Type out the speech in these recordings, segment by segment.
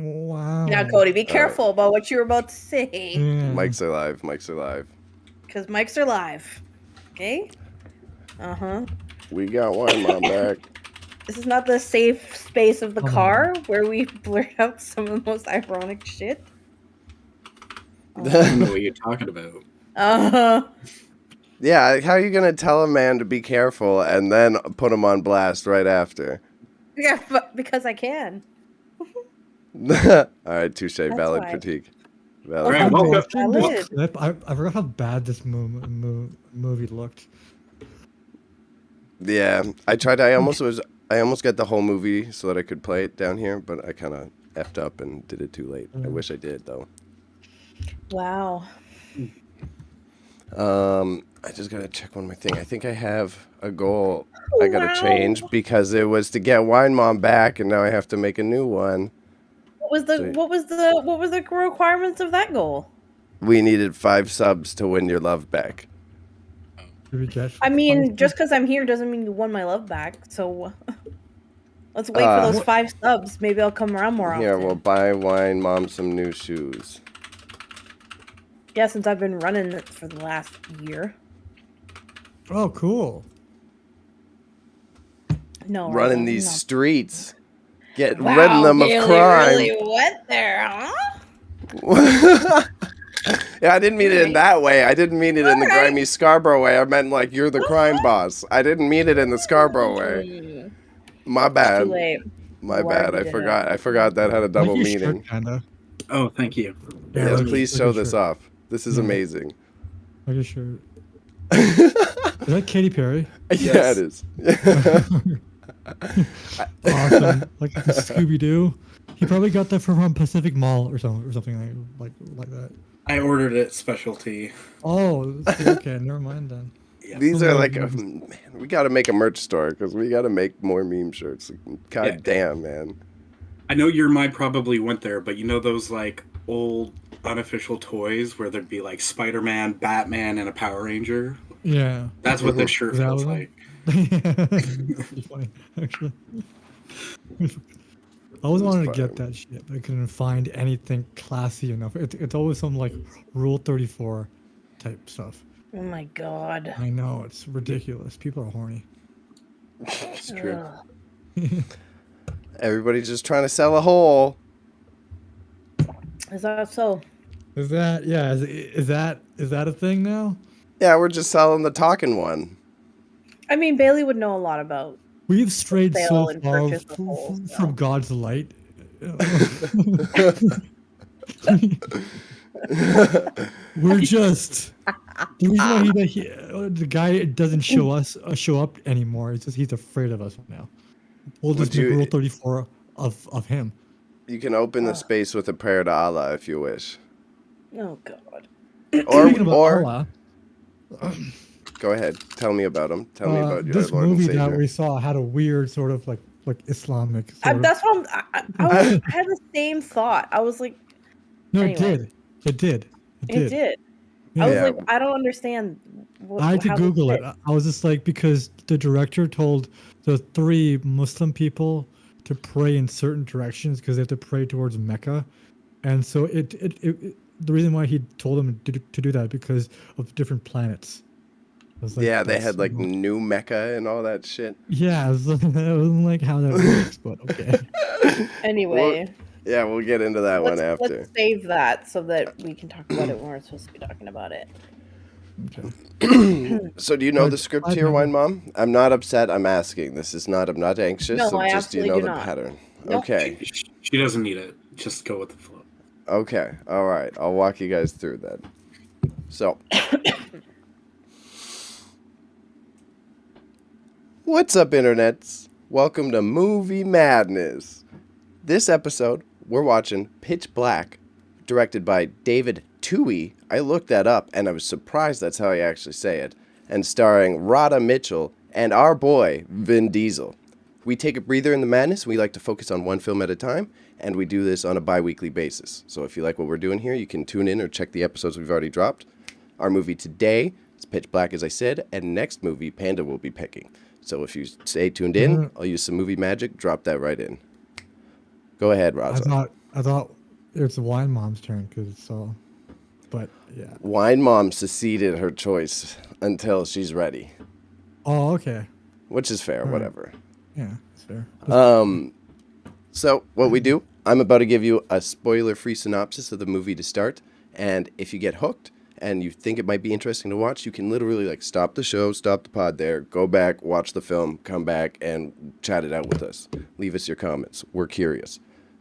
Wow. Now, Cody, be All careful about what you're about to say. Yeah. Mics are live. Mics are live. Because mics are live. Okay? Uh-huh. We got Wine Mom back. This is not the safe space of the Oh, my car where we blurt out some of the most ironic shit. I don't know what you're talking about. Uh-huh. Yeah, how are you gonna tell a man to be careful and then put him on blast right after? Yeah, but because I can. All right, touche. Valid why. critique. All Valid. right, welcome. Watching this Valid. clip, I forgot how bad this movie looked. Yeah, I tried. I almost got the whole movie so that I could play it down here, but I kind of effed up and did it too late. I wish I did though. Wow. I just gotta check one more thing. I think I have a goal I gotta change because it was to get Wine Mom back, and now I have to make a new one. What was the requirements of that goal? We needed 5 subs to win your love back. I mean, just because I'm here doesn't mean you won my love back. So let's wait for those 5 subs. Maybe I'll come around more often. Here, we'll buy Wine Mom some new shoes. Yeah, since I've been running it for the last year. Oh, cool. No, Running Raza, these no. streets. Getting Wow, rid of them of Bailey crime. really went there, huh? Yeah, I didn't mean it in that way. I didn't mean it in the grimy Scarborough way. I meant like you're the crime boss. I didn't mean it in the Scarborough way. My bad. Too late. My Why bad. did I it forgot. I forgot that had a double Like your meaning. shirt, Panda. Oh, thank you. Yes, like- please like show your this shirt. off. This is amazing. Like your shirt. Is that Katy Perry? Yeah, it is. Awesome. Like the Scooby Doo. He probably got that from Pacific Mall or something like that. I ordered it specialty. Oh, okay. Never mind then. These are like, man, we got to make a merch store because we got to make more meme shirts. God Yeah. damn, man. I know your mind probably went there, but you know those like old unofficial toys where there'd be like Spider-Man, Batman, and a Power Ranger? Yeah. That's what this shirt Is that feels one? like. That's pretty funny, actually. I always wanted to get fire. that shit, but I couldn't find anything classy enough. It's always some like Rule 34 type stuff. Oh my god. I know, it's ridiculous. People are horny. It's true. Ugh. Everybody's just trying to sell a hole. Is that so? Is that a thing now? Yeah, we're just selling the talking one. I mean, Bailey would know a lot about. We've strayed Sale so and far purchase of holes, so. from God's light. We're just the reason why the guy doesn't show up anymore. It's just he's afraid of us now. We'll just Would make you- Rule 34 of him. You can open the space with a prayer to Allah if you wish. Oh god. Speaking about Or Allah, go ahead. Tell me about him. Tell me about your this Lord and movie that Savior. we saw had a weird sort of like Islamic. Sort of, That's what I had the same thought. I was like, no, anyway. it did. it did. Yeah. I was Yeah. like, I don't understand. I had to how this Google it. fit. I was just like, because the director told the 3 Muslim people to pray in certain directions because they have to pray towards Mecca, and so it the reason why he told them to do that because of different planets. I was like, Yeah, they that's had like not- new Mecca and all that shit. Yeah, it wasn't like how that works, but okay. Anyway, Yeah, we'll get into that one after. let's save that so that we can talk about it when we're supposed to be talking about it. Okay. So do you know But the script I here, don't- Wine Mom? I'm not upset. I'm asking. I'm not anxious. No, so I just do you know absolutely the do not. pattern? Nope. Okay. She doesn't need it. Just go with the flow. Okay. All right. I'll walk you guys through that. So. What's up, internets? Welcome to Movie Madness. This episode, we're watching Pitch Black, directed by David Toohey. I looked that up, and I was surprised that's how you actually say it. And starring Rada Mitchell and our boy, Vin Diesel. We take a breather in the madness. We like to focus on one film at a time, and we do this on a bi-weekly basis. So if you like what we're doing here, you can tune in or check the episodes we've already dropped. Our movie today is Pitch Black, as I said, and next movie, Panda will be picking. So if you stay tuned in, I'll use some movie magic, drop that right in. Go ahead, Raza. I thought it's the wine mom's turn because it's so. But yeah. Wine mom seceded her choice until she's ready, Oh, okay. which is fair. All right. Whatever. Yeah, that's fair. So what we do, I'm about to give you a spoiler-free synopsis of the movie to start, and if you get hooked and you think it might be interesting to watch, you can literally like stop the show, stop the pod there, go back, watch the film, come back, and chat it out with us. Leave us your comments. We're curious.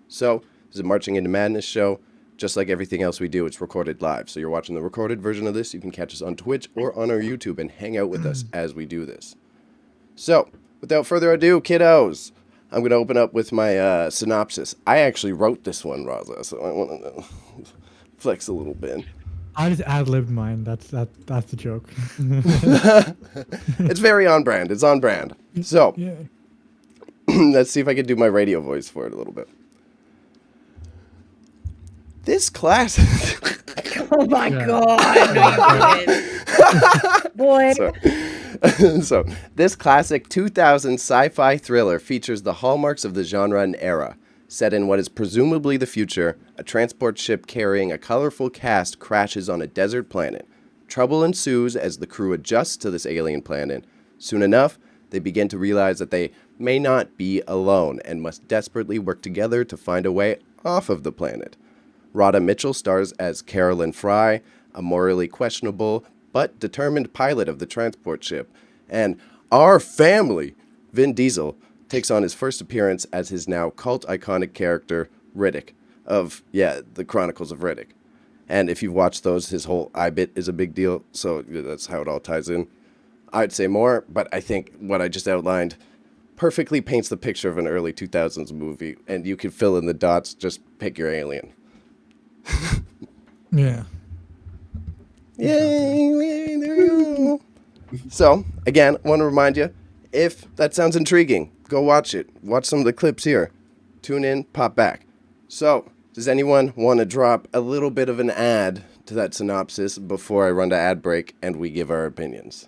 So this is a Marching into Madness show. Just like everything else we do, it's recorded live. So you're watching the recorded version of this. You can catch us on Twitch or on our YouTube and hang out with us as we do this. So, without further ado, kiddos, I'm going to open up with my synopsis. I actually wrote this one, Raza, so I want to flex a little bit. I just ad-libbed mine. That's the joke. It's very on brand. It's on brand. So, Yeah. let's see if I can do my radio voice for it a little bit. This class... Oh my Yeah. god. No, you didn't. Boy. So, this classic 2000 sci-fi thriller features the hallmarks of the genre and era. Set in what is presumably the future, a transport ship carrying a colorful cast crashes on a desert planet. Trouble ensues as the crew adjusts to this alien planet. Soon enough, they begin to realize that they may not be alone and must desperately work together to find a way off of the planet. Rhoda Mitchell stars as Carolyn Fry, a morally questionable but determined pilot of the transport ship. And our family, Vin Diesel, takes on his first appearance as his now cult iconic character, Riddick, of, the Chronicles of Riddick. And if you've watched those, his whole I-bit is a big deal, so that's how it all ties in. I'd say more, but I think what I just outlined perfectly paints the picture of an early 2000s movie, and you can fill in the dots, just pick your alien. Yeah. Yay, there you go. So, again, I want to remind you, if that sounds intriguing, go watch it. Watch some of the clips here. Tune in, pop back. So, does anyone want to drop a little bit of an ad to that synopsis before I run to ad break and we give our opinions?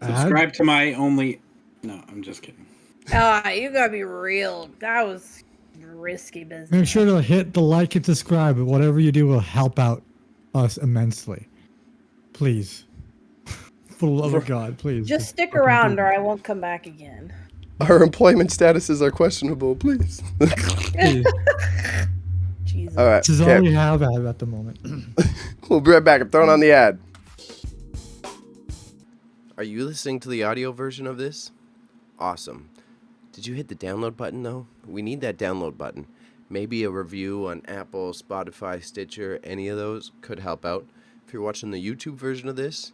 Subscribe to my only... No, I'm just kidding. You gotta be real. That was risky business. Make sure to hit the like and subscribe. Whatever you do will help out us immensely. Please. For the love of God, please. Just stick fucking around do or it. I won't come back again. Our employment statuses are questionable, please. Please. Jesus. All right. This is all we have at the moment. We'll be right back. I'm throwing on the ad. Are you listening to the audio version of this? Awesome. Did you hit the download button, though? We need that download button. Maybe a review on Apple, Spotify, Stitcher, any of those could help out. If you're watching the YouTube version of this,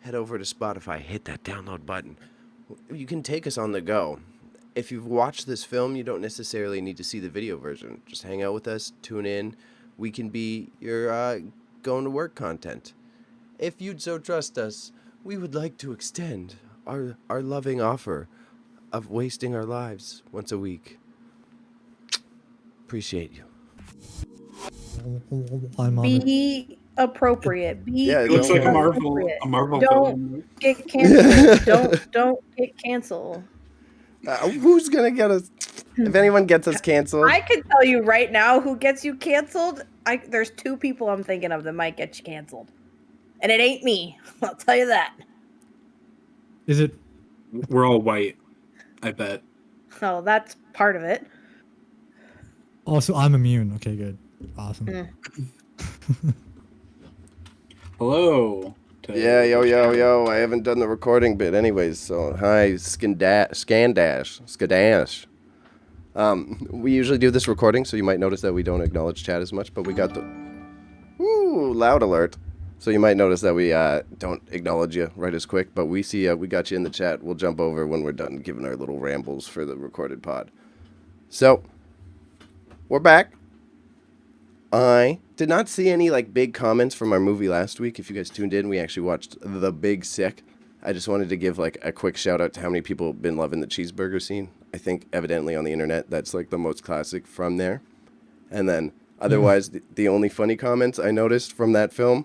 head over to Spotify, hit that download button. You can take us on the go. If you've watched this film, you don't necessarily need to see the video version. Just hang out with us, tune in. We can be your going to work content. If you'd so trust us, we would like to extend our loving offer of wasting our lives once a week. Appreciate you. I'm on it. Be appropriate. Be Yeah, It looks like a appropriate. Marvel Don't film. get canceled. don't get canceled. Who's gonna get us? If anyone gets us canceled, I can tell you right now who gets you canceled. There's two people I'm thinking of that might get you canceled. And it ain't me. I'll tell you that. Is it? We're all white, I bet. So that's part of it. Also, I'm immune. Okay, good. Awesome. Hello. yeah, yo. I haven't done the recording bit, anyways. So hi, Skadash. We usually do this recording, so you might notice that we don't acknowledge chat as much, but we got the loud alert. So you might notice that we don't acknowledge you right as quick, but we see we got you in the chat. We'll jump over when we're done giving our little rambles for the recorded pod. So we're back. I did not see any big comments from our movie last week. If you guys tuned in, we actually watched The Big Sick. I just wanted to give a quick shout out to how many people have been loving the cheeseburger scene. I think evidently on the internet that's the most classic from there. And then otherwise the only funny comments I noticed from that film,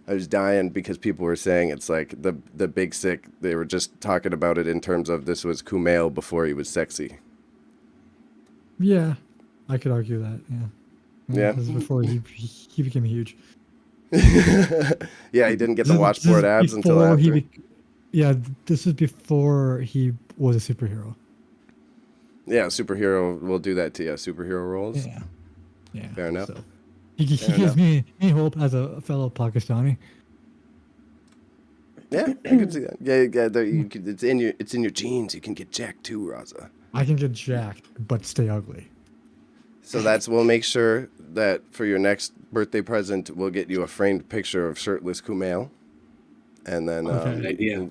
I was dying because people were saying it's the Big Sick. They were just talking about it in terms of this was Kumail before he was sexy. Yeah, I could argue that. Yeah. This is before he became huge. Yeah, he didn't get the washboard abs until after. This is before he was a superhero. Yeah, superhero will do that to you. Superhero roles. Yeah. Fair enough. So he gives me hope as a fellow Pakistani. Yeah, I can see that. Yeah, it's in your genes. You can get jacked too, Raza. I can get jacked, but stay ugly. So we'll make sure that for your next birthday present, we'll get you a framed picture of shirtless Kumail. And then, Good idea.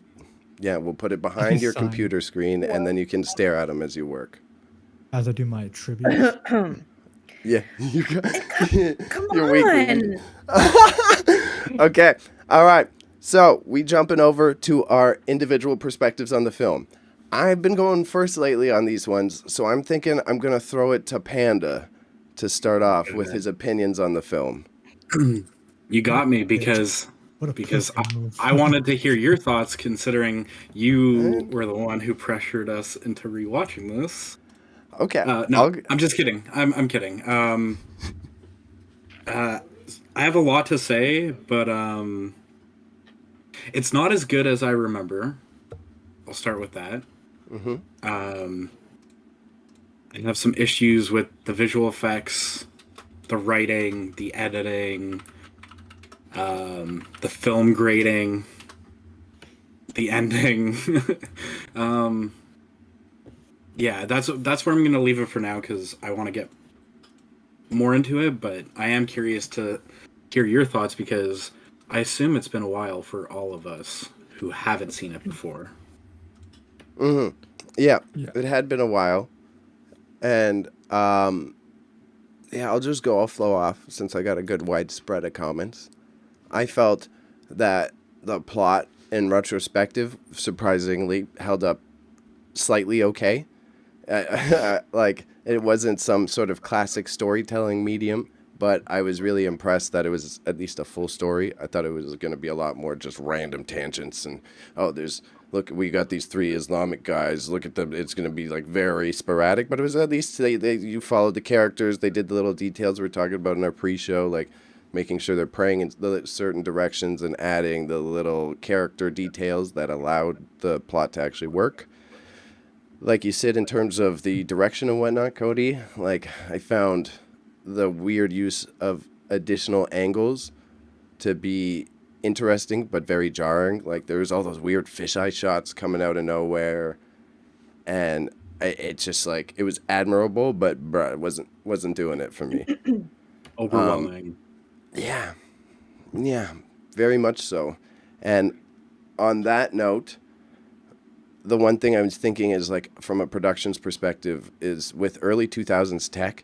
We'll put it behind your computer screen, and then you can stare at them as you work. As I do my tribute. Yeah. Come You're on. weak. Okay. All right. So we jumping over to our individual perspectives on the film. I've been going first lately on these ones, so I'm thinking I'm going to throw it to Panda to start off with his opinions on the film. You got me because I wanted to hear your thoughts, considering you were the one who pressured us into rewatching this. Okay. No, I'm just kidding. I'm kidding. I have a lot to say, but it's not as good as I remember. I'll start with that. Mm-hmm. I have some issues with the visual effects, the writing, the editing, the film grading, the ending. Yeah, that's where I'm going to leave it for now, because I want to get more into it, but I am curious to hear your thoughts, because I assume it's been a while for all of us who haven't seen it before. Mm-hmm. Yeah, it had been a while. And, I'll just go. I'll flow off since I got a good wide spread of comments. I felt that the plot, in retrospective, surprisingly held up slightly okay. Like, it wasn't some sort of classic storytelling medium, but I was really impressed that it was at least a full story. I thought it was going to be a lot more just random tangents and, look, we got these 3 Islamic guys. Look at them. It's going to be like very sporadic, but it was at least you followed the characters. They did the little details we were talking about in our pre-show, like making sure they're praying in certain directions and adding the little character details that allowed the plot to actually work. Like you said, in terms of the direction and whatnot, Cody, like I found the weird use of additional angles to be interesting but very jarring. Like there was all those weird fisheye shots coming out of nowhere, and it's just like it was admirable, but it wasn't doing it for me. Overwhelming. Yeah, very much so. And on that note, the one thing I was thinking is, like, from a productions perspective, is with early 2000s tech,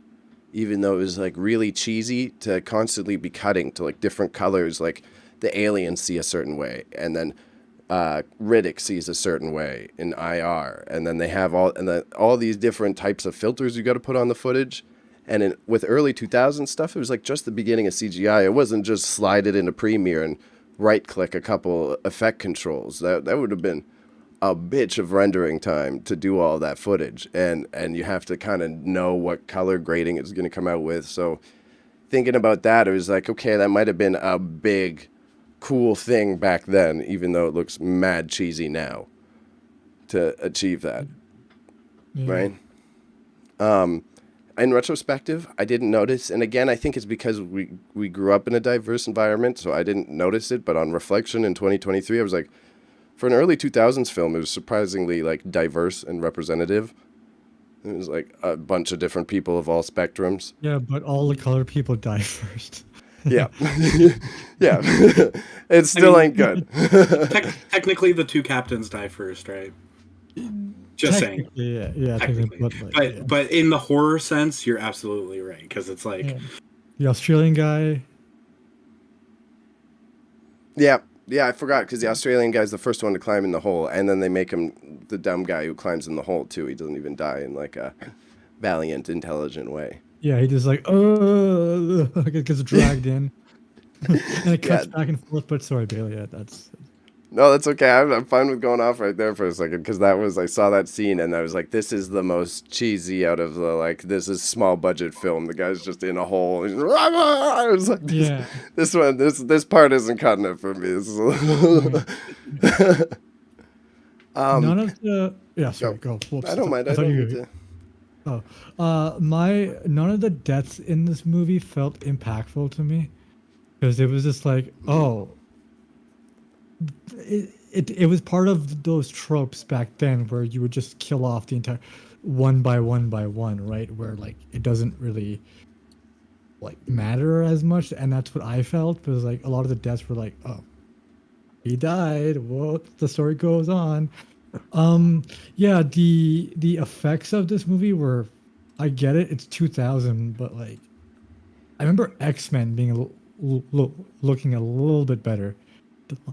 even though it was like really cheesy to constantly be cutting to like different colors, like the aliens see a certain way, and then Riddick sees a certain way in IR, and then they have all these different types of filters you got to put on the footage. And with early 2000s stuff, it was like just the beginning of CGI. It wasn't just slide it into Premiere and right-click a couple effect controls. That would have been a bitch of rendering time to do all that footage, and you have to kind of know what color grading it's going to come out with. So thinking about that, it was like, okay, that might have been a big cool thing back then, even though it looks mad cheesy now to achieve that. Right? In retrospective, I didn't notice, and again, I think it's because we grew up in a diverse environment, so I didn't notice it. But on reflection in 2023, I was like, for an early 2000s film, it was surprisingly like diverse and representative. It was like a bunch of different people of all spectrums. Yeah, but all the colored people die first. Yeah. Yeah. It still ain't good. Technically, the 2 captains die first, right? Just saying. Yeah. Technically. But in the horror sense, you're absolutely right, because it's like the Australian guy. Yeah, I forgot, because the Australian guy's the first one to climb in the hole, and then they make him the dumb guy who climbs in the hole, too. He doesn't even die in, like, a valiant, intelligent way. Yeah, he just, like, gets dragged in. And it cuts back and forth, but sorry, Bailey, that's... No, that's okay. I'm fine with going off right there for a second because I saw that scene and I was like, this is the most cheesy out of the like. This is small budget film. The guy's just in a hole. I was like, this part isn't cutting it for me. None of the sorry, go. Whoops. I don't mind. I don't need to. None of the deaths in this movie felt impactful to me because it was just like, it was part of those tropes back then where you would just kill off the entire one by one, right? Where like it doesn't really like matter as much, and that's what I felt. Because like a lot of the deaths were like, oh, he died. Well, the story goes on. Yeah, the effects of this movie were, I get it, it's 2000, but like I remember X-Men being looking a little bit better.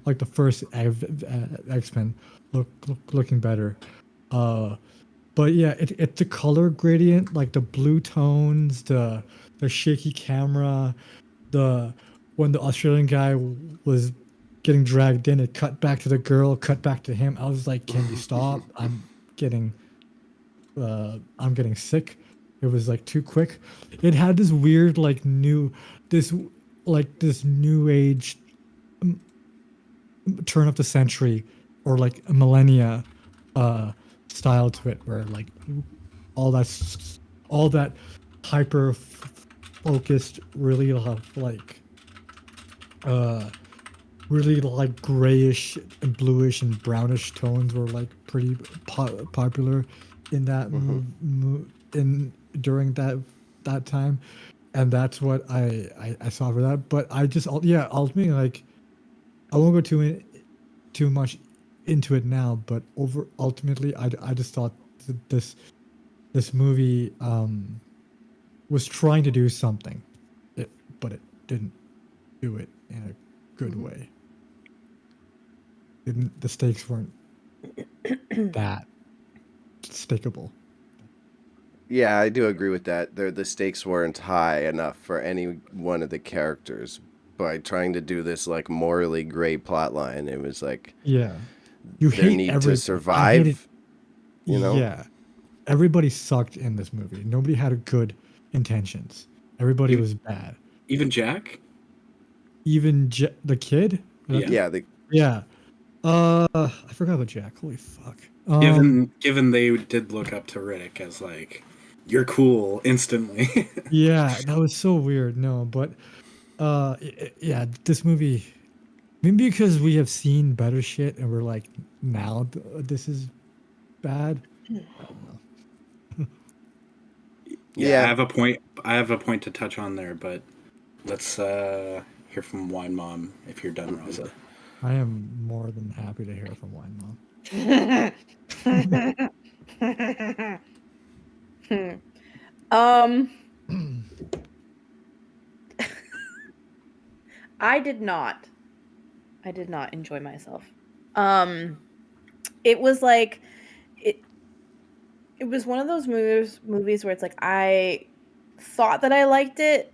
Like the first X-Men looking better. But yeah, it's the color gradient, like the blue tones, the shaky camera, when the Australian guy was getting dragged in, it cut back to the girl, cut back to him. I was like, can you stop? I'm getting sick. It was like too quick. It had this weird new age turn of the century or like a millennia style to it, where like all that hyper focused, really grayish and bluish and brownish tones were like pretty popular in that during that time, and that's what I saw for that. But I just ultimately, like, I won't go too much into it now, but ultimately I just thought this movie was trying to do something, but it didn't do it in a good way. The stakes weren't that stickable. Yeah, I do agree with that. The stakes weren't high enough for any one of the characters. By trying to do this like morally gray plot line, it was like, you their hate need everything. to survive. You know? Yeah, everybody sucked in this movie. Nobody had good intentions. Everybody was bad. Even Jack. Even the kid. Yeah. I forgot about Jack. Holy fuck. Given they did look up to Riddick as like, you're cool instantly. Yeah, that was so weird. No, but yeah, this movie, maybe because we have seen better shit and we're like, now this is bad. I don't know. Yeah. I have a point to touch on there, but let's hear from Wine Mom if you're done, Raza. I am more than happy to hear from Wine Mom. I did not enjoy myself. It was like it was one of those movies where it's like I thought that I liked it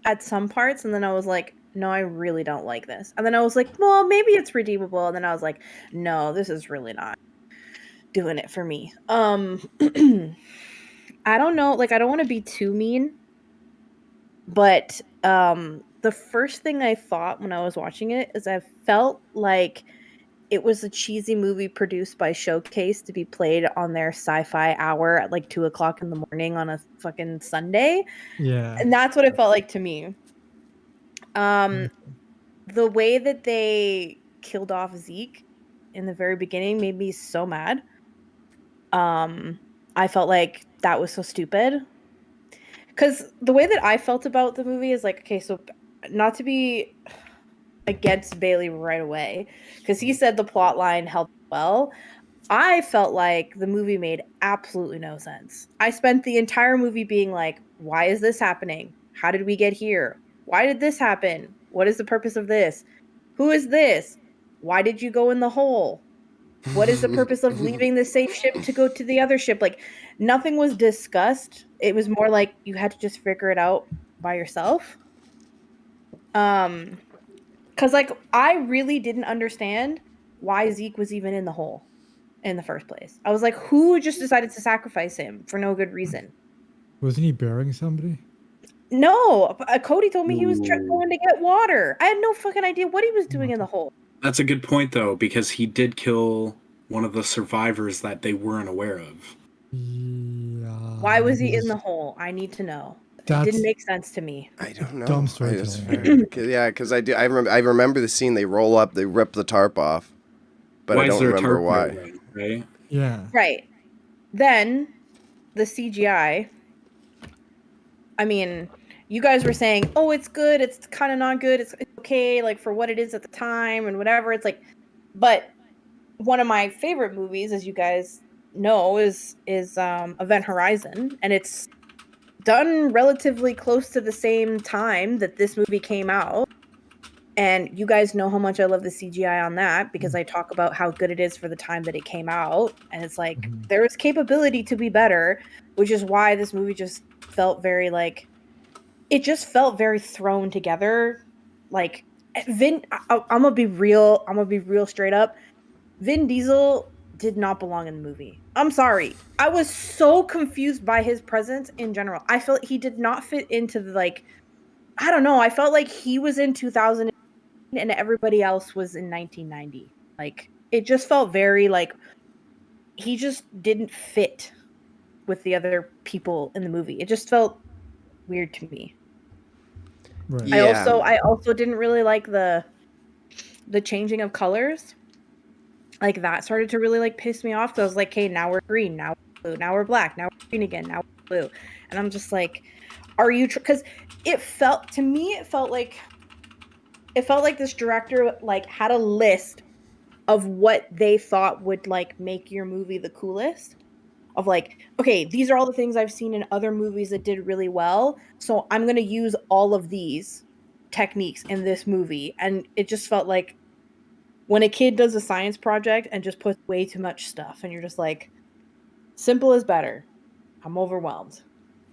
at some parts, and then I was like, no, I really don't like this. And then I was like, well, maybe it's redeemable. And then I was like, no, this is really not doing it for me. I don't know, like, I don't want to be too mean, but the first thing I thought when I was watching it is I felt like it was a cheesy movie produced by Showcase to be played on their sci-fi hour at like 2:00 in the morning on a fucking Sunday. Yeah. And that's what it felt like to me. The way that they killed off Zeke in the very beginning made me so mad. I felt like that was so stupid. Because the way that I felt about the movie is like, okay, so not to be against Bailey right away, because he said the plot line held well. I felt like the movie made absolutely no sense. I spent the entire movie being like, why is this happening? How did we get here? Why did this happen? What is the purpose of this? Who is this? Why did you go in the hole? What is the purpose of leaving the safe ship to go to the other ship? Like, nothing was discussed. It was more like you had to just figure it out by yourself. Because, like, I really didn't understand why Zeke was even in the hole in the first place. I was like, who just decided to sacrifice him for no good reason? Wasn't he burying somebody? No, Cody told me he was Ooh. going to get water. I had no fucking idea what he was doing in the hole. That's a good point, though, because he did kill one of the survivors that they weren't aware of. Yeah. Why was he in the hole? I need to know. It didn't That's make sense to me. I don't know. dumb I just storytelling. because I do. I remember the scene. They roll up. They rip the tarp off, but Why I is don't there a remember tarp why. there, right? Yeah. Right. Then the CGI. I mean, you guys were saying, "Oh, it's good. It's kind of not good. It's okay, like for what it is at the time and whatever." It's like, but one of my favorite movies, as you guys know, is Event Horizon, and it's done relatively close to the same time that this movie came out. And you guys know how much I love the CGI on that because I talk about how good it is for the time that it came out. And it's like, Mhm. there is capability to be better, which is why this movie just felt very like, it just felt very thrown together. Like, I'm gonna be real. I'm gonna be real straight up. Vin Diesel did not belong in the movie. I'm sorry. I was so confused by his presence in general. I felt he did not fit into the, like, I don't know. I felt like he was in 2000 and everybody else was in 1990. Like, it just felt very like he just didn't fit with the other people in the movie. It just felt weird to me. Right. Yeah. I also didn't really like the changing of colors. Like, that started to really like piss me off. So I was like, "Okay, now we're green, now we're blue, now we're black, now we're green again, now we're blue." And I'm just like, "Are you?" Because it felt to me, it felt like this director like had a list of what they thought would like make your movie the coolest. Of like, okay, these are all the things I've seen in other movies that did really well, so I'm gonna use all of these techniques in this movie. And it just felt like when a kid does a science project and just puts way too much stuff, and you're just like, simple is better. I'm overwhelmed.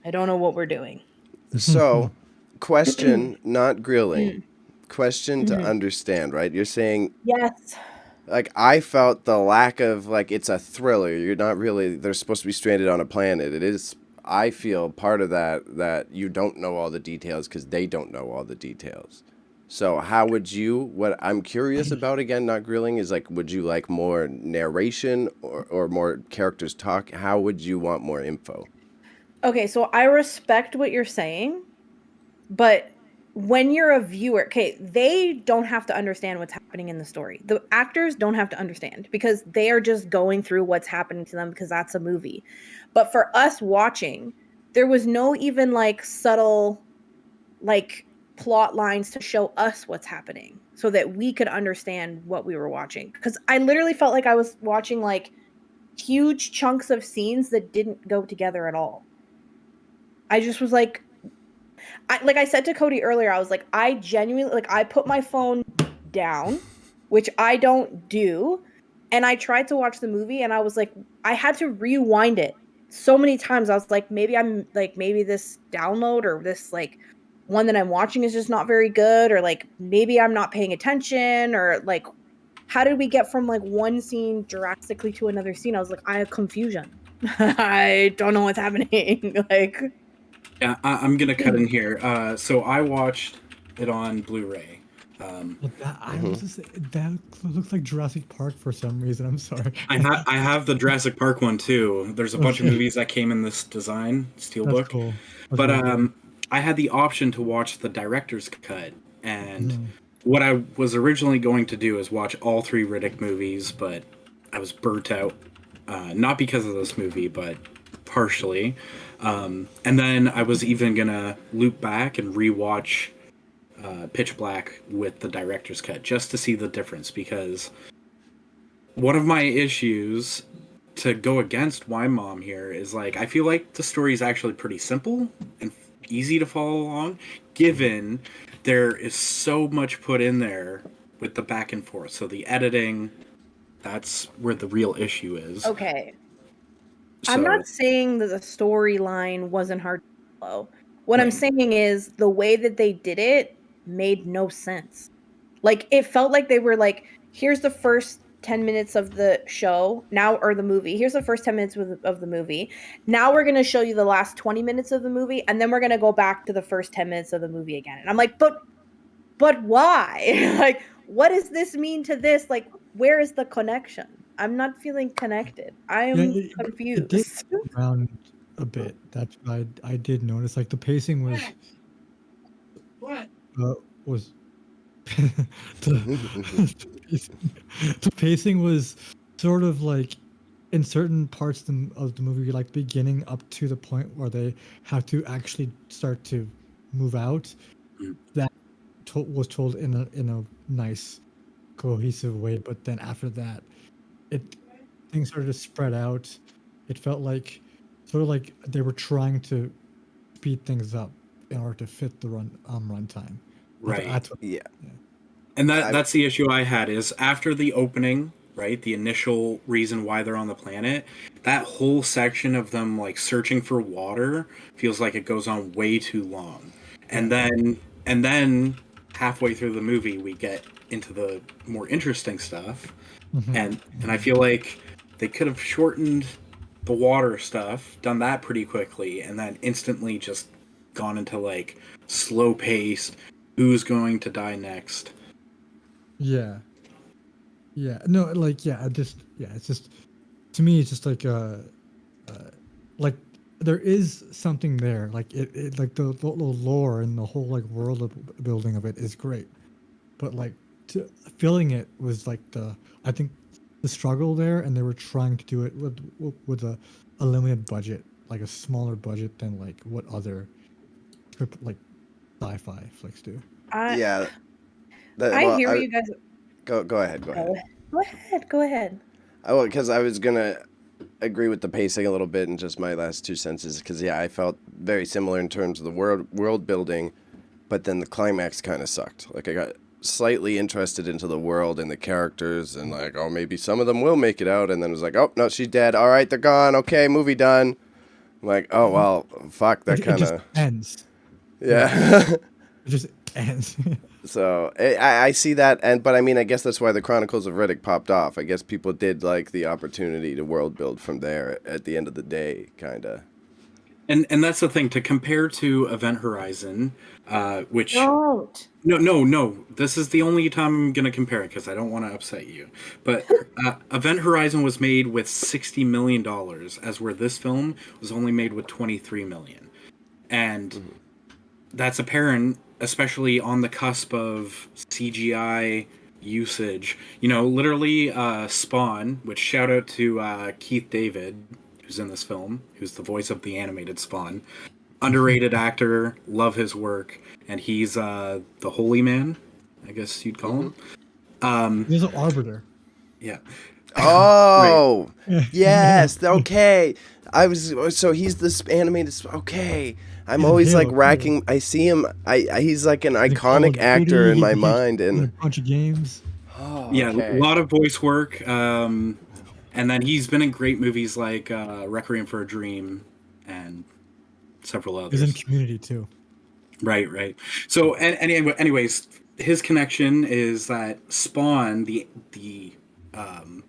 I don't know what we're doing. So, question, not grilling. Mm. Question to Mhm. understand, right? You're saying, Yes. like, I felt the lack of, like, it's a thriller. You're not really, they're supposed to be stranded on a planet. It is, I feel part of that you don't know all the details because they don't know all the details. So how would you, what I'm curious about, again, not grilling, is like, would you like more narration or more characters talk? How would you want more info? Okay, so I respect what you're saying, but when you're a viewer, okay, they don't have to understand what's happening in the story. The actors don't have to understand because they are just going through what's happening to them because that's a movie. But for us watching, there was no even like subtle like plot lines to show us what's happening so that we could understand what we were watching. Because I literally felt like I was watching like huge chunks of scenes that didn't go together at all. I just was like, like I said to Cody earlier, I was like, I genuinely, like, I put my phone down, which I don't do, and I tried to watch the movie, and I was like, I had to rewind it so many times. I was like, maybe this download or this like one that I'm watching is just not very good, or like maybe I'm not paying attention, or like, how did we get from like one scene drastically to another scene? I was like, I have confusion. I don't know what's happening. Like, Yeah, I'm gonna cut in here. So I watched it on Blu-ray. Well, I was just that looks like Jurassic Park for some reason. I'm sorry. I have the Jurassic Park one too. There's a bunch of Okay. movies that came in this design That's steelbook. cool. That's But really cool. I had the option to watch the director's cut, and Mhm. what I was originally going to do is watch all three Riddick movies, but I was burnt out. Not because of this movie, but partially. And then I was even gonna loop back and rewatch Pitch Black with the director's cut just to see the difference, because one of my issues to go against my mom here is like, I feel like the story is actually pretty simple and easy to follow along, given there is so much put in there with the back and forth. So the editing, that's where the real issue is. okay. So, I'm not saying that the storyline wasn't hard to follow. What I'm Right. saying is the way that they did it made no sense. Like, it felt like they were like, here's the first 10 minutes of the show now, or the movie. Here's the first 10 minutes of the movie. Now we're going to show you the last 20 minutes of the movie, and then we're going to go back to the first 10 minutes of the movie again. And I'm like, but why? Like, what does this mean to this? Like, where is the connection? I'm not feeling connected. I am confused. It did move around a bit. That's what I did notice. Like the pacing was was the pacing was sort of like in certain parts of the movie, like beginning up to the point where they have to actually start to move out. That was told in a nice, cohesive way. But then after that, things started to spread out. It felt like sort of like they were trying to speed things up in order to fit the runtime. Right. Yeah. And that's the issue I had is after the opening, right? The initial reason why they're on the planet, that whole section of them like searching for water feels like it goes on way too long. And then halfway through the movie we get into the more interesting stuff. And I feel like they could have shortened the water stuff, done that pretty quickly, and then instantly just gone into like slow paced, who's going to die next. Yeah. No, like it's just to me it's just like like there is something there. Like it like the lore and the whole like world building of it is great. But like filling it was like I think the struggle there, and they were trying to do it with a limited budget, like a smaller budget than like what other like sci-fi flicks do. I hear you guys. Go ahead. Go ahead. Because I was gonna agree with the pacing a little bit in just my last 2 sentences. Because I felt very similar in terms of the world building, but then the climax kind of sucked. Like I got slightly interested into the world and the characters, and like, oh, maybe some of them will make it out, and then it was like, oh no, she's dead. All right, they're gone. Okay, movie done. I'm like, oh well, fuck. That kind of ends. Yeah. It just ends. So I see that, but I mean, I guess that's why the Chronicles of Riddick popped off. I guess people did like the opportunity to world build from there at the end of the day, kind of. And that's the thing, to compare to Event Horizon, which... Don't. No. This is the only time I'm going to compare it, because I don't want to upset you. But Event Horizon was made with $60 million, as where this film was only made with $23 million. And that's apparent, especially on the cusp of CGI usage. You know, literally Spawn, which shout out to Keith David, who's in this film, who's the voice of the animated Spawn. Underrated actor, love his work, and he's the holy man, I guess you'd call him. He's an arbiter. Yeah. Oh, yes. Okay. So he's this animated. Okay. I'm always like racking. I see him. He's like an iconic actor in my mind, and a bunch of games. Oh, yeah, okay. a lot of voice work. And then he's been in great movies like Requiem for a Dream and several others. He's in Community too. Right. So, anyways, his connection is that Spawn, the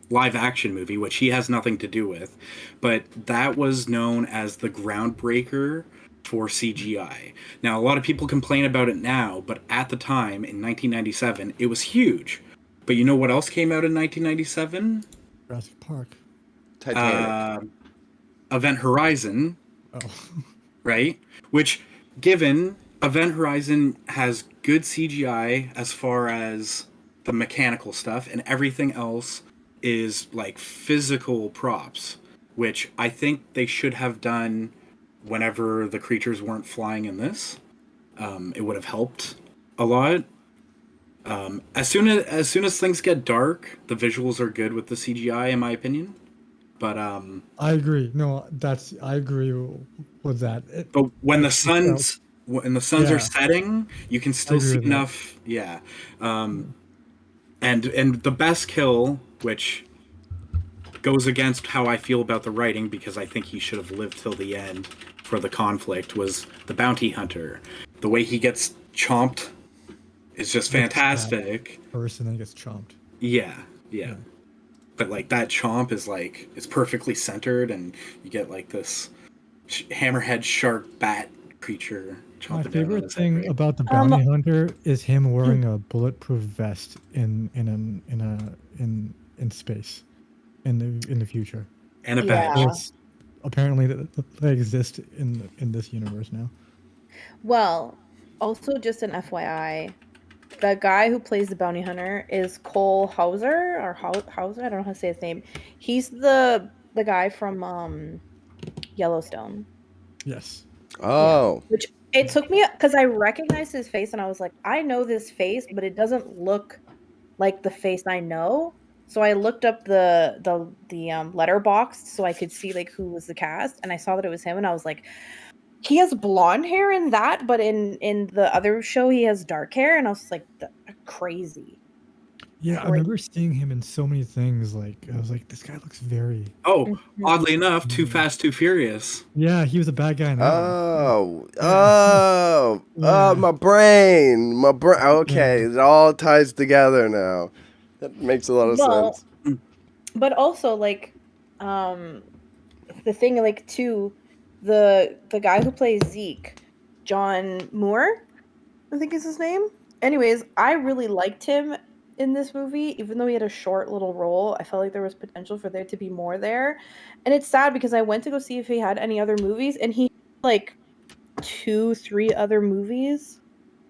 live action movie, which he has nothing to do with, but that was known as the groundbreaker for CGI. Now, a lot of people complain about it now, but at the time, in 1997, it was huge. But you know what else came out in 1997? Jurassic Park. Titanic. Event Horizon. Oh. Right? Which, given Event Horizon has good CGI as far as the mechanical stuff, and everything else is like physical props, which I think they should have done whenever the creatures weren't flying in this. It would have helped a lot. As soon as things get dark, the visuals are good with the CGI, in my opinion. But I agree. No, I agree with that. But when the suns are setting, you can still see enough. That. Yeah. And the best kill, which goes against how I feel about the writing, because I think he should have lived till the end for the conflict, was the bounty hunter. The way he gets chomped is just fantastic. First, and then gets chomped. Yeah. but like that chomp is like it's perfectly centered, and you get like this hammerhead shark bat creature chomping My down on favorite his head, thing right? about the bounty hunter is him wearing a bulletproof vest in space in the future. And a Yeah. badge. It's apparently they exist in this universe now. Well, also just an FYI, the guy who plays the bounty hunter is Cole Hauser or Hauser. I don't know how to say his name. He's the guy from Yellowstone. Yes. Oh. Which it took me because I recognized his face and I was like, I know this face, but it doesn't look like the face I know. So I looked up the letterbox so I could see like who was the cast, and I saw that it was him, and I was like, he has blonde hair in that, but in the other show he has dark hair, and I was like, crazy. Yeah, I remember seeing him in so many things. Like I was like, this guy looks very. Oh, oddly enough, Too Fast, Too Furious. Yeah, he was a bad guy in that one. My brain. Okay, it all ties together now. That makes a lot of sense. But also, like, the thing, like, too, the guy who plays Zeke, John Moore, I think is his name. Anyways, I really liked him in this movie, even though he had a short little role. I felt like there was potential for there to be more there. And it's sad because I went to go see if he had any other movies, and he had, like, 2-3 other movies.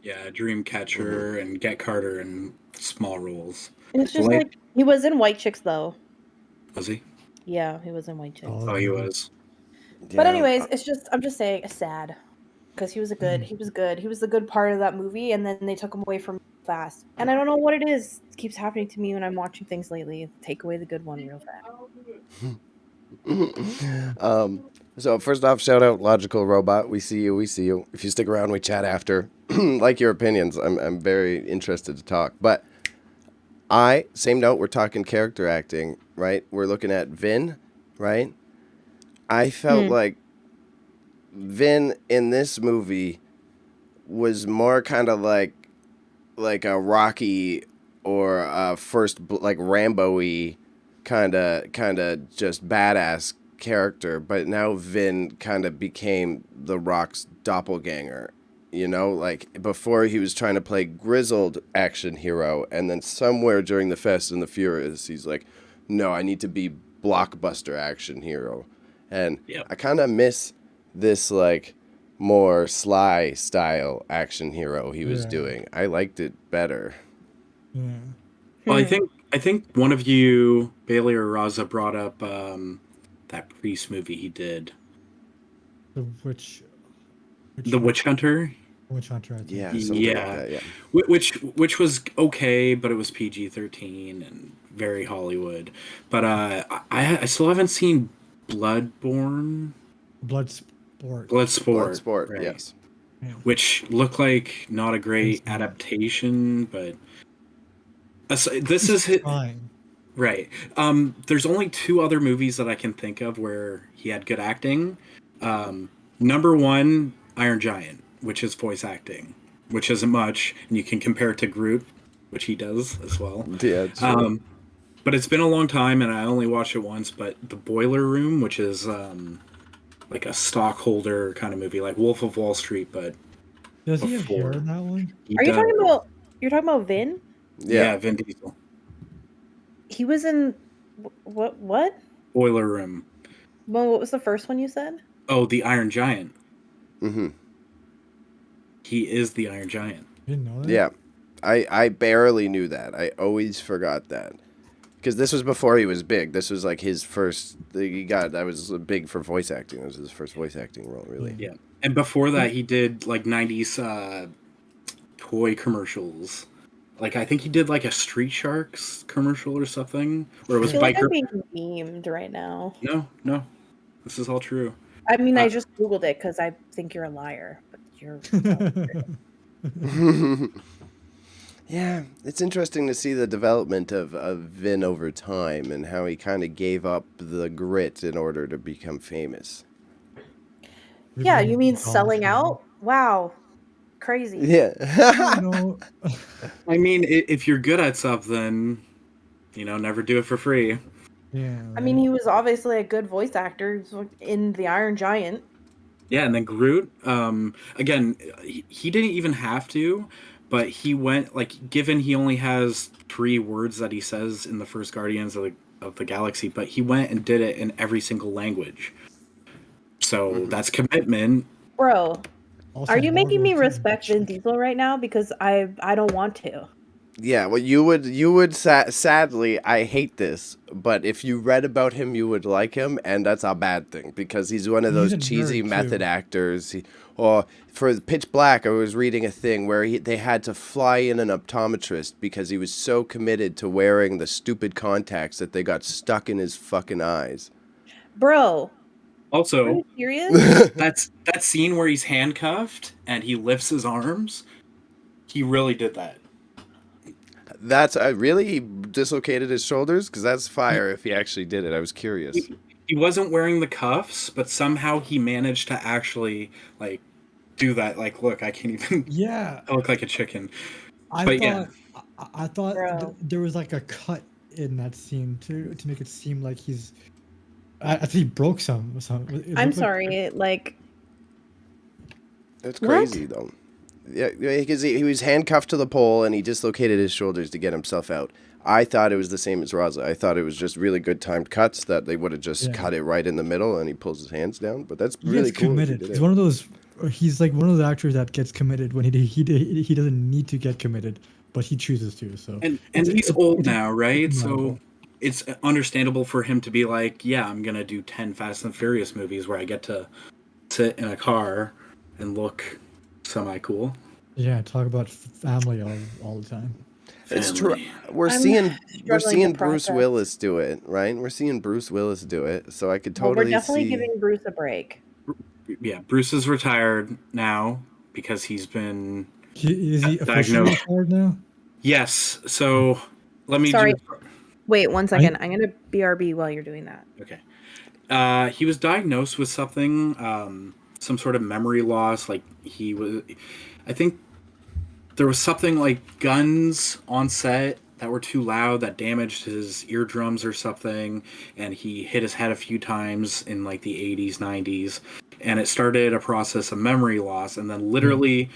Yeah, Dreamcatcher and Get Carter and small roles. And it's just like, he was in White Chicks, though. Was he? Yeah, he was in White Chicks. Oh, he was. But anyways, I'm just saying, it's sad. Because he was good. He was the good part of that movie, and then they took him away from fast. And I don't know what it is. It keeps happening to me when I'm watching things lately. Take away the good one real fast. So first off, shout out Logical Robot. We see you. If you stick around, we chat after. Like your opinions. I'm very interested to talk. But same note, we're talking character acting, right? We're looking at Vin, right? I felt like Vin in this movie was more kind of like a Rocky or a first like Rambo-y kind of just badass character, but now Vin kind of became The Rock's doppelganger. You know, like before he was trying to play grizzled action hero, and then somewhere during the Fast and the Furious, he's like, no, I need to be blockbuster action hero. And I kind of miss this like more sly style action hero he was doing. I liked it better. Yeah. Well, I think one of you, Bailey or Raza, brought up that Priest movie he did. The Witch Hunter. Witch Hunter. I think. Yeah, something like that, yeah. Which was okay, but it was PG-13 and very Hollywood. But I still haven't seen Bloodsport. Bloodsport, right. Yes. Yeah. Which looked like not a great adaptation, but this is hit. Fine. Right. There's only 2 other movies that I can think of where he had good acting. Number 1, Iron Giant, which is voice acting, which isn't much, and you can compare it to Groot, which he does as well. Yeah. True. But it's been a long time, and I only watched it once. But The Boiler Room, which is like a stockholder kind of movie, like Wolf of Wall Street, but does he have hair in that one? You're talking about Vin? Yeah, Vin Diesel. He was in what? Boiler Room. Well, what was the first one you said? Oh, the Iron Giant. Mm-hmm. He is the Iron Giant. You didn't know that? Yeah. I barely knew that. I always forgot that. Because this was before he was big. This was like his first. I was big for voice acting. It was his first voice acting role, really. Yeah. And before that, he did like 90s toy commercials. Like, I think he did like a Street Sharks commercial or something. Where it was I feel like biker. I'm being memed right now. No. This is all true. I mean, I just Googled it because I think you're a liar. But you're. Yeah, it's interesting to see the development of Vin over time and how he kind of gave up the grit in order to become famous. Yeah, you mean selling out? Wow. Crazy. Yeah. I mean, if you're good at something, never do it for free. Yeah. I mean, he was obviously a good voice actor in The Iron Giant. Yeah, and then Groot. Again, he didn't even have to, but he went like given he only has 3 words that he says in the first Guardians of the Galaxy, but he went and did it in every single language. So that's commitment. Bro, Also are you making me Marvel, respect Vin Diesel right now? Because I don't want to. Yeah, well, you would sadly, I hate this, but if you read about him, you would like him, and that's a bad thing because he's one of He's those a cheesy nerd, method too. actors. Or for Pitch Black, I was reading a thing where they had to fly in an optometrist because he was so committed to wearing the stupid contacts that they got stuck in his fucking eyes. Bro, are Also, you serious? that scene where he's handcuffed and he lifts his arms. He really did that. That's really he dislocated his shoulders because that's fire. If he actually did it, I was curious. He wasn't wearing the cuffs, but somehow he managed to actually like do that. Like, look, I can't even. Yeah, I look like a chicken. I But thought yeah. I thought Bro. there was like a cut in that scene to make it seem like he's. I think he broke some. It I'm looked like- sorry. Like, That's What? crazy though. Yeah, because he was handcuffed to the pole and he dislocated his shoulders to get himself out. I thought it was the same as Raza. I thought it was just really good timed cuts that they would have just Yeah. cut it right in the middle and he pulls his hands down. But that's He really gets cool. if he committed. did He's it. one of those. He's like one of those actors that gets committed when he doesn't need to get committed, but he chooses to. So And It's- he's it's- old it's now, right? So admirable. it's understandable for him to be like, yeah, I'm gonna do 10 Fast and Furious movies where I get to sit in a car and look semi cool. Yeah, talk about family all the time. It's true. Family. We're I'm seeing struggling to Bruce process. Willis do it, right? We're seeing Bruce Willis do it, so I could well, totally we're definitely see. giving Bruce a break. Yeah, Bruce is retired now because he's been Is he officially Diagnosed. retired now? yes. So let me Sorry. just Wait, 1 second. I'm gonna BRB while you're doing that. okay. He was diagnosed with something, some sort of memory loss. Like I think there was something like guns on set that were too loud that damaged his eardrums or something, and he hit his head a few times in like the 80s, 90s, and it started a process of memory loss, and then literally,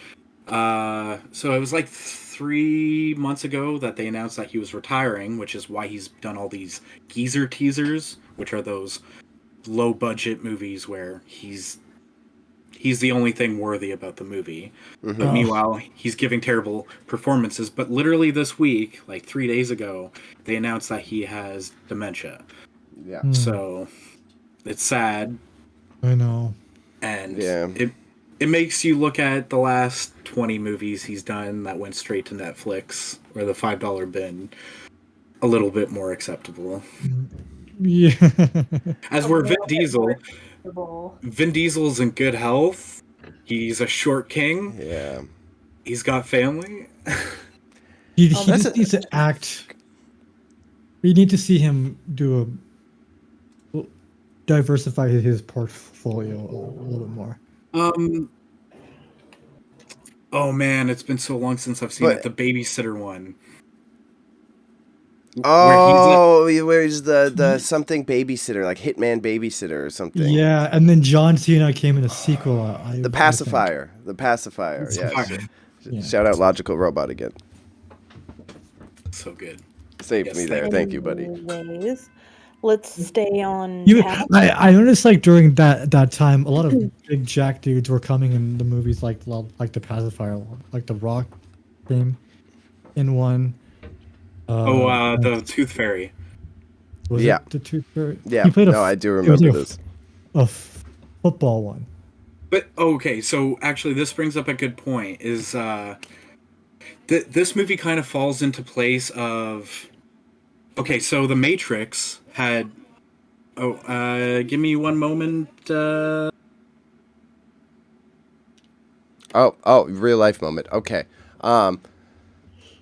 so it was like 3 months ago that they announced that he was retiring, which is why he's done all these geezer teasers, which are those low budget movies where he's the only thing worthy about the movie. Mhm. But meanwhile, he's giving terrible performances. But literally this week, like 3 days ago, they announced that he has dementia. Yeah. Hmm, So it's sad, I know. and Yeah. it makes you look at the last 20 movies he's done that went straight to Netflix or the $5 bin a little bit more acceptable. Yeah. As we're Vin Diesel. Well, Vin Diesel's in good health. He's a short king. Yeah. He's got family. He that's just needs to act. We need to see him diversify his portfolio a little bit more. Oh man, it's been so long since I've seen But- it. The babysitter one. Oh, where he's the something babysitter, like Hitman Babysitter or something. Yeah, and then John Cena came in a sequel. The pacifier. The pacifier. Yeah. Pacifier. Yeah. Shout out Logical Robot again. So good. Saved Yes, me there. Thank you, buddy. anyways, let's stay on. You, task. I noticed like during that time, a lot of big jack dudes were coming in the movies like the pacifier, like the Rock came in one. The Tooth Fairy. Was Yeah. it the Tooth Fairy? Yeah. He played No, I do remember this. a football one. But okay, so actually, this brings up a good point. Is this movie kind of falls into place of? Okay, so The Matrix had. Give me one moment. Oh, real life moment. Okay.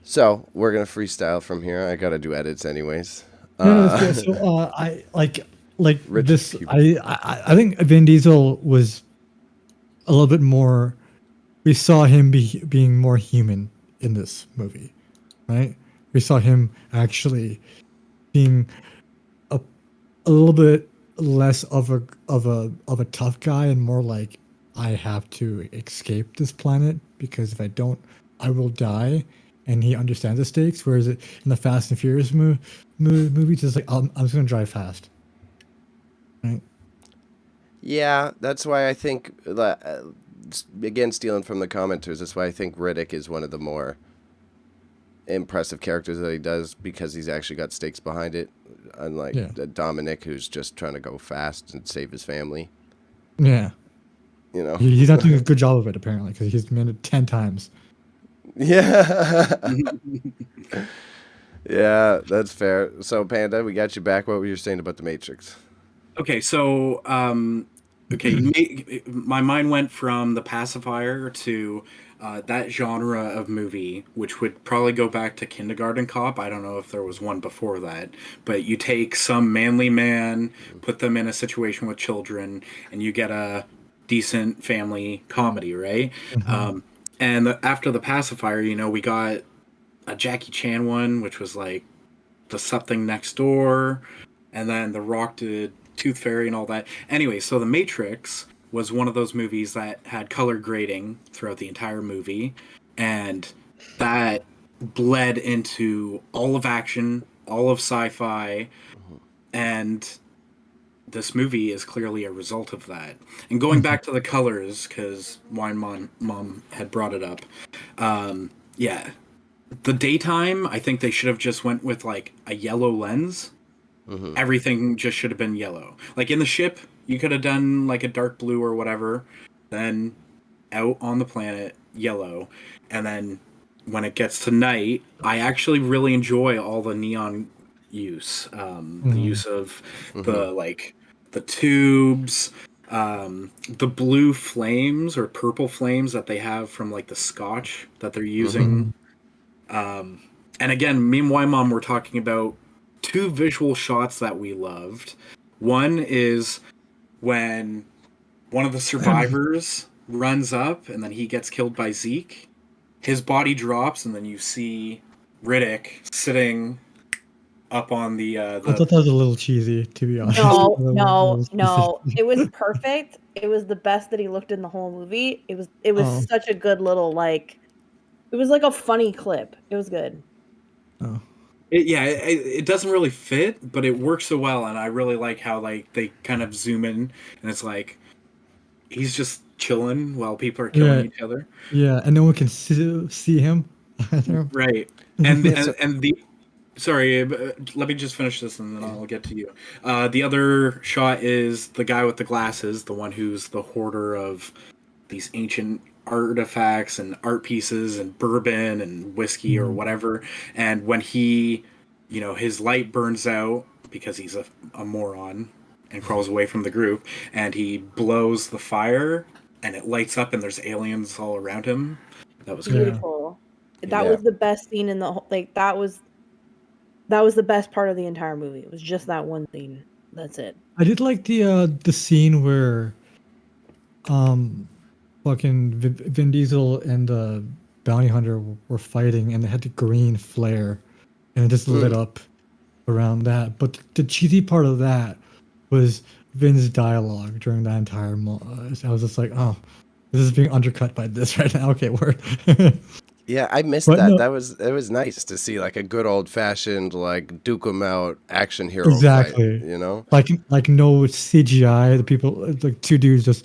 So we're gonna freestyle from here. I gotta do edits anyways. No, it's good. So I like Rich this. Cuban. I think Vin Diesel was a little bit more. We saw him being more human in this movie, right? We saw him actually being a little bit less of a tough guy and more like I have to escape this planet because if I don't, I will die. And he understands the stakes. Whereas in the Fast and Furious movies, it's like I'm just gonna drive fast. Right? Yeah, that's why I think, again, stealing from the commenters, that's why I think Riddick is one of the more impressive characters that he does because he's actually got stakes behind it, unlike Dominic, who's just trying to go fast and save his family. Yeah. You know, He's not doing a good job of it apparently because he's been it 10 times. Yeah. Yeah, that's fair. So, Panda, we got you back. What were you saying about The Matrix? Okay, so my mind went from The Pacifier to that genre of movie, which would probably go back to Kindergarten Cop. I don't know if there was one before that, but you take some manly man, put them in a situation with children, and you get a decent family comedy, right? Mhm. After The Pacifier, we got a Jackie Chan one, which was like The Something Next Door, and then The Rock did Tooth Fairy and all that. Anyway, so The Matrix was one of those movies that had color grading throughout the entire movie, and that bled into all of action, all of sci-fi, and this movie is clearly a result of that. And going back to the colors, because Wine Mom had brought it up, yeah, the daytime, I think they should have just went with like a yellow lens. Mm-hmm. Everything just should have been yellow. Like in the ship, you could have done like a dark blue or whatever. Then out on the planet, yellow. And then when it gets to night, I actually really enjoy all the neon use. The use of the tubes, the blue flames or purple flames that they have from like the scotch that they're using. And again, me and Y Mom were talking about two visual shots that we loved. One is when one of the survivors runs up and then he gets killed by Zeke. His body drops and then you see Riddick sitting up on the I thought that was a little cheesy, to be honest. No. It was perfect. It was the best that he looked in the whole movie. It was such a good little it was like a funny clip. It was good. Oh. It doesn't really fit, but it works so well, and I really like how they kind of zoom in, and it's like he's just chilling while people are killing each other. Yeah, and no one can see him. Right, and the sorry, let me just finish this, and then I'll get to you. The other shot is the guy with the glasses, the one who's the hoarder of these ancient artifacts and art pieces and bourbon and whiskey or whatever, and when he his light burns out because he's a moron and crawls away from the group, and he blows the fire and it lights up and there's aliens all around him. That was beautiful. That was the best scene in the that was the best part of the entire movie. It was just that one scene. That's it. I did like the scene where fucking Vin Diesel and the bounty hunter were fighting, and they had the green flare, and it just lit up around that. But the cheesy part of that was Vin's dialogue during that entire. I was just like, oh, this is being undercut by this right now. Okay, word. Yeah, I missed that. No. It was nice to see like a good old fashioned like duke 'em out action hero exactly. Fight, like no CGI. The people like two dudes just.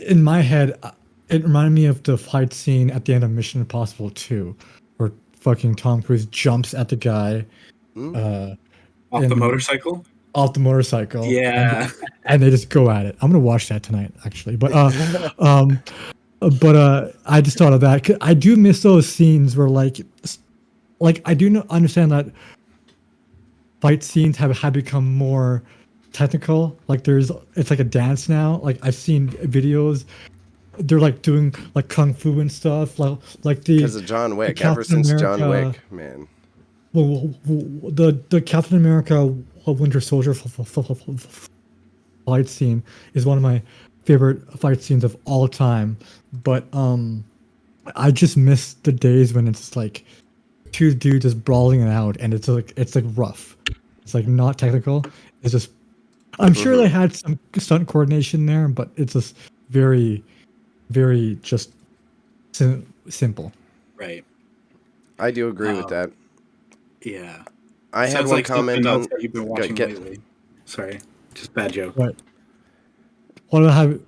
In my head, it reminded me of the fight scene at the end of Mission Impossible 2, where fucking Tom Cruise jumps at the guy off the motorcycle. Off the motorcycle. Yeah, and they just go at it. I'm gonna watch that tonight, actually. But I just thought of that. I do miss those scenes where like I do understand that fight scenes have become more technical. Like it's like a dance now. Like I've seen videos, they're like doing like kung fu and stuff. Like because of John Wick. Ever since John Wick, man. Well, the Captain America Winter Soldier fight scene is one of my favorite fight scenes of all time. But I just miss the days when it's like two dudes just brawling it out, and it's like rough. It's like not technical. It's just, I'm sure they had some stunt coordination there, but it's just very, very just simple. Right. I do agree with that. Yeah. I had Sounds one like comment something on. else that you've been watching lately. Sorry, just bad joke. Right. What do I have?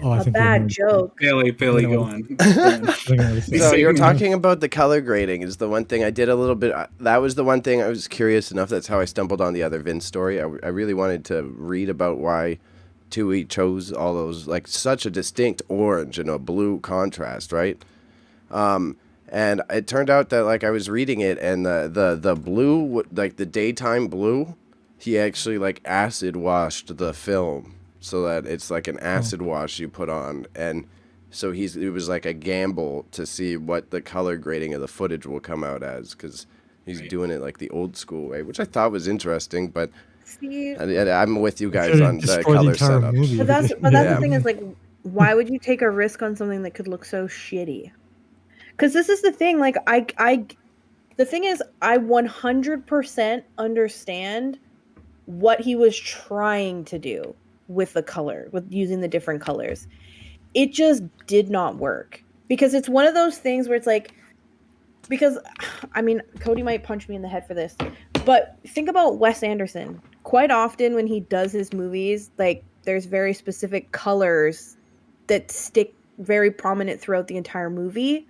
Oh, I A think bad joke. Bailey, go on. So you're talking about the color grading is the one thing I did a little bit. That was the one thing I was curious enough. That's how I stumbled on the other Vince story. I really wanted to read about why Tui chose all those, like, such a distinct orange and a blue contrast, right? And it turned out that, like, I was reading it, and the blue, like the daytime blue, he actually, like, acid washed the film so that it's like an acid wash you put on, and so it was like a gamble to see what the color grading of the footage will come out as, because he's doing it like the old school way, which I thought was interesting, but See, I'm with you guys on the color setup. but that's the thing is, like, why would you take a risk on something that could look so shitty? Because this is the thing, like, the thing is, I 100% understand what he was trying to do with the color, with using the different colors. It just did not work, because it's one of those things where it's like, because, I mean, Cody might punch me in the head for this, but think about Wes Anderson. Quite often when he does his movies, like, there's very specific colors that stick very prominent throughout the entire movie.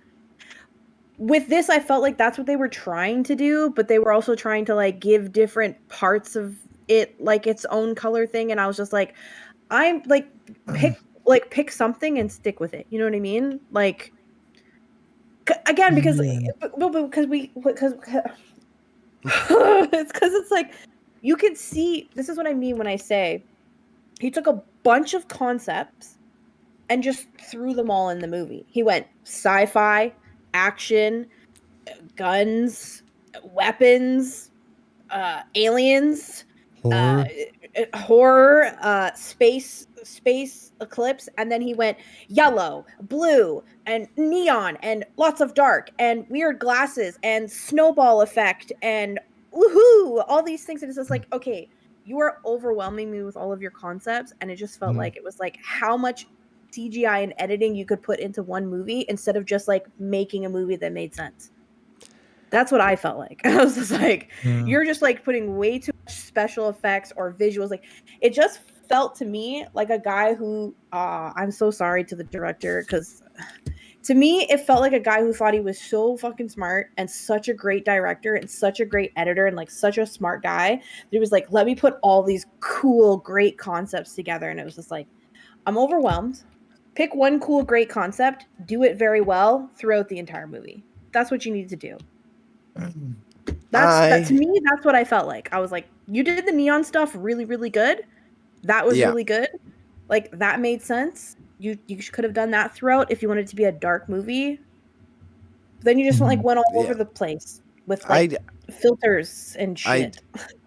With this, I felt like that's what they were trying to do, but they were also trying to, like, give different parts of it, like, its own color thing, and I was just like, I'm, like, pick something and stick with it. You know what I mean? Like, again, because it's like, you could see, this is what I mean when I say he took a bunch of concepts and just threw them all in the movie. He went sci-fi, action, guns, weapons, aliens, horror, space eclipse, and then he went yellow, blue, and neon, and lots of dark, and weird glasses, and snowball effect, and woohoo, all these things. And it's just like, okay, you are overwhelming me with all of your concepts, and it just felt like it was like how much CGI and editing you could put into one movie instead of just like making a movie that made sense. That's what I felt like. I was just like, you're just like putting way too much special effects or visuals. Like, it just felt to me like a guy who, I'm so sorry to the director, because to me, it felt like a guy who thought he was so fucking smart and such a great director and such a great editor and like such a smart guy that he was like, let me put all these cool, great concepts together. And it was just like, I'm overwhelmed. Pick one cool, great concept, do it very well throughout the entire movie. That's what you need to do. That to me, that's what I felt like. I was like, you did the neon stuff really, really good. That was really good. Like, that made sense. You could have done that throughout if you wanted it to be a dark movie. But then you just like went all over the place with like filters and shit.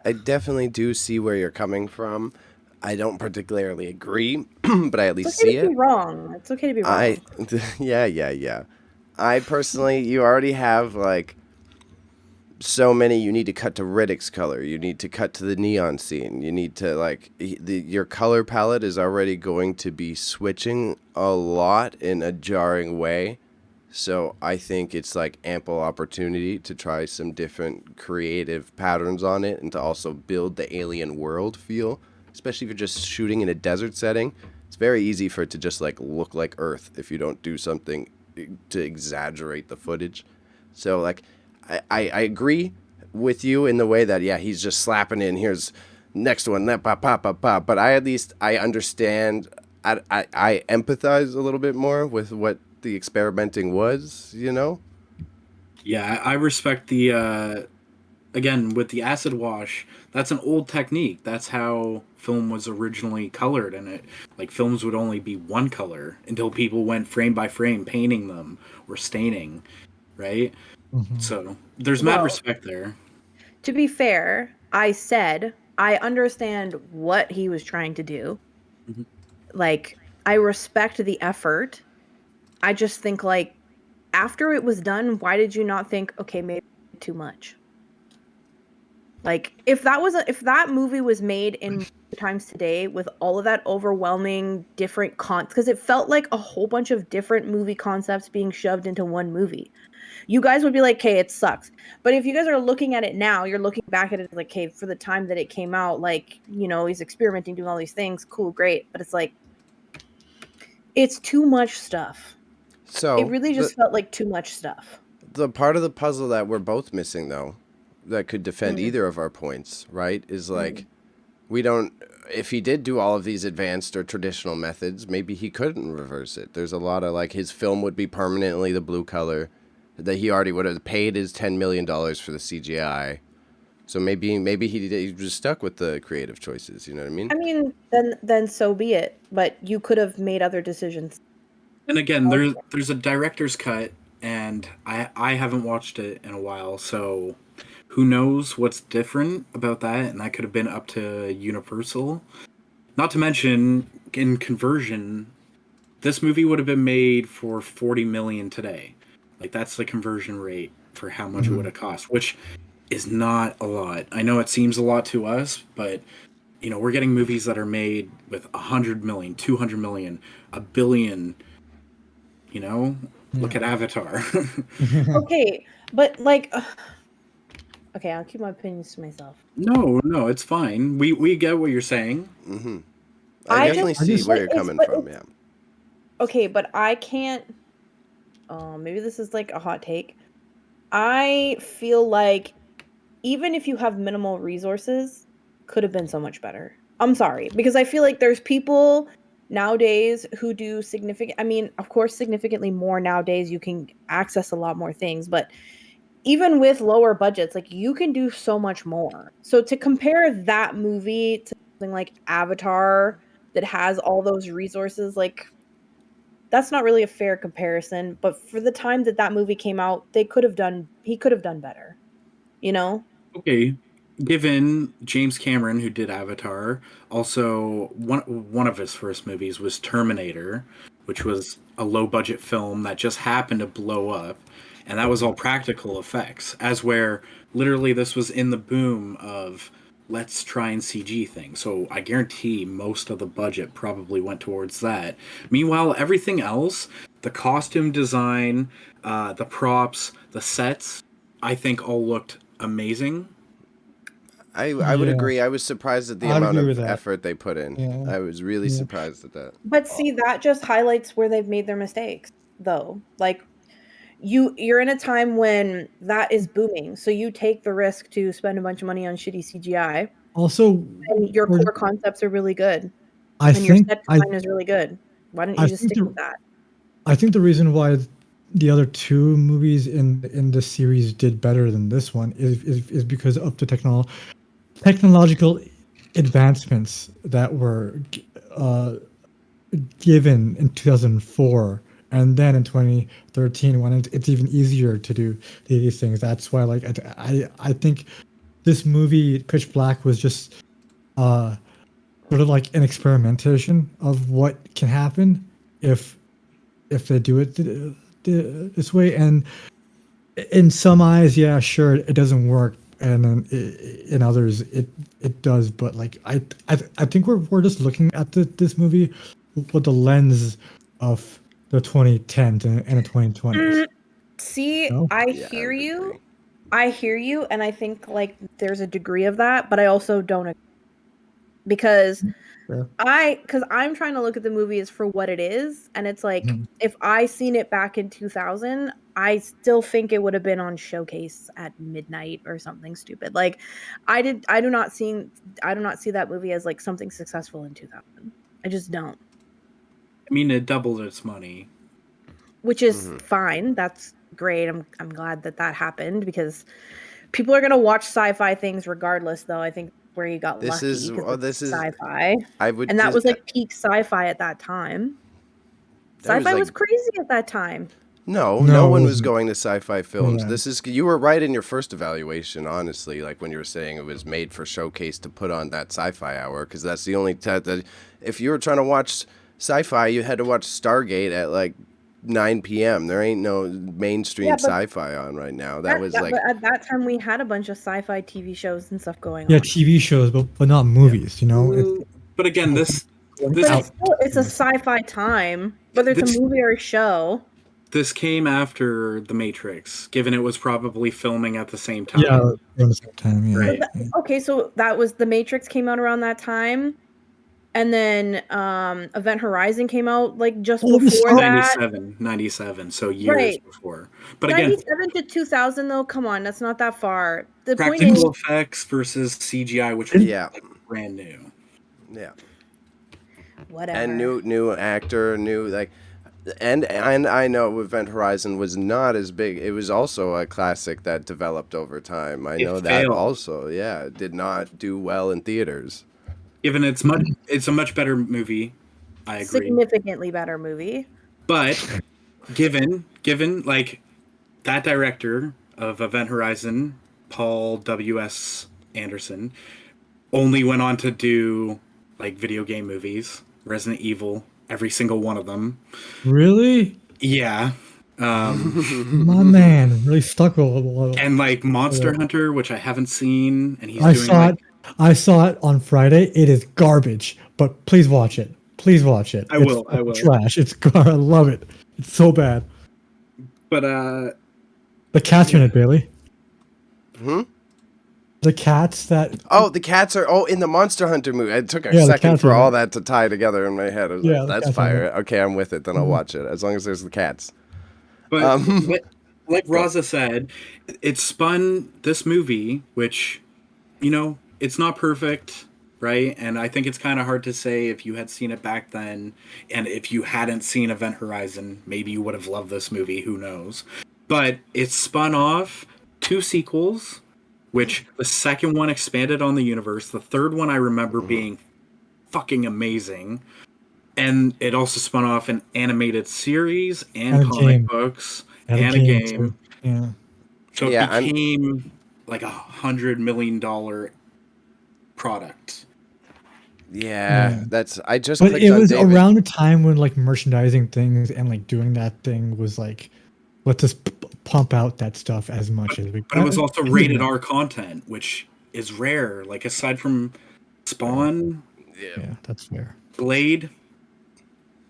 I definitely do see where you're coming from. I don't particularly agree, but I at least see it. It's okay to be wrong. It's okay to be wrong. Yeah. I personally, you already have like so many. You need to cut to Riddick's color. You need to cut to the neon scene. You need to like your color palette is already going to be switching a lot in a jarring way. So I think it's like ample opportunity to try some different creative patterns on it and to also build the alien world feel. Especially if you're just shooting in a desert setting, it's very easy for it to just like look like Earth if you don't do something to exaggerate the footage. So like, I agree with you in the way that, yeah, he's just slapping in, here's next one, but I understand, I empathize a little bit more with what the experimenting was, you know? Yeah, I respect the, again, with the acid wash, that's an old technique. That's how film was originally colored, and it like films would only be one color until people went frame by frame painting them or staining, right? So there's mad respect there. To be fair, I said I understand what he was trying to do. Like, I respect the effort. I just think, like, after it was done, why did you not think, okay, maybe too much? Like if that movie was made in times today with all of that overwhelming different because it felt like a whole bunch of different movie concepts being shoved into one movie. You guys would be like, "Okay, it sucks." But if you guys are looking at it now, you're looking back at it like, "Okay, for the time that it came out, like, you know, he's experimenting, doing all these things, cool, great." But it's like it's too much stuff. So It really just felt like too much stuff. the part of the puzzle that we're both missing, though, that could defend either of our points, right, is like we don't. If he did do all of these advanced or traditional methods, maybe he couldn't reverse it. There's a lot of like his film would be permanently the blue color, that he already would have paid his $10 million for the CGI. So maybe he was stuck with the creative choices. You know what I mean? I mean, then so be it. But you could have made other decisions. And again, there's a director's cut, and I haven't watched it in a while, so who knows what's different about that, and that could have been up to Universal. Not to mention, in conversion, this movie would have been made for $40 million today. Like, that's the conversion rate for how much it would have cost, which is not a lot. I know it seems a lot to us, but you know, we're getting movies that are made with 100 million, 200 million, a billion. You know, look at Avatar. Okay, but like, okay, I'll keep my opinions to myself. No, it's fine. We get what you're saying. Mm-hmm. I definitely see where you're coming from. Yeah. Okay, but I can't. Maybe this is like a hot take. I feel like even if you have minimal resources, could have been so much better. I'm sorry, because I feel like there's people nowadays who do significant. I mean, of course, significantly more nowadays. You can access a lot more things, but even with lower budgets, like you can do so much more. So to compare that movie to something like Avatar that has all those resources, like that's not really a fair comparison. But for the time that movie came out, he could have done better. You know? Okay, given James Cameron, who did Avatar, also one of his first movies was Terminator, which was a low budget film that just happened to blow up, and that was all practical effects. As where literally this was in the boom of let's try and CG things. So I guarantee most of the budget probably went towards that. Meanwhile, everything else, the costume design, the props, the sets, I think all looked amazing. I would agree. I was surprised at the amount of effort they put in. Yeah. I was really surprised at that. But see, that just highlights where they've made their mistakes, though. Like, you're in a time when that is booming, so you take the risk to spend a bunch of money on shitty CGI. Also, and your core concepts are really good. Your set design is really good. Why don't you just stick with that? I think the reason why the other two movies in this series did better than this one is because of the technological advancements that were given in 2004. And then in 2013, when it's even easier to do these things, that's why, like, I think this movie, Pitch Black, was just sort of like an experimentation of what can happen if they do it this way. And in some eyes, yeah, sure, it doesn't work, and then in others, it does. But like, I think we're just looking at this movie with the lens of the 2010s and the 2020s. See, no? I hear you, and I think like there's a degree of that, but I also don't agree. Because I'm trying to look at the movie as for what it is, and it's like if I seen it back in 2000, I still think it would have been on Showcase at midnight or something stupid. Like I do not see that movie as like something successful in 2000. I just don't. I mean, it doubled its money, which is fine. That's great. I'm glad that happened, because people are gonna watch sci-fi things regardless. Though I think where you got lucky, this is sci-fi. That was like peak sci-fi at that time. Sci-fi was crazy at that time. No one was going to sci-fi films. Yeah. You were right in your first evaluation, honestly, like when you were saying it was made for Showcase to put on that sci-fi hour, because that's the only time that if you were trying to watch sci-fi, you had to watch Stargate at like 9 p.m. There ain't no mainstream Yeah, but sci-fi on right now. That was like, but at that time we had a bunch of sci-fi TV shows and stuff going Yeah, on. TV shows, but not movies. You know, But again, this But it's a sci-fi time, whether it's a movie or a show. This came after The Matrix, given it was probably filming at the same time. Yeah, around the same time. Yeah. Right. Okay, so that was The Matrix came out around that time, and then Event Horizon came out like just before that. 97, so years before. But 97 to 2000 though, come on, that's not that far. The practical effects versus CGI, which was like brand new. Yeah. Whatever. And new actor, new like. And I know Event Horizon was not as big. It was also a classic that developed over time. I know that also. Yeah, did not do well in theaters. Given it's a much better movie. I agree. Significantly better movie. But given like that director of Event Horizon, Paul W.S. Anderson, only went on to do like video game movies, Resident Evil. Every single one of them. Really? Yeah. My man really stuck with it. And like Monster Hunter, which I haven't seen, and I saw it on Friday. It is garbage, but please watch it. Please watch it. I will. Trash. I love it. It's so bad. But the cats are in it, Bailey. The cats that... Oh, the cats are... Oh, in the Monster Hunter movie. It took a second for all that to tie together in my head. I was like, that's fire. Okay, I'm with it. Then I'll watch it, as long as there's the cats. But like Raza said, it spun this movie, which, you know, it's not perfect, right? And I think it's kind of hard to say if you had seen it back then, and if you hadn't seen Event Horizon, maybe you would have loved this movie. Who knows? But it spun off 2 sequels... which the second one expanded on the universe. The third one I remember being fucking amazing. And it also spun off an animated series and comic books and a game. Yeah. So it became like $100 million product. Yeah, that's... I just But clicked it on was David. around a time when like merchandising things and like doing that thing was like, let's just pump out that stuff as much as we can. But it was also rated R content, which is rare. Like aside from Spawn, yeah, that's fair. Blade,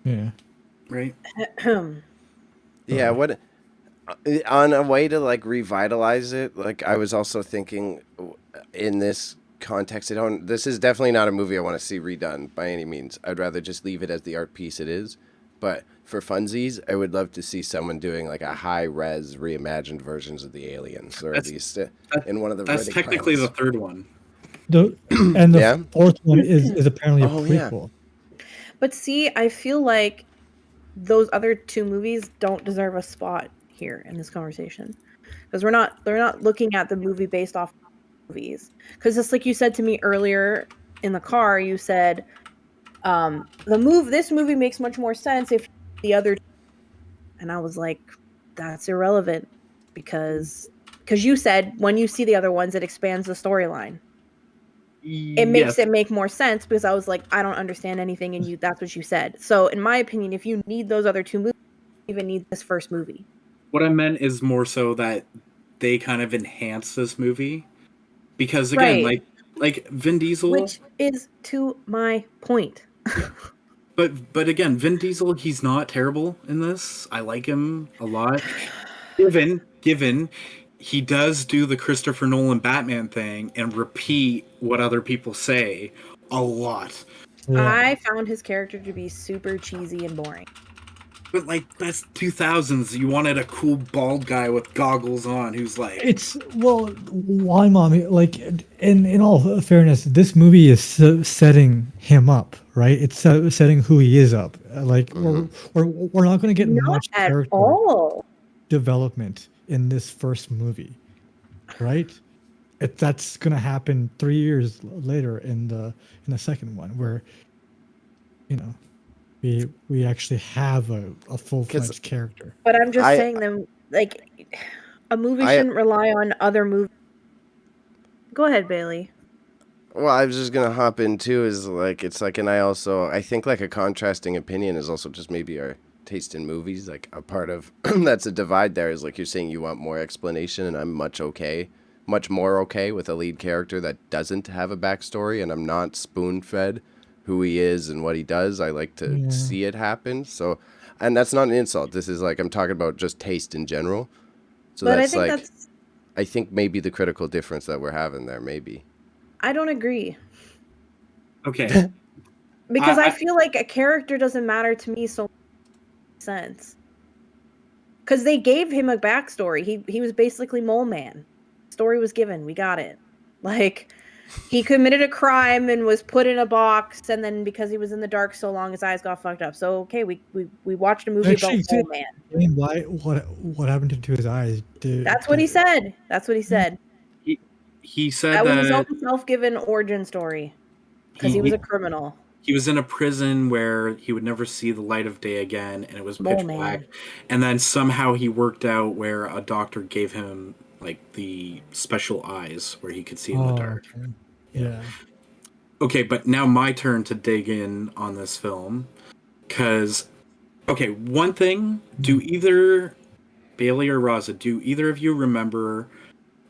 yeah, right. Yeah, what on a way to like revitalize it? Like I was also thinking in this context, this is definitely not a movie I want to see redone by any means. I'd rather just leave it as the art piece it is, but. For funsies, I would love to see someone doing like a high-res reimagined versions of the aliens, or at least in one of the. That's technically the third one. The fourth one is apparently a prequel. But see, I feel like those other 2 movies don't deserve a spot here in this conversation, because they're not looking at the movie based off movies. Because just like you said to me earlier in the car, you said this movie makes much more sense if the other, and I was like, that's irrelevant because you said when you see the other ones it expands the storyline. It makes it make more sense, because I was like, I don't understand anything, and that's what you said. So in my opinion, if you need those other 2 movies, you even need this first movie. What I meant is more so that they kind of enhance this movie, because again, like Vin Diesel, which is to my point. But again, Vin Diesel, he's not terrible in this. I like him a lot. Given he does do the Christopher Nolan Batman thing and repeat what other people say a lot. Yeah. I found his character to be super cheesy and boring. But like that's 2000s. You wanted a cool bald guy with goggles on who's like why, mommy? Like in all fairness, this movie is setting him up, right? It's setting who he is up. Like we're not going to get much character development in this first movie, right? That's going to happen 3 years later in the second one, where we actually have a full-fledged character. But I'm just saying them, like, a movie shouldn't rely on other movies. Go ahead, Bailey. Well, I was just gonna hop in too. Is like it's like, and I think like a contrasting opinion is also just maybe our taste in movies. Like a part of that's a divide there is like you're saying you want more explanation, and I'm much more okay with a lead character that doesn't have a backstory, and I'm not spoon-fed who he is and what he does. I like to see it happen. So, and that's not an insult. This is like I'm talking about just taste in general. So But that's I think like that's. I think maybe the critical difference that we're having there, maybe. I don't agree Okay. because I I- feel like a character doesn't matter to me so sense. Because they gave him a backstory. He was basically Mole Man. Story was given. We got it. Like, he committed a crime and was put in a box, and then because he was in the dark so long, his eyes got fucked up. So okay, we watched a movie Actually, about Mole Man. I mean, what happened to his eyes? That's what he said. That's what he said. he said That was his that own self-given origin story. Because he was a criminal. he was in a prison where he would never see the light of day again, and it was pitch Mole Man. black. And then somehow he worked out where a doctor gave him like the special eyes where he could see in the dark. Okay. Yeah. Okay, but now my turn to dig in on this film. Because, okay, one thing, do either Bailey or Raza, do either of you remember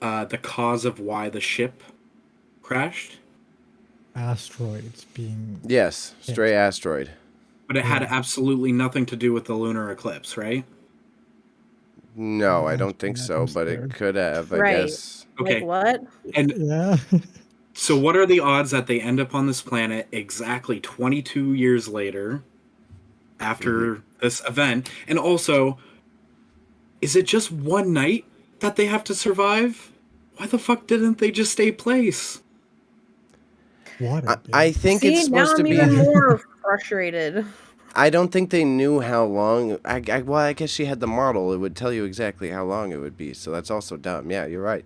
the cause of why the ship crashed? Asteroids being. Yes, stray asteroid. But it had absolutely nothing to do with the lunar eclipse, right? No, I don't think so, but it could have, I Right. guess. Okay. Like what? And Yeah. so what are the odds that they end up on this planet exactly 22 years later after this event? And also, is it just one night that they have to survive? Why the fuck didn't they just stay place? Water. I think See, it's now supposed to I'm be. even more frustrated. I don't think they knew how long. Well, I guess she had the model. It would tell you exactly how long it would be. So that's also dumb. Yeah, you're right.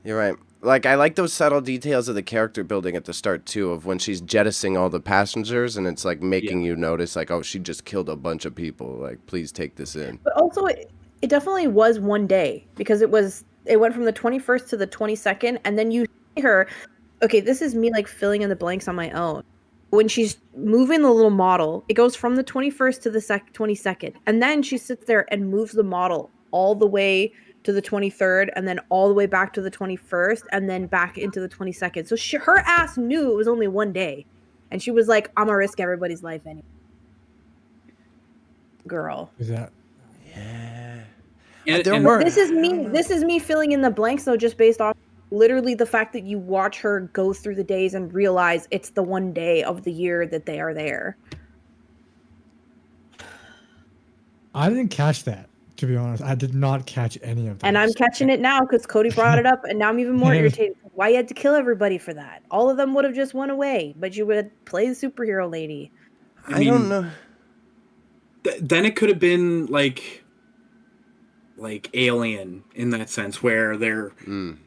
You're right. Like, I like those subtle details of the character building at the start, too, of when she's jettisoning all the passengers, and it's, like, making you notice, like, oh, she just killed a bunch of people. Like, please take this in. But also, it definitely was one day because it went from the 21st to the 22nd, and then you see her. Okay, this is me like filling in the blanks on my own. When she's moving the little model, it goes from the 21st to the 22nd, and then she sits there and moves the model all the way to the 23rd, and then all the way back to the 21st, and then back into the 22nd. So her ass knew it was only one day, and she was like, "I'm gonna risk everybody's life anyway." Girl. Is that? Yeah. And, There and- were- This is me filling in the blanks though, just based off literally the fact that you watch her go through the days and realize it's the one day of the year that they are there. I didn't catch that. To be honest, I did not catch any of that. And I'm catching it now because Cody brought it up, and now I'm even more irritated. Why you had to kill everybody for that? All of them would have just went away, but you would play the superhero lady. I don't know. Then it could have been like Alien in that sense, where they're in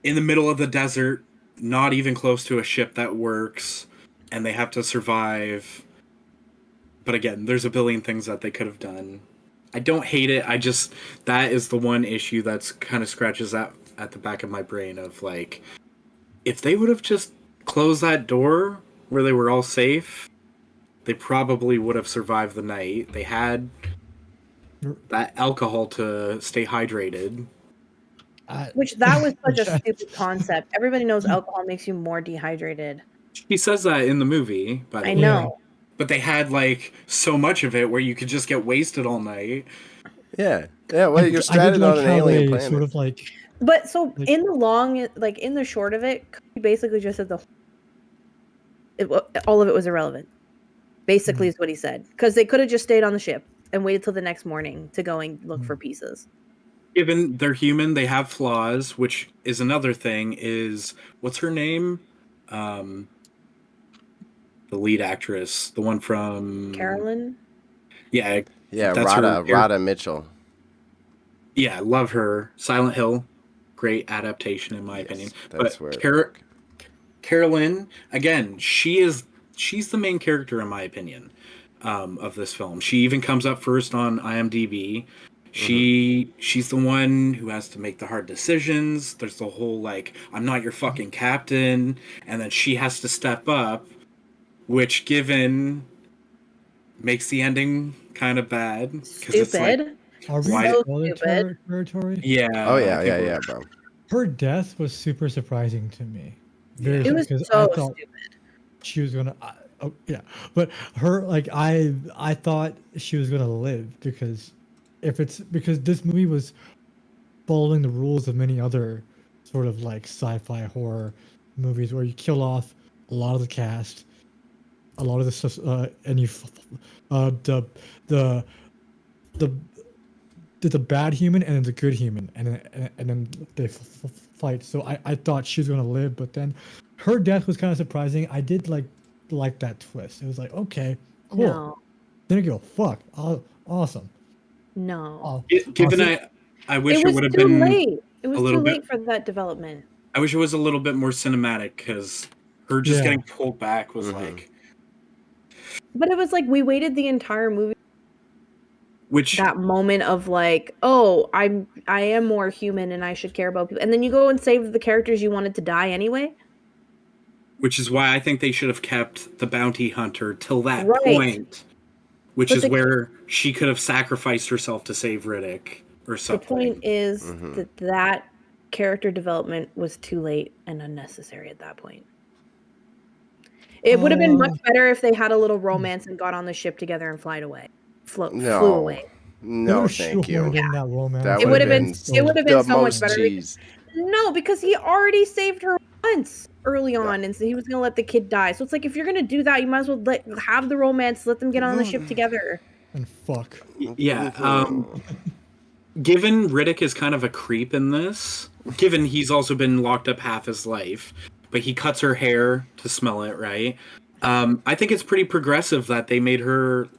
the middle of the desert, not even close to a ship that works, and they have to survive. But again, there's a billion things that they could have done. I don't hate it. That is the one issue that's kind of scratches at the back of my brain of like, if they would have just closed that door where they were all safe, they probably would have survived the night. They had that alcohol to stay hydrated. Which that was such a stupid concept. Everybody knows alcohol makes you more dehydrated. He says that in the movie, by the way. I know. But they had like so much of it where you could just get wasted all night. Yeah. Yeah, well, you're I stranded did like on an how alien they planet. sort of like. But so Like- in the long, like in the short of it, he basically just said all of it was irrelevant. Basically, is what he said, because they could have just stayed on the ship and waited till the next morning to go and look for pieces. Given they're human, they have flaws, which is another thing. Is what's her name? The lead actress, the one from Carolyn. Yeah, Yeah, that's her Rada Mitchell. yeah, love her. Silent Hill, great adaptation in my opinion. That's But where Carolyn, again, she's the main character in my opinion of this film. She even comes up first on IMDb. She's the one who has to make the hard decisions. There's the whole like, I'm not your fucking captain, and then she has to step up, which given makes the ending kind of bad. 'Cause it's like, Stupid. Are we Why- in So spoiler stupid. territory? yeah. Oh I yeah, think yeah, we're- yeah, bro. Her death was super surprising to me. Very It was because so I thought stupid. she was gonna. Oh yeah, but her like I thought she was gonna live because because this movie was following the rules of many other sort of like sci-fi horror movies where you kill off a lot of the cast, a lot of the stuff, and you the the the the bad human and then the good human, and then they fight. So I thought she was gonna live, but then her death was kind of surprising. I did like that twist. It was like, okay, cool. No. Then you go, fuck, awesome. No. Given Awesome. I wish It it was would have too been late. It was a little too late bit. for that development. I wish it was a little bit more cinematic because her just Yeah. getting pulled back was Mhm. like, But it was like we waited the entire movie which that moment of like, oh, I am more human and I should care about people. And then you go and save the characters you wanted to die anyway. which is why I think they should have kept the bounty hunter till that Right. point, which But is the- where she could have sacrificed herself to save Riddick or The something. point is Mhm. that character development was too late and unnecessary at that point. It would have been much better if they had a little romance and got on the ship together and flew No. away. They No, would've thank you. shoehorned in that romance. That It would have been so- it would have been the so much most better. cheese. No, because he already saved her once early Yeah. on, and so he was gonna let the kid die. So it's like if you're gonna do that, you might as well have the romance, let them get on the ship together. and fuck. Yeah. Given Riddick is kind of a creep in this, given he's also been locked up half his life, but he cuts her hair to smell it, right? I think it's pretty progressive that they made her,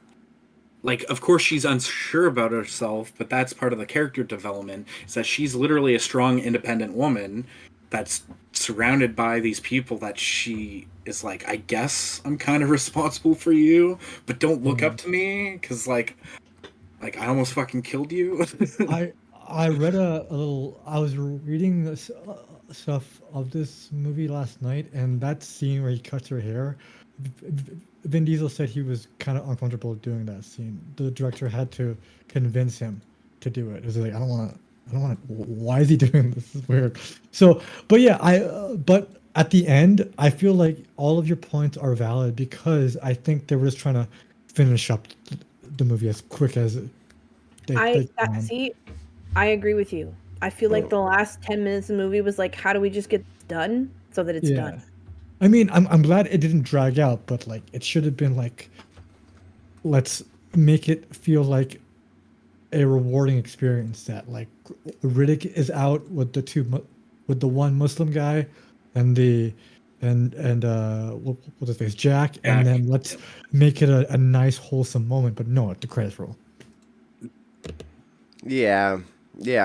like, of course she's unsure about herself, but that's part of the character development, is that she's literally a strong, independent woman that's surrounded by these people that she is like, I guess I'm kind of responsible for you, but don't look up to me, because, like I almost fucking killed you. I read a little. I was reading this stuff of this movie last night, and that scene where he cuts her hair. Vin Diesel said he was kind of uncomfortable doing that scene. The director had to convince him to do it. It was like, I don't want to. Why is he doing this? This is weird. So, but yeah, but at the end, I feel like all of your points are valid because I think they were just trying to finish up the movie as quick as they can. See, I agree with you. I feel like the last 10 minutes of the movie was like, how do we just get this done so that it's done? I mean, I'm glad it didn't drag out, but like it should have been like, let's make it feel like a rewarding experience. That like Riddick is out with with the one Muslim guy, and what's his face, Jack, and then let's make it a nice wholesome moment. But no, the credits roll. Yeah,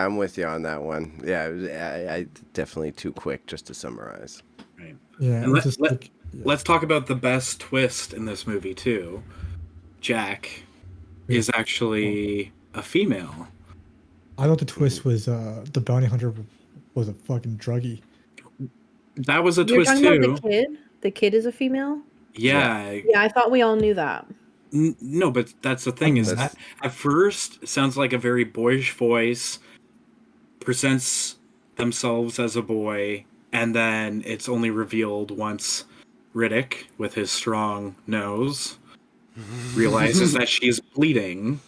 I'm with you on that one. Yeah, I definitely too quick just to summarize. Right. Yeah, And it's just like, let's talk about the best twist in this movie too. Jack is actually a female. I thought the twist was the bounty hunter was a fucking druggie. That was a You're twist talking too. about the kid? The kid is a female? Yeah. Yeah, I thought we all knew that. No, but that's the thing is That's- at first it sounds like a very boyish voice, presents themselves as a boy, and then it's only revealed once Riddick, with his strong nose, realizes that she's bleeding,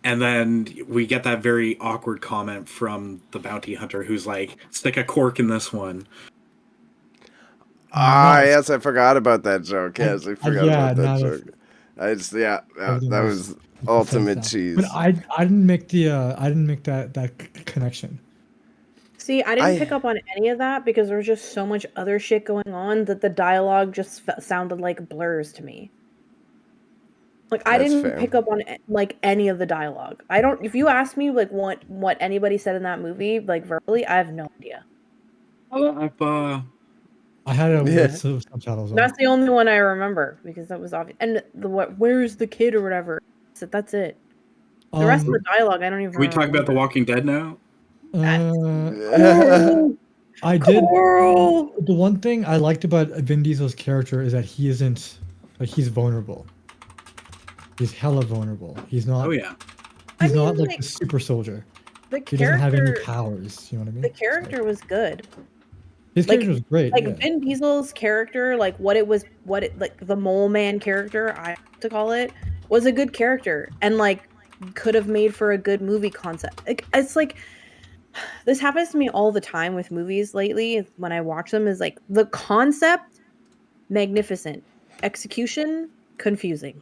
and then we get that very awkward comment from the bounty hunter who's like, stick a cork in this one. Yes, I forgot about that joke. Yes, I forgot about that not joke. everything That else was ultimate sense now. cheese. But I didn't make that connection. See, I didn't pick up on any of that because there was just so much other shit going on that the dialogue just sounded like blurs to me. Like I That's didn't fair. pick up on like any of the dialogue. I don't. If you ask me like what anybody said in that movie, like verbally, I have no idea. I had it Yeah. with subtitles on. That's the only one I remember because that was obvious. And where's the kid or whatever? So that's it. The rest of the dialogue, I don't even. Can we talk about The Walking Dead now? I did. Coral! The one thing I liked about Vin Diesel's character is that he isn't like he's vulnerable. He's hella vulnerable. He's not. Oh yeah. I He's not mean, like a super soldier. the He doesn't have any character, powers. You know what I mean? the character was good. His Like, character was great. like yeah. Vin Diesel's character, like like the mole man character, I like to call it, was a good character and like could have made for a good movie concept. Like, it's like this happens to me all the time with movies lately when I watch them. Is like the concept magnificent, execution confusing.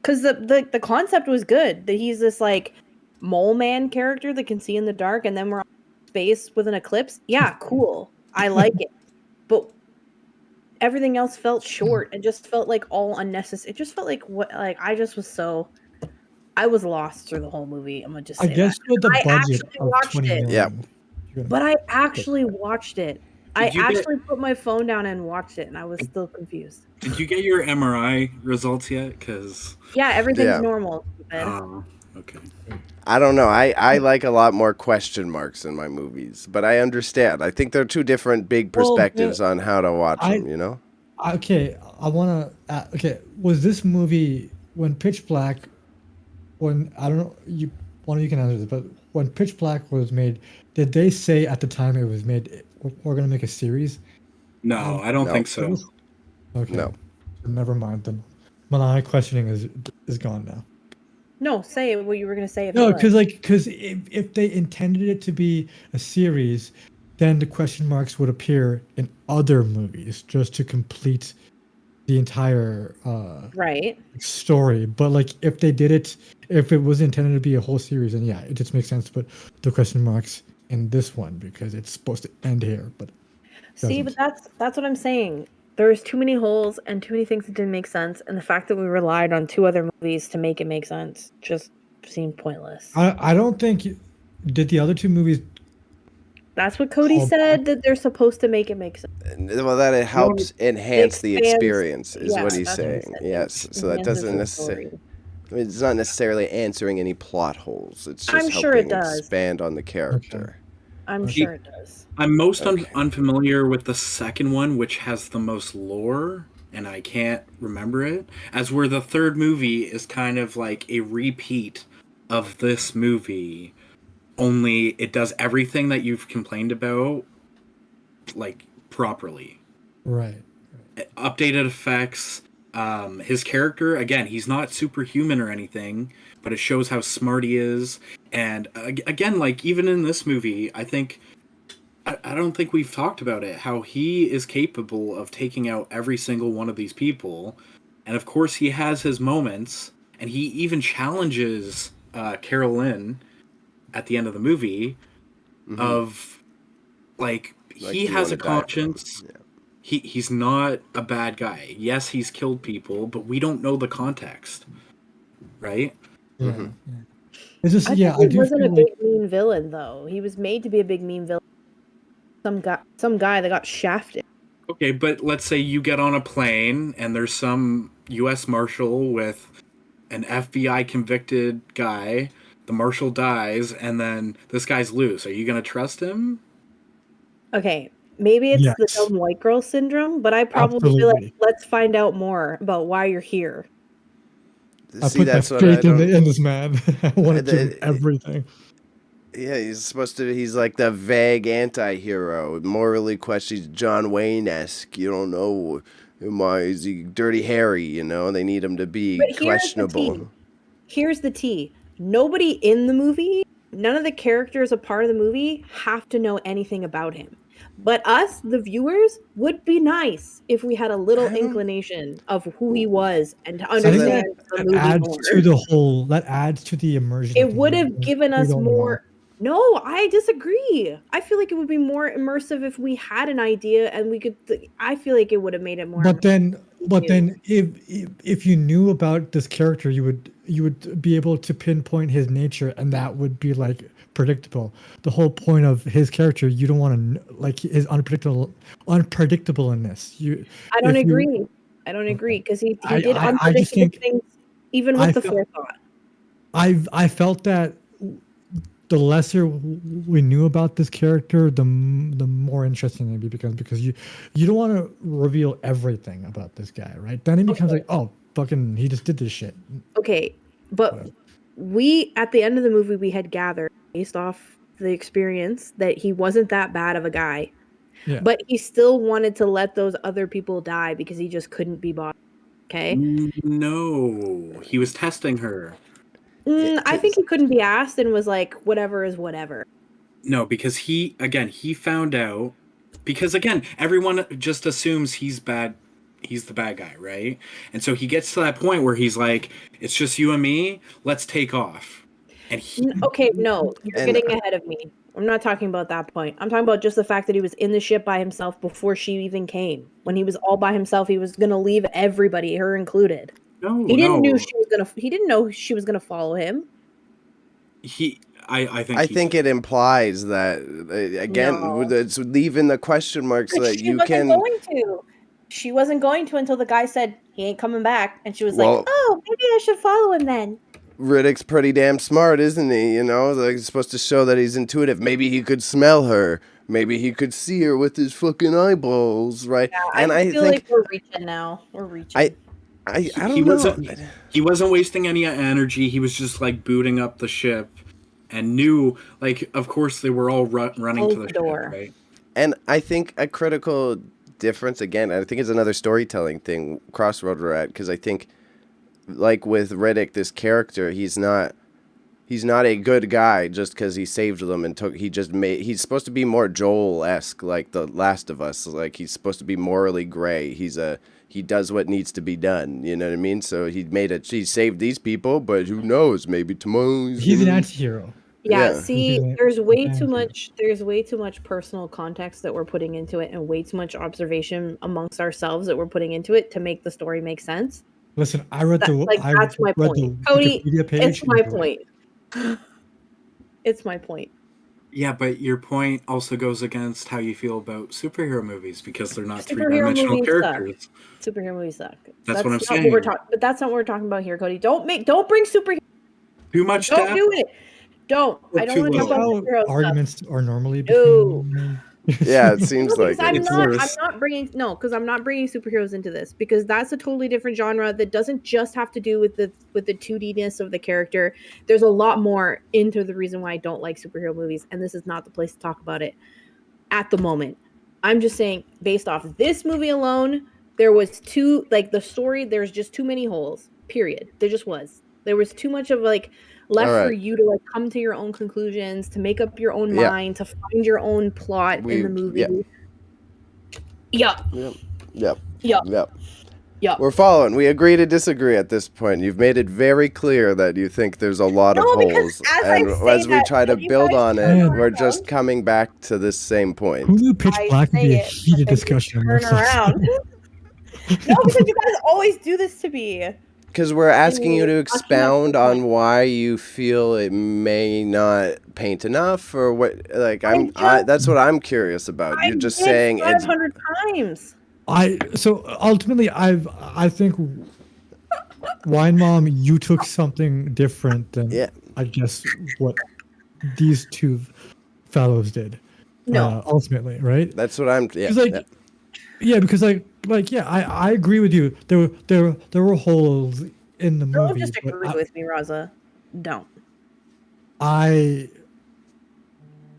Because the concept was good, that he's this like mole man character that can see in the dark, and then we're on space with an eclipse. Yeah, cool. I like it. But everything else felt short and just felt like all unnecessary. It just felt like I was lost through the whole movie. I'm gonna just I say guess that. with the I budget actually of watched 20 it. million. Yeah. you're gonna- But I actually watched it. I Did you get- actually put my phone down and watched it, and I was still confused. Did you get your MRI results yet? Because Yeah, everything's Yeah. normal. Stupid. okay. I don't know. I like a lot more question marks in my movies, but I understand. I think they're two different big Well, perspectives on how to watch them, you know? Okay, I want to. Okay, was this movie when Pitch Black? When I don't know, one of you can answer this, but when Pitch Black was made, did they say at the time it was made, we're gonna make a series? No, I don't No. think so. Okay, No. never mind. Then my questioning is gone now. No, say what you were gonna say. If No, it was. because if they intended it to be a series, then the question marks would appear in other movies just to complete the entire Right. story. But like if it was intended to be a whole series, then yeah, it just makes sense to put the question marks in this one because it's supposed to end here. But See, doesn't. but that's what I'm saying. There's too many holes and too many things that didn't make sense, and the fact that we relied on 2 other movies to make it make sense just seemed pointless. I don't think did the other 2 movies. That's what Cody Oh, said, that they're supposed to make it make sense. Well, that it helps enhance the expands- experience, is yeah, what he's that's what he saying. said. Yes, It so that enhances doesn't the necessarily. story. I mean, it's not necessarily answering any plot holes. It's just I'm sure it helping does. expand on the character. I'm Okay. sure it does. I'm most Okay. unfamiliar with the second one, which has the most lore, and I can't remember it. As where the third movie is kind of like a repeat of this movie, only it does everything that you've complained about, like, properly. Right. Updated effects. His character, again, he's not superhuman or anything, but it shows how smart he is. And again, like, even in this movie, I don't think we've talked about it, how he is capable of taking out every single one of these people. And of course he has his moments, and he even challenges Carol Lynn at the end of the movie of, like he you has wanna a die for him. conscience. Yeah. He's not a bad guy. Yes, he's killed people, but we don't know the context, right? Yeah. Mhm. yeah. It's just I yeah. think I he do wasn't a feel big like mean villain though. He was made to be a big mean villain. Some guy that got shafted. Okay, but let's say you get on a plane and there's some U.S. Marshal with an FBI convicted guy. The Marshal dies, and then this guy's loose. Are you gonna trust him? Okay, maybe it's the Yes. dumb white girl syndrome, but I probably feel like, Absolutely. let's find out more about why you're here. I See, put my that's what I faith in, don't. in this man. I want to give him the- everything. Yeah, he's like the vague anti-hero, morally questions, John Wayne-esque. You don't know, is he Dirty Harry? You know, they need him to be But here's the questionable. tea. Here's the tea. Nobody in the movie, none of the characters a part of the movie have to know anything about him. But us, the viewers, would be nice if we had a little I don't- inclination of who he was and to I think understand the that movie adds more. to the whole. That adds to the immersion. of It the would movie. have given We us don't know. more. No, I disagree. I feel like it would be more immersive if we had an idea and we could. I feel like it would have made it more. But then, immersive. if you knew about this character, you would be able to pinpoint his nature, and that would be like predictable. The whole point of his character, you don't want to like his unpredictableness. I don't if you- agree. I don't agree because he I- did I just unpredictable think- things, even with I the felt- forethought. I felt that the lesser we knew about this character, the more interesting it becomes because you don't want to reveal everything about this guy, right? Then it becomes like, oh, fucking he just did this shit. Okay, but Whatever. we at the end of the movie we had gathered based off the experience that he wasn't that bad of a guy. Yeah. But he still wanted to let those other people die because he just couldn't be bothered. Okay? No, he was testing her. I think he couldn't be asked and was like, whatever is whatever. No, because he found out, because again, everyone just assumes he's bad. He's the bad guy, right? And so he gets to that point where he's like, it's just you and me, let's take off. And Okay, no, you're getting ahead of me. I'm not talking about that point. I'm talking about just the fact that he was in the ship by himself before she even came. When he was all by himself, he was gonna leave everybody, her included. He didn't know she was gonna follow him. I think it implies that again, it's leaving the question marks so that you can. She wasn't going to until the guy said he ain't coming back, and she was like, "Oh, maybe I should follow him then." Riddick's pretty damn smart, isn't he? You know, like he's supposed to show that he's intuitive. Maybe he could smell her. Maybe he could see her with his fucking eyeballs, right? Yeah, and I feel like we're reaching now. We're reaching. I don't know. He wasn't wasting any energy. He was just like booting up the ship, and knew, like, of course they were all running to the door, ship, right? And I think a critical difference, again, I think it's another storytelling thing, crossroad we're at, because I think, like with Riddick, this character, he's not a good guy just because he saved them and he's supposed to be more Joel-esque, like The Last of Us. Like, he's supposed to be morally gray. He does what needs to be done. You know what I mean? So he saved these people, but who knows? Maybe tomorrow he's an anti-hero. Yeah, see, there's way too much personal context that we're putting into it, and way too much observation amongst ourselves that we're putting into it to make the story make sense. Listen, I read that's my point. Cody, it's my point. It's my point. Yeah, but your point also goes against how you feel about superhero movies because they're not three-dimensional characters. Superhero movies suck. That's what I'm saying. But that's not what we're talking about here, Cody. Don't bring superhero. Too much. Don't do it. Don't. I don't want to talk about superhero arguments stuff. are normally between. Yeah, it seems like I'm not bringing superheroes into this because that's a totally different genre that doesn't just have to do with the 2D-ness of the character. There's a lot more into the reason why I don't like superhero movies, and this is not the place to talk about it at the moment. I'm just saying, based off this movie alone, there was the story, there's just too many holes, period. There just was. There was too much of left for you to come to your own conclusions, to make up your own mind, to find your own plot in the movie. Yep. We're following. We agree to disagree at this point. You've made it very clear that you think there's a lot of holes. And as we try to build on it, we're just coming back to this same point. Who knew Pitch Black would be a heated discussion? Turn around. No, because you guys always do this to me. Because we're asking you to expound on why you feel it may not paint enough, or what. That's what I'm curious about. You're just saying it's 500 times. So ultimately, I think Wine Mom, you took something different than I guess what these two fellows did. No, ultimately, right? That's what I'm. Because I agree with you. There were holes in the movie. Don't just agree with me, Raza. Don't.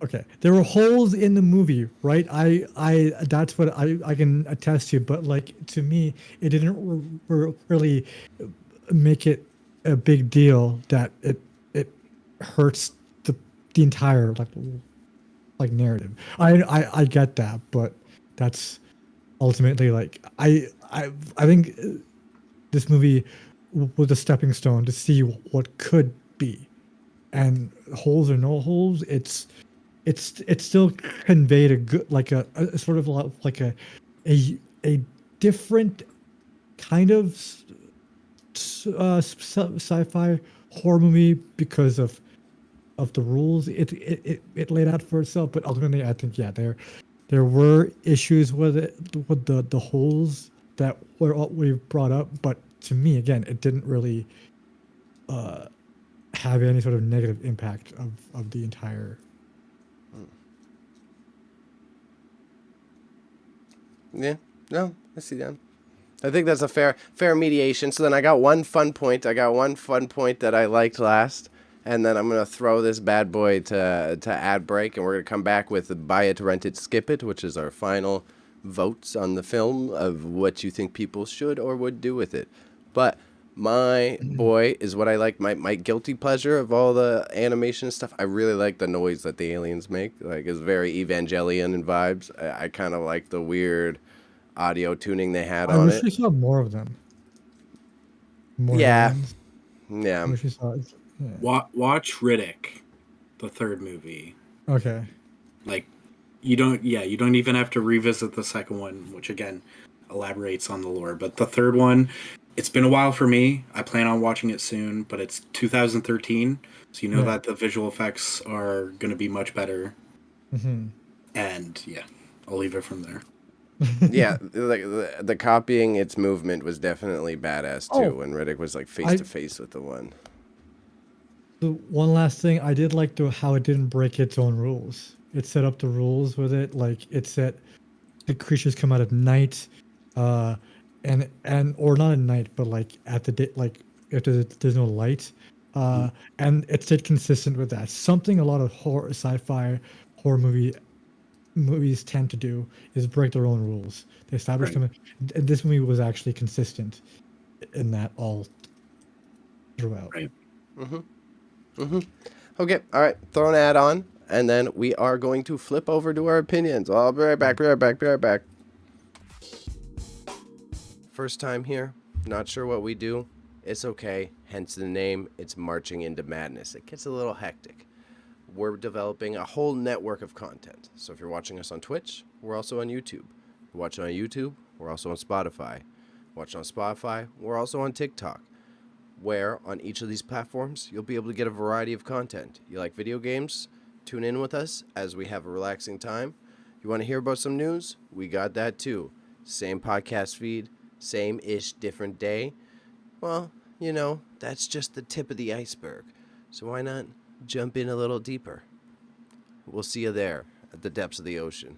Okay, there were holes in the movie, right? That's what I can attest to. But to me, it didn't really make it a big deal that it hurts the entire narrative. I get that, but that's ultimately I think this movie was a stepping stone to see what could be, and holes or no holes, it's still conveyed a good a sort of a different kind of sci-fi horror movie because of the rules it laid out for itself. But ultimately, I think there were issues with it, with the holes that we brought up. But to me, again, it didn't really have any sort of negative impact of the entire. Yeah, no, I see that. I think that's a fair mediation. So then I got one fun point. That I liked last. And then I'm going to throw this bad boy to ad break. And we're going to come back with Buy It, Rent It, Skip It, which is our final votes on the film of what you think people should or would do with it. But my boy is what I like. My guilty pleasure of all the animation stuff. I really like the noise that the aliens make. Like, it's very Evangelion in vibes. I kind of like the weird audio tuning they had I on wish it. we saw more of them. More Yeah. aliens. I Yeah. wish we saw it. Yeah. Watch Riddick, the third movie. Okay. Like, you don't even have to revisit the second one, which again elaborates on the lore. But the third one, it's been a while for me. I plan on watching it soon, but it's 2013, so you know that the visual effects are going to be much better. Mm-hmm. And yeah, I'll leave it from there. Yeah, like the copying its movement was definitely badass too. When Riddick was like face to face with the one. The one last thing, I did like how it didn't break its own rules. It set up the rules with it, like it said the creatures come out at night, and or not at night, but like at the day, like if there's no light, and it stayed consistent with that. Something a lot of sci-fi horror movies tend to do is break their own rules. They established them, and this movie was actually consistent in that all throughout. Right. Okay, all right. Throw an ad on, and then we are going to flip over to our opinions. I'll be right back. Be right back. First time here, not sure what we do. It's okay. Hence the name. It's Marching into Madness. It gets a little hectic. We're developing a whole network of content. So if you're watching us on Twitch, we're also on YouTube. If you're watching on YouTube, we're also on Spotify. Watching on Spotify, we're also on TikTok, where on each of these platforms, you'll be able to get a variety of content. You like video games? Tune in with us as we have a relaxing time. You want to hear about some news? We got that too. Same podcast feed, same-ish, different day. Well, you know, that's just the tip of the iceberg. So why not jump in a little deeper? We'll see you there at the depths of the ocean.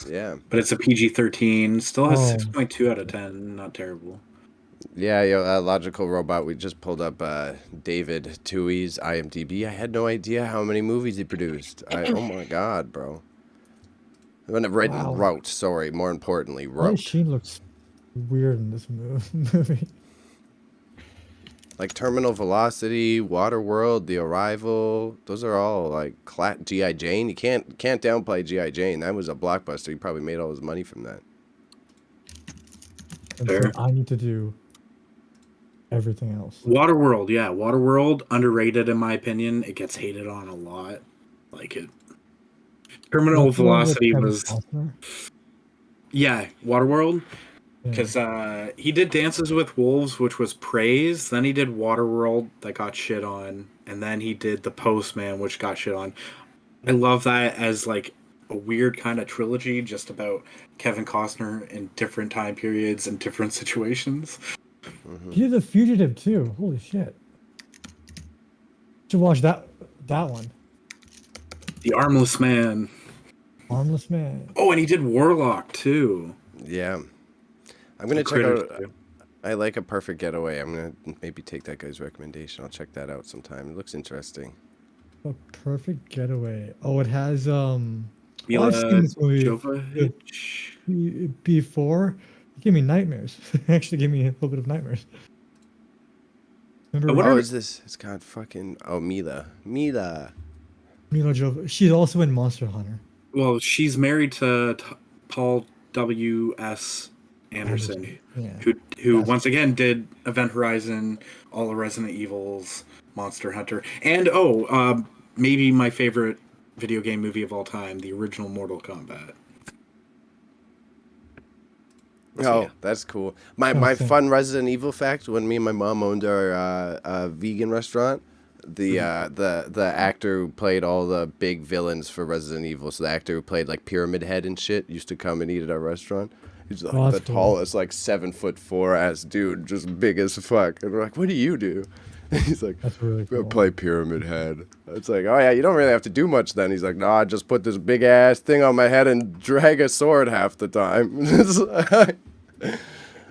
Yeah. But it's a PG-13. Still has 6.2 out of 10. Not terrible. Yeah, Logical Robot. We just pulled up David Tui's IMDb. I had no idea how many movies he produced. Oh my god, bro. Wrote. Sorry, more importantly, wrote. She looks weird in this movie. Like Terminal Velocity, Waterworld, The Arrival. Those are all like G.I. Jane. You can't downplay G.I. Jane. That was a blockbuster. He probably made all his money from that. And so I need to do everything else. Waterworld, yeah. Waterworld, underrated in my opinion. It gets hated on a lot. Like it. Terminal Velocity was... Yeah, Waterworld. Because he did Dances with Wolves, which was praise. Then he did Waterworld, that got shit on. And then he did The Postman, which got shit on. I love that as like a weird kind of trilogy just about Kevin Costner in different time periods and different situations. He did The Fugitive too. Holy shit. Should watch that one. The Armless Man. Armless Man. Oh, and he did Warlock too. Yeah. I'm going to check out... I like A Perfect Getaway. I'm going to maybe take that guy's recommendation. I'll check that out sometime. It looks interesting. A Perfect Getaway. Oh, it has... Mila I've seen this movie Jovovich. Before. It gave me nightmares. It actually gave me a little bit of nightmares. Remember? Oh, is this? It's got fucking... Oh, Mila Jovovich. She's also in Monster Hunter. Well, she's married to Paul W.S. Anderson, who once again did Event Horizon, all the Resident Evils, Monster Hunter, and maybe my favorite video game movie of all time, the original Mortal Kombat. Oh, that's cool. My fun Resident Evil fact: when me and my mom owned our vegan restaurant, the actor who played all the big villains for Resident Evil, so the actor who played like Pyramid Head and shit, used to come and eat at our restaurant. He's like the tallest, like 7'4" ass dude, just big as fuck. And we're like, "What do you do?" He's like, That's really "We'll cool. play Pyramid Head." It's like, oh yeah, you don't really have to do much then. He's like, no, I just put this big ass thing on my head and drag a sword half the time. It's like,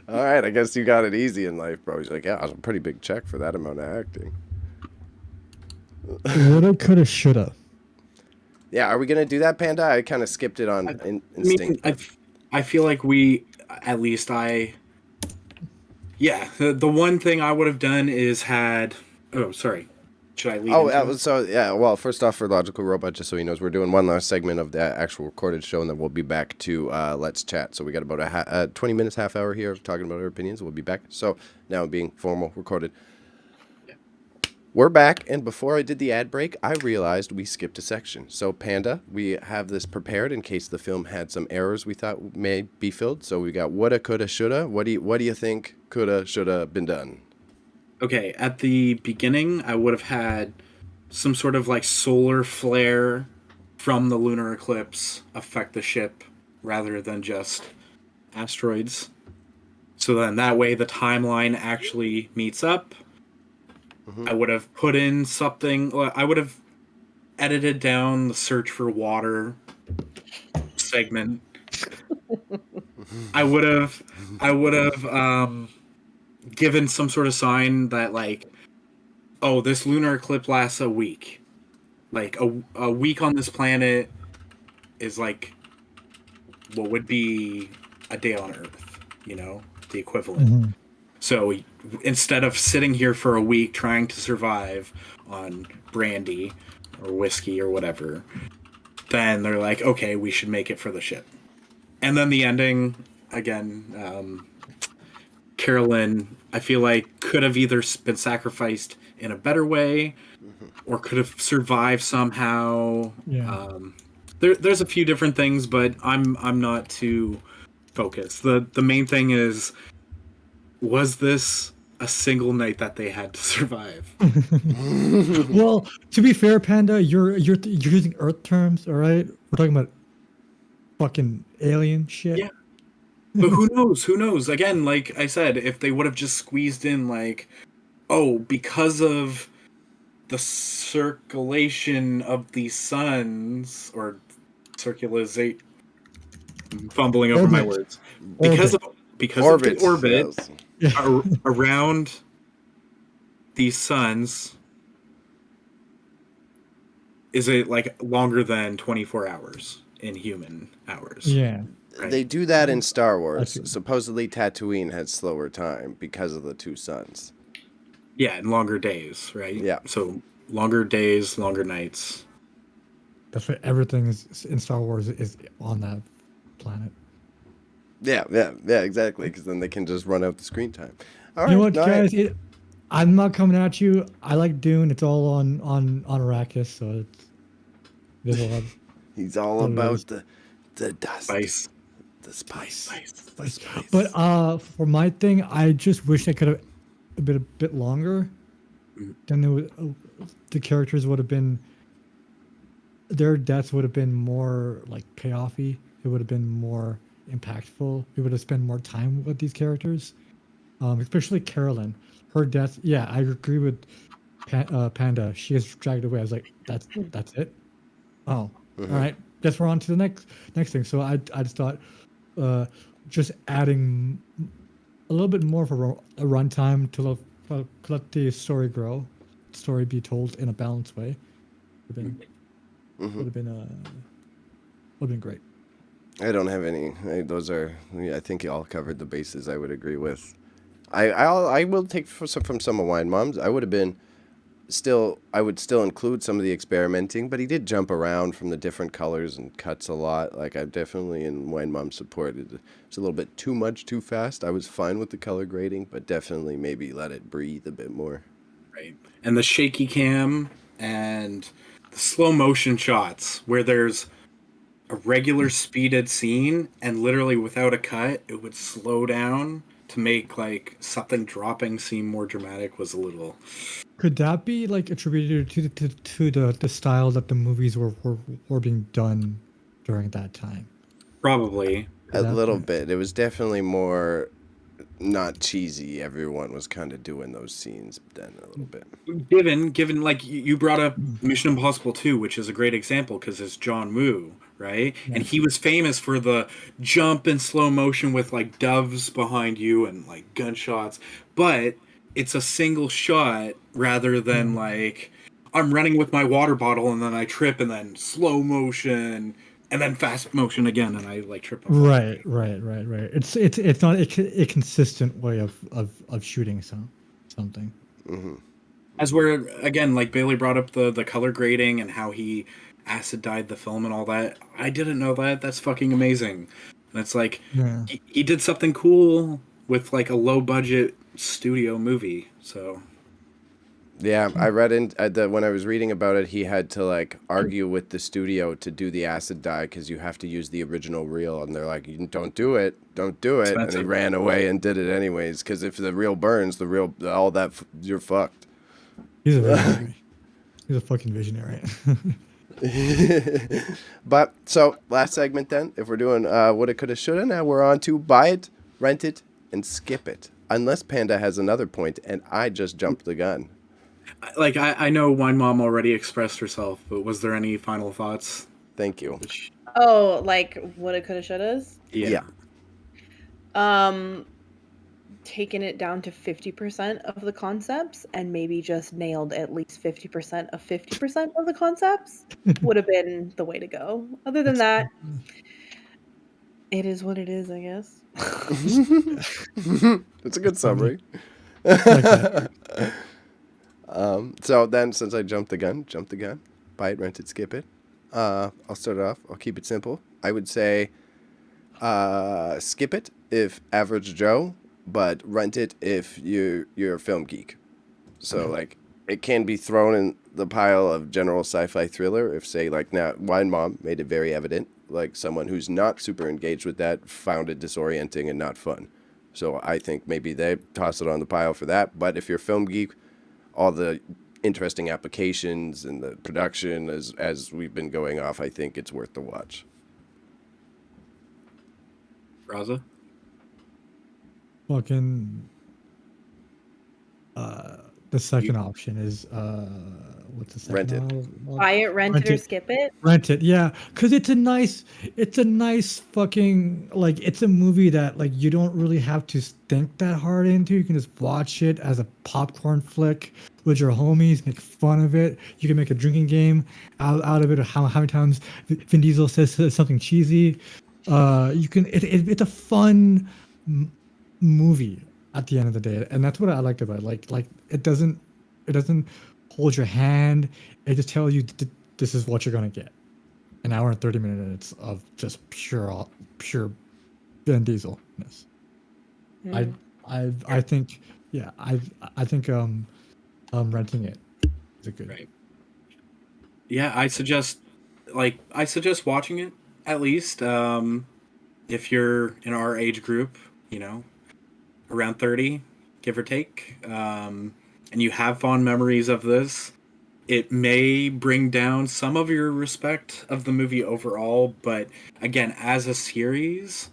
all right, I guess you got it easy in life, bro. He's like, yeah, it's a pretty big check for that amount of acting. Woulda, coulda, shoulda. Yeah, are we gonna do that, Panda? I kind of skipped it on instinct. I feel like we, at least yeah. The one thing I would have done is had. Oh, sorry. Should I leave? Well, first off, for Logical Robot, just so he knows, we're doing one last segment of the actual recorded show, and then we'll be back to Let's Chat. So we got about 20 minutes, half hour here of talking about our opinions. We'll be back. So now being formal, recorded. Yeah. We're back, and before I did the ad break, I realized we skipped a section. So Panda, we have this prepared in case the film had some errors we thought may be filled. So we got woulda, coulda, shoulda. What do you think coulda, shoulda been done? Okay, at the beginning, I would have had some sort of like solar flare from the lunar eclipse affect the ship rather than just asteroids. So then that way the timeline actually meets up. Mm-hmm. I would have put in something, I would have edited down the search for water segment. I would have given some sort of sign that like, oh, this lunar eclipse lasts a week. Like a week on this planet is like what would be a day on Earth, the equivalent. Mm-hmm. So instead of sitting here for a week trying to survive on brandy or whiskey or whatever, then they're like, okay, we should make it for the ship. And then the ending, again, Carolyn, I feel like could have either been sacrificed in a better way or could have survived somehow. Yeah. There's a few different things, but I'm not too focused. The main thing is, was this a single night that they had to survive? Well, to be fair, Panda, you're using Earth terms, all right? We're talking about fucking alien shit. Yeah. But who knows? Who knows? Again, like I said, if they would have just squeezed in like, oh, because of the circulation of the suns, or circulate, fumbling over my words. Because of the orbit around these suns, is it like longer than 24 hours in human hours? Yeah. Right. They do that in Star Wars. Supposedly Tatooine had slower time because of the two suns. Yeah, and longer days, right? Yeah. So longer days, longer nights. That's why everything is in Star Wars is on that planet. Yeah, exactly. Because then they can just run out the screen time. All right, you know what, guys? I'm not coming at you. I like Dune. It's all on Arrakis, so he's all about the dust. Spice. The spice. But for my thing, I just wish they could have been a bit longer. Then the characters would have been, their deaths would have been more like payoffy. It would have been more impactful. We would have spent more time with these characters, especially Carolyn. Her death. Yeah, I agree with Panda. She gets dragged away. I was like, that's it. Oh, all right. Guess we're on to the next thing. So I just thought, just adding a little bit more of a runtime to let the story grow, story be told in a balanced way. Would have been great. I don't have any. I think you all covered the bases. I would agree with. I will take from some of Wine Mom's. I would still include some of the experimenting, but he did jump around from the different colors and cuts a lot. Like, I'm definitely in Wine Mom's support. It's a little bit too much, too fast. I was fine with the color grading, but definitely maybe let it breathe a bit more. Right. And the shaky cam and the slow motion shots where there's a regular speeded scene and literally without a cut, it would slow down to make like something dropping seem more dramatic was a little. Could that be like attributed to the style that the movies were being done during that time? Probably a little bit. It was definitely more not cheesy. Everyone was kind of doing those scenes then a little bit. Given like you brought up Mission Impossible 2, which is a great example because it's John Woo, right? And he was famous for the jump in slow motion with like doves behind you and like gunshots, but it's a single shot rather than like I'm running with my water bottle and then I trip and then slow motion and then fast motion again and I like trip. Right. It's not a consistent way of shooting something. Mm-hmm. As where again, like Bailey brought up the color grading and how he acid dyed the film and all that. I didn't know that. That's fucking amazing. And it's like he did something cool with like a low budget studio movie. So yeah, I read when I was reading about it, he had to like argue with the studio to do the acid dye because you have to use the original reel, and they're like, "Don't do it, don't do it," Expensive. and he ran away and did it anyways because if the reel burns, all that you're fucked. He's a visionary. He's a fucking visionary. But so last segment then, if we're doing what it coulda shoulda, now we're on to buy it, rent it, and skip it. Unless Panda has another point, and I just jumped the gun. like I know Wine Mom already expressed herself, but was there any final thoughts? Thank you. Oh, like what it coulda, shouldas? Yeah. Taken it down to 50% of the concepts and maybe just nailed at least 50% of 50% of the concepts would have been the way to go. Other than that, it is what it is, I guess. It's a good summary. So then, since I jumped the gun, buy it, rent it, skip it. I'll start it off. I'll keep it simple. I would say skip it if average Joe, but rent it if you're a film geek. So like it can be thrown in the pile of general sci-fi thriller if, say, like now Wine Mom made it very evident, like someone who's not super engaged with that found it disorienting and not fun. So I think maybe they toss it on the pile for that. But if you're a film geek, all the interesting applications and the production as we've been going off, I think it's worth the watch. Raza? Fucking the second option is what's the second Rent it. one? Buy it, rent it, or skip it. Rent it, yeah, because it's a nice fucking, like, it's a movie that like you don't really have to think that hard into. You can just watch it as a popcorn flick with your homies, make fun of it. You can make a drinking game out of it. How many times Vin Diesel says something cheesy. You can. It's a fun movie at the end of the day, and that's what I liked about it. Like it doesn't hold your hand. It just tells you this is what you're gonna get. An hour and 30 minutes of just pure Vin Dieselness. I think renting it is a good. Right. Yeah, I suggest watching it at least if you're in our age group, around 30, give or take, and you have fond memories of this. It may bring down some of your respect of the movie overall, but again, as a series,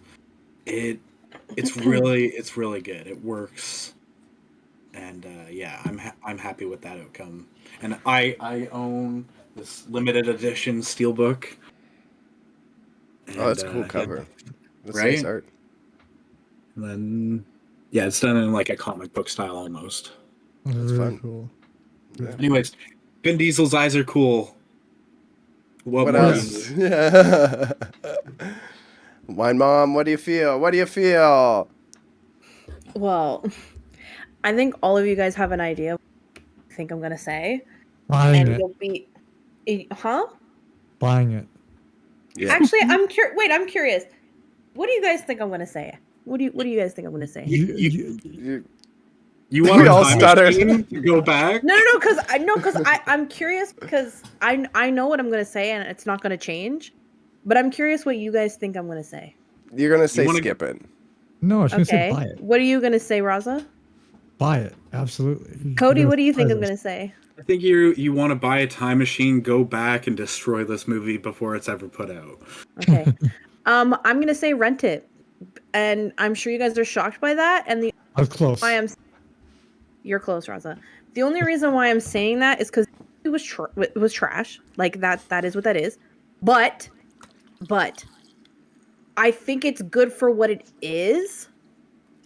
it's really good. It works, and I'm happy with that outcome. And I own this limited edition steelbook. Oh, that's a cool cover. That's right? nice art. And then, it's done in like a comic book style almost. That's really really fun. cool. Yeah. Anyways, Vin Diesel's eyes are cool. What more else? Wine Mom, what do you feel? Well, I think all of you guys have an idea what I think I'm gonna say. Buying And it. you'll be Buying it. Yeah. Actually, I'm curious. What do you guys think I'm gonna say? What do you guys think I'm gonna say? You want We a all time stuttered. machine to go back? No, because I'm curious because I know what I'm gonna say and it's not gonna change. But I'm curious what you guys think I'm gonna say. You're gonna say wanna- skip it. No, I was gonna say Okay. buy it. What are you gonna say, Raza? Buy it. Absolutely. Cody, You're what do you think I'm surprise gonna us. say? I think you want to buy a time machine, go back and destroy this movie before it's ever put out. Okay. I'm gonna say rent it. And I'm sure you guys are shocked by that. And the I was close. You're close, Raza. The only reason why I'm saying that is because it was trash. Like that is what that is. But I think it's good for what it is,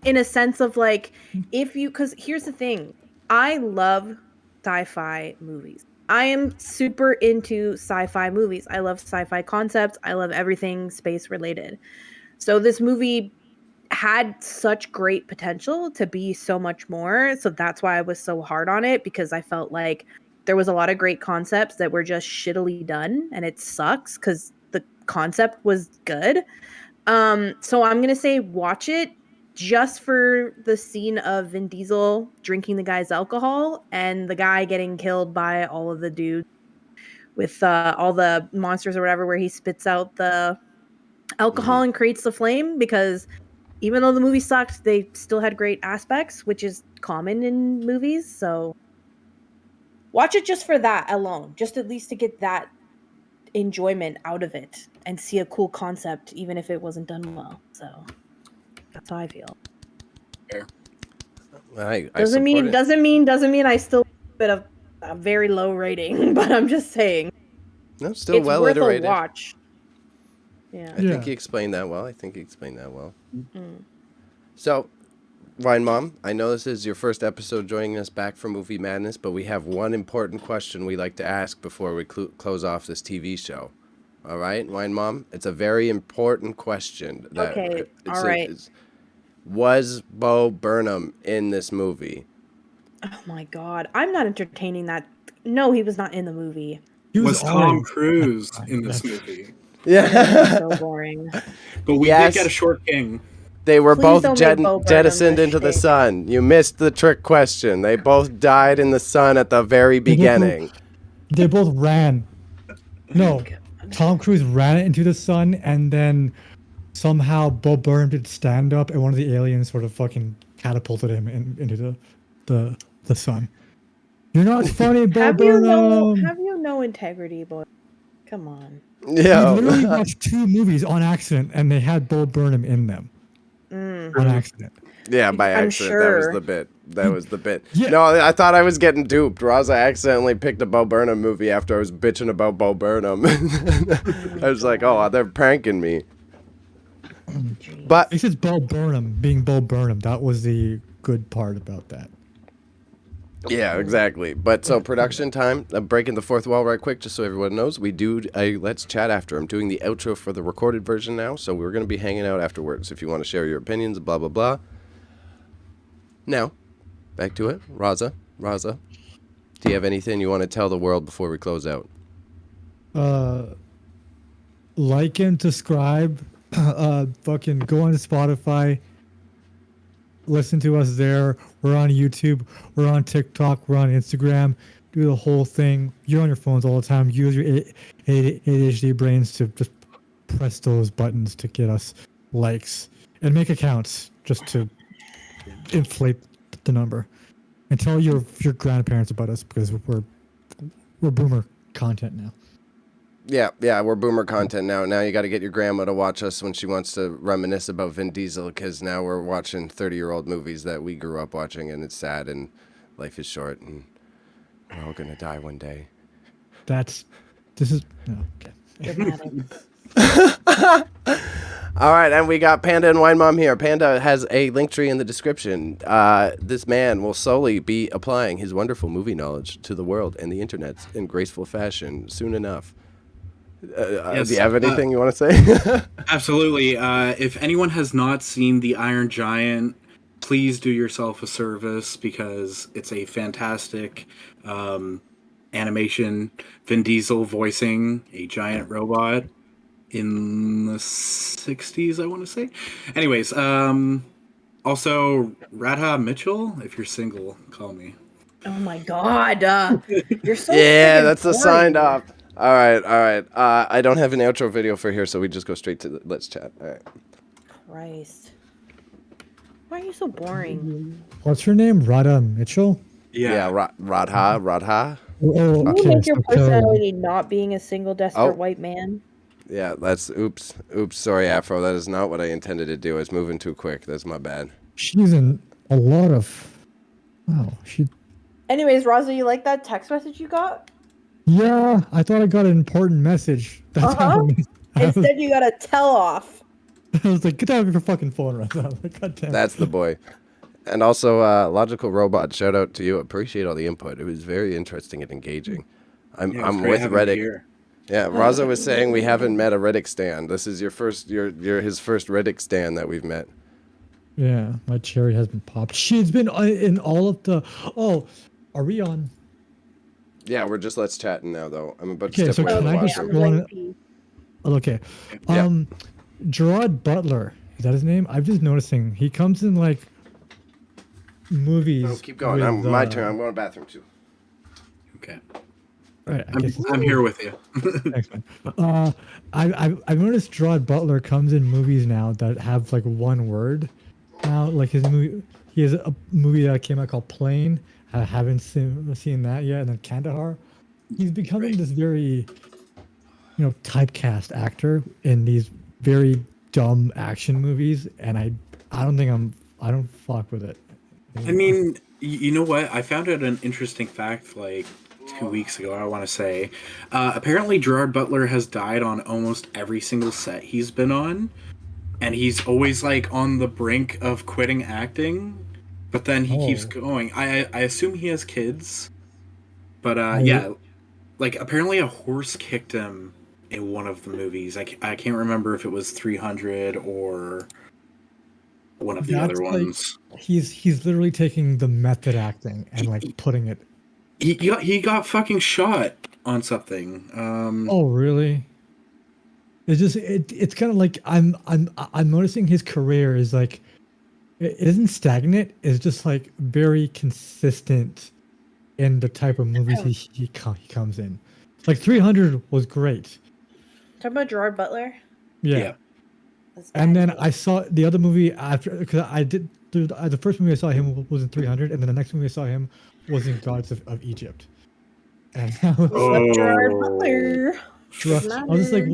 in a sense of like, because here's the thing, I love sci-fi movies. I am super into sci-fi movies. I love sci-fi concepts. I love everything space related. So this movie had such great potential to be so much more. So that's why I was so hard on it, because I felt like there was a lot of great concepts that were just shittily done, and it sucks because the concept was good. So I'm gonna say watch it just for the scene of Vin Diesel drinking the guy's alcohol and the guy getting killed by all of the dudes with all the monsters or whatever, where he spits out the alcohol and creates the flame, because even though the movie sucked, they still had great aspects, which is common in movies. So watch it just for that alone, just at least to get that enjoyment out of it and see a cool concept, even if it wasn't done well. So that's how I feel. Fair. I Doesn't mean I still give it a very low rating, but I'm just saying No, still it's well worth iterated. a watch. Yeah. I think he explained that well. Mm. So, Wine Mom, I know this is your first episode joining us back for Movie Madness, but we have one important question we like to ask before we close off this TV show. All right, Wine Mom? It's a very important question. Okay, all right. Was Bo Burnham in this movie? Oh my god, I'm not entertaining that. No, he was not in the movie. Was Tom Cruise in this movie? Yeah. So boring. But we did get a short king. They were Please both don't make Bo Burnham jettisoned the into the shit. sun. You missed the trick question. They both died in the sun at the very beginning. They both ran. No, Tom Cruise ran into the sun, and then somehow Bo Burnham did stand up, and one of the aliens sort of fucking catapulted him into the sun. You're not funny, Bo Burnham. Have you no integrity, boy? Come on. Yeah. We literally watched 2 movies on accident, and they had Bo Burnham in them. On accident. Yeah, by I'm accident. sure. That was the bit. Yeah. No, I thought I was getting duped. Raza accidentally picked a Bo Burnham movie after I was bitching about Bo Burnham. I was like, oh, they're pranking me. But It's just Bo Burnham being Bo Burnham. That was the good part about that. yeah, exactly. But so production time, I'm breaking the fourth wall right quick just so everyone knows. We do a Let's Chat after. I'm doing the outro for the recorded version now, so we're going to be hanging out afterwards if you want to share your opinions, blah, blah, blah. Now, back to it. Raza, do you have anything you want to tell the world before we close out? Like and subscribe. Fucking go on to Spotify. Listen to us there. We're on YouTube. We're on TikTok. We're on Instagram. Do the whole thing. You're on your phones all the time. Use your ADHD brains to just press those buttons to get us likes and make accounts just to inflate the number. And tell your grandparents about us, because we're boomer content now. Yeah, we're boomer content now. Now you got to get your grandma to watch us when she wants to reminisce about Vin Diesel, because now we're watching 30-year-old movies that we grew up watching, and it's sad, and life is short, and we're all going to die one day. Okay. All right, and we got Panda and Wine Mom here. Panda has a link tree in the description. This man will slowly be applying his wonderful movie knowledge to the world and the internet in graceful fashion soon enough. Yes, do you have anything you want to say? Absolutely. If anyone has not seen The Iron Giant, please do yourself a service, because it's a fantastic animation. Vin Diesel voicing a giant robot in the 60s, I want to say. Anyways, also Radha Mitchell, if you're single, call me. Oh my god. You're so Yeah, friggin' that's the boring. signed off. All right. I don't have an outro video for here, so we just go straight to the Let's Chat. All right. Christ. Why are you so boring? What's her name? Radha Mitchell? Yeah, Radha. Oh, Can you make your personality not being a single desperate white man? Yeah, that's oops. Sorry, Afro. That is not what I intended to do. I was moving too quick. That's my bad. She's an a lot of. Wow, she. Anyways, Raza, you like that text message you got? Yeah, I thought I got an important message. That's Uh-huh. I was, Instead, you got a tell off. I was like, get out of your fucking phone right now. Like, God damn it. That's the boy. And also, Logical Robot, shout out to you. Appreciate all the input. It was very interesting and engaging. I'm with Reddick. Yeah, Raza was saying we haven't met a Reddick stan. This is your first, you're his first Reddick stan that we've met. Yeah, my cherry has been popped. She's been in all of the. Oh, are we on? Yeah, we're just let's chatting now though. I'm about to Okay, step so away can from the I just washroom. go on? Like pee. Okay. Yeah. Gerard Butler, is that his name? I'm just noticing he comes in like movies. Oh, keep going. with, My turn. I'm going to the bathroom too. Okay. Right, I guess I'm here with you. thanks, man. I've noticed Gerard Butler comes in movies now that have like one word. Now, like his movie, he has a movie that came out called Plane. I haven't seen that yet, and then Kandahar. He's becoming this very, typecast actor in these very dumb action movies, and I don't fuck with it. I mean, you know what? I found out an interesting fact like 2 weeks ago, I want to say. Apparently, Gerard Butler has died on almost every single set he's been on. And he's always like on the brink of quitting acting. But then he keeps going. I assume he has kids. But yeah, like apparently a horse kicked him in one of the movies. I can't remember if it was 300 or one of the other ones. He's literally taking the method acting and like putting it. He got fucking shot on something. Oh really? It's just it's kind of like I'm noticing his career is like it isn't stagnant. It's just like very consistent in the type of movies he comes in. Like 300 was great. Talking about Gerard Butler. Yeah. And then I saw the other movie after because I did the first movie I saw him was in 300, and then the next movie I saw him was in Gods of Egypt. And I was, Gerard Butler. I was just like,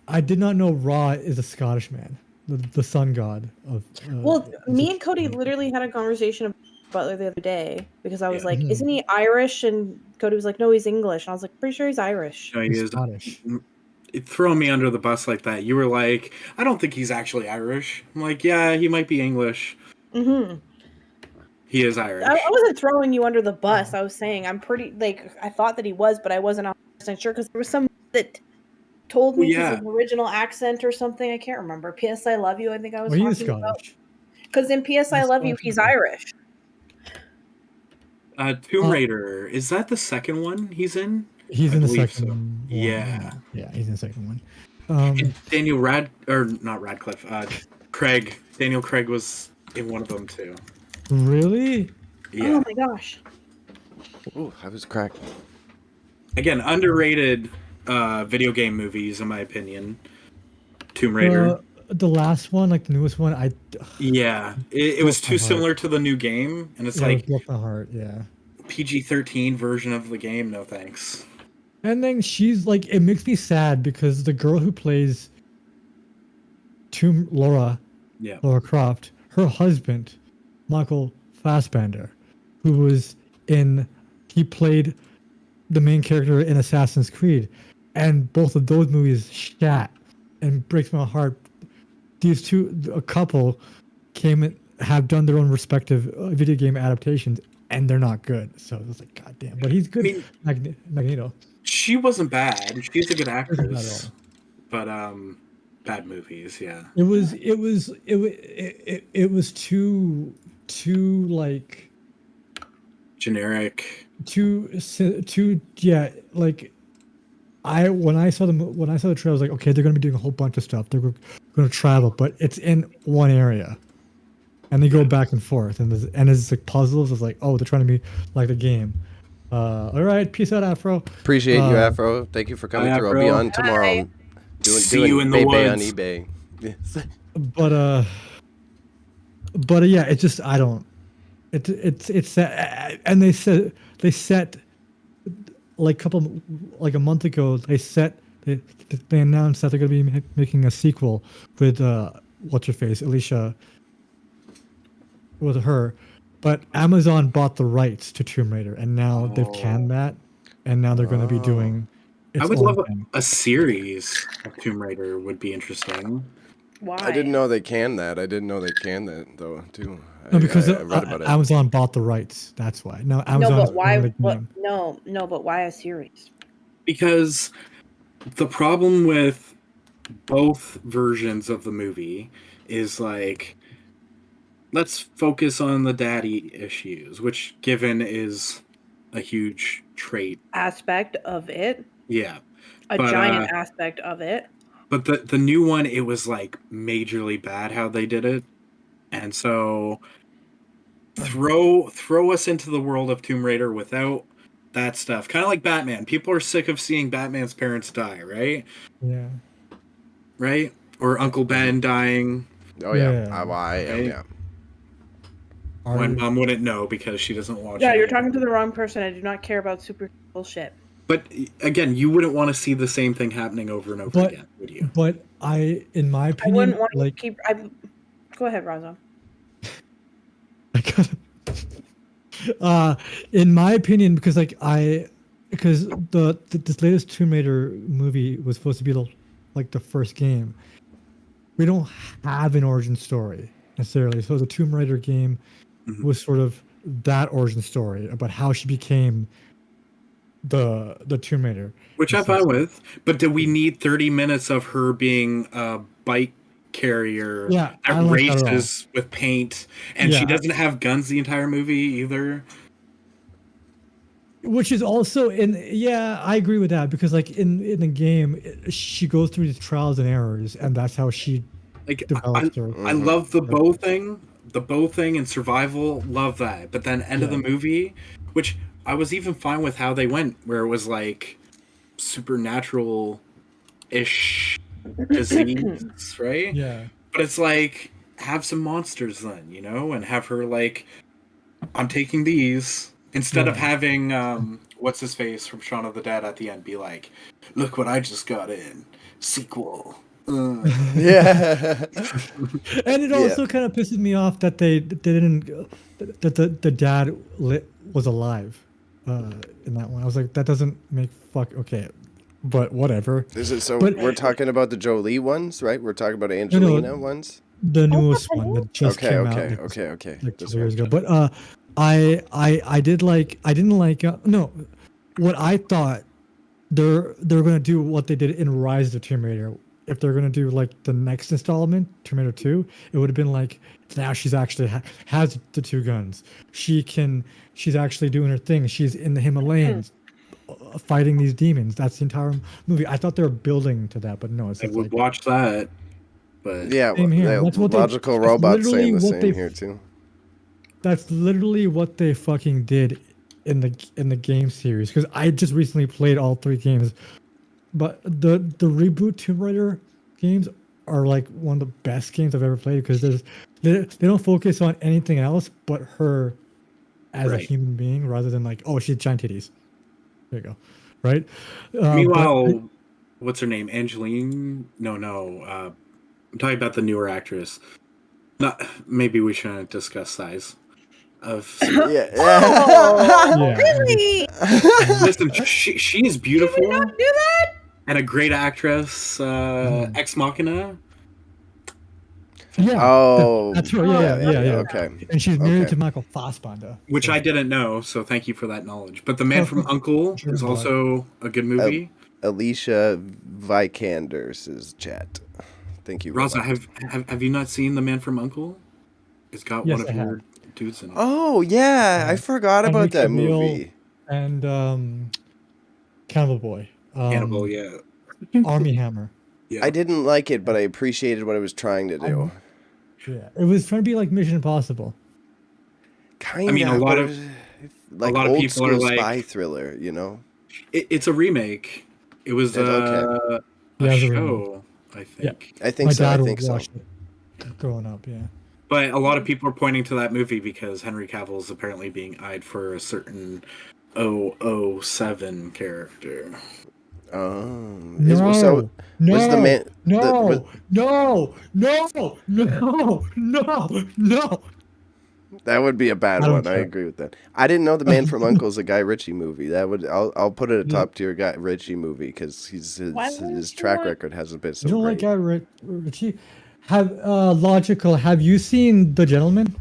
I did not know Ra is a Scottish man, the sun god of. Well, me and Cody literally had a conversation about Butler the other day because I was like, Mhm. "Isn't he Irish?" And Cody was like, "No, he's English." And I was like, "Pretty sure he's Irish." No, he He's is Scottish. throwing me under the bus like that. You were like, I don't think he's actually Irish. I'm like, yeah, he might be English. Mm-hmm. He is Irish. I wasn't throwing you under the bus. I was saying I'm pretty like I thought that he was, but I wasn't 100% sure because there was some that told me his original accent or something. I can't remember. P.S. I Love You. I think I was Well, he is talking about Scottish. because in P.S. I Love You, he's Irish. Tomb Raider, is that the second one he's in? He's in the believe second so. one. Yeah. Yeah, he's in the second one. Daniel Craig. Daniel Craig was in one of them too. Really? Yeah. Oh my gosh. Ooh, I was cracked. Again, underrated video game movies in my opinion. Tomb Raider. The last one, like the newest one, it was too similar to the new game, and it's like it broke my heart. Yeah. PG-13 version of the game. No thanks. And then she's like, it makes me sad because the girl who plays Laura Croft, her husband, Michael Fassbender, he played the main character in Assassin's Creed, and both of those movies shat and breaks my heart. These a couple have done their own respective video game adaptations, and they're not good. So it was like, God damn. But he's good. I mean, Magneto. She wasn't bad. She's a good actress. But bad movies, yeah. It was too like generic. When I saw the trailer, I was like, okay, they're gonna be doing a whole bunch of stuff. They're gonna travel, but it's in one area, and they go back and forth, and it's like puzzles. It's like, oh, they're trying to be like the game. All right, peace out, Afro. Appreciate you, Afro. Thank you for coming through. I'll be on tomorrow. See you in the woods on eBay. But yeah, it's just I don't. It's and they set like a month ago they announced that they're going to be making a sequel with what's her face, Alicia with her, but Amazon bought the rights to Tomb Raider, and now they've canned that, and now they're going to be doing its I would own love thing. a series of Tomb Raider would be interesting. Why? I didn't know they canned that. I didn't know they canned that though too. No, because I read about it. Amazon bought the rights. That's why. Now No, Amazon but is why? owning the But, game. no, but why a series? Because the problem with both versions of the movie is like, let's focus on the daddy issues, which given is a huge trait. Aspect of it, Yeah. a But, giant aspect of it. But the new one, it was like majorly bad how they did it. And so throw us into the world of Tomb Raider without that stuff. Kind of like Batman. People are sick of seeing Batman's parents die, right? Yeah. Right? Or Uncle Ben dying. Oh yeah, Yeah. I am. Right? Yeah. Are My you- mom wouldn't know because she doesn't watch Yeah, it. you're talking to the wrong person. I do not care about super bullshit. But again, you wouldn't want to see the same thing happening over and over But- again, would you? But in my I opinion, wouldn't want like to keep. Go ahead, Raza. I gotta, in my opinion, because because this latest Tomb Raider movie was supposed to be the first game. We don't have an origin story necessarily. So the Tomb Raider game Mhm. was sort of that origin story about how she became the Tomb Raider. Which I'm fine with. But do we need 30 minutes of her being a bike carrier Yeah, I that don't like that at all. races with paint, and she Yeah. doesn't have guns the entire movie either? Which is also I agree with that because in the game she goes through these trials and errors and that's how she Like, develops her. I love the bow thing and survival, love that. But then end of the movie, which I was even fine with how they went, where it was like supernatural-ish disease, right? Yeah. But it's like, have some monsters then, and have her like, I'm taking these, instead of Yeah. having what's his face from Shaun of the Dead at the end be like, look what I just got in, sequel. Yeah. And it also kind of pisses me off that they didn't that the dad was alive in that one. I was like, that doesn't make okay, but whatever. Is it so? But- We're talking about the Jolie ones, right? We're talking about Angelina ones. The newest one that just Okay, came okay, out okay. like This 2 years one. ago. But I didn't like no, what I thought they're gonna do what they did in Rise of the Tomb Raider. If they're gonna do like the next installment, Tomb Raider 2, it would have been like now she's actually has the two guns. She's actually doing her thing. She's in the Himalayas fighting these demons. That's the entire movie. I thought they were building to that, but no, it's I just would like watch that, but Yeah, Same here. the That's what logical that's robots literally saying the what same they- here too. that's literally what they fucking did in the game series. Because I just recently played all 3 games, but the reboot Tomb Raider games are like one of the best games I've ever played because they don't focus on anything else but her as a Right. human being rather than like, oh, she's giant titties. There you go, right? meanwhile, what's her name? Angeline? No. I'm talking about the newer actress. Not maybe we shouldn't discuss size of. Yeah. Oh, Yeah. really? Listen, she is beautiful Not do that? and a great actress. Ex Machina. yeah, Oh, that's her. Yeah. Okay. And she's married Okay. to Michael Fassbender, Which so- I didn't know, so thank you for that knowledge. But The Man from Uncle is also a good movie. Alicia Vikander's chat. Thank you. Raza, Robot. have you not seen The Man from Uncle? It's got Yes, one of I your dudes in it. Oh yeah, I forgot Henry about that Cavill. movie. and Cannibal Boy, Cannibal, yeah. Army Hammer. Yeah. I didn't like it, but I appreciated what it was trying to do. Yeah, it was trying to be like Mission Impossible. Kind I mean, a lot of like lot of old people are school like- spy thriller, you know. It's a remake. It was Okay. a Yeah, it was a show, I think. I think My so. I dad think would so. watch it growing up. Yeah. But a lot of people are pointing to that movie because Henry Cavill is apparently being eyed for a certain 007 character. Oh, No, so no, was the man? no, was- no, no, no, no, no. That would be a bad I don't one. I care. agree with that. I didn't know The Man from U.N.C.L.'s a Guy Ritchie movie. I'll put it a Yeah. top tier Guy Ritchie movie because Why his wouldn't you track want- record hasn't been so You don't great. like Guy Ritchie? Have logical? Have you seen The Gentleman?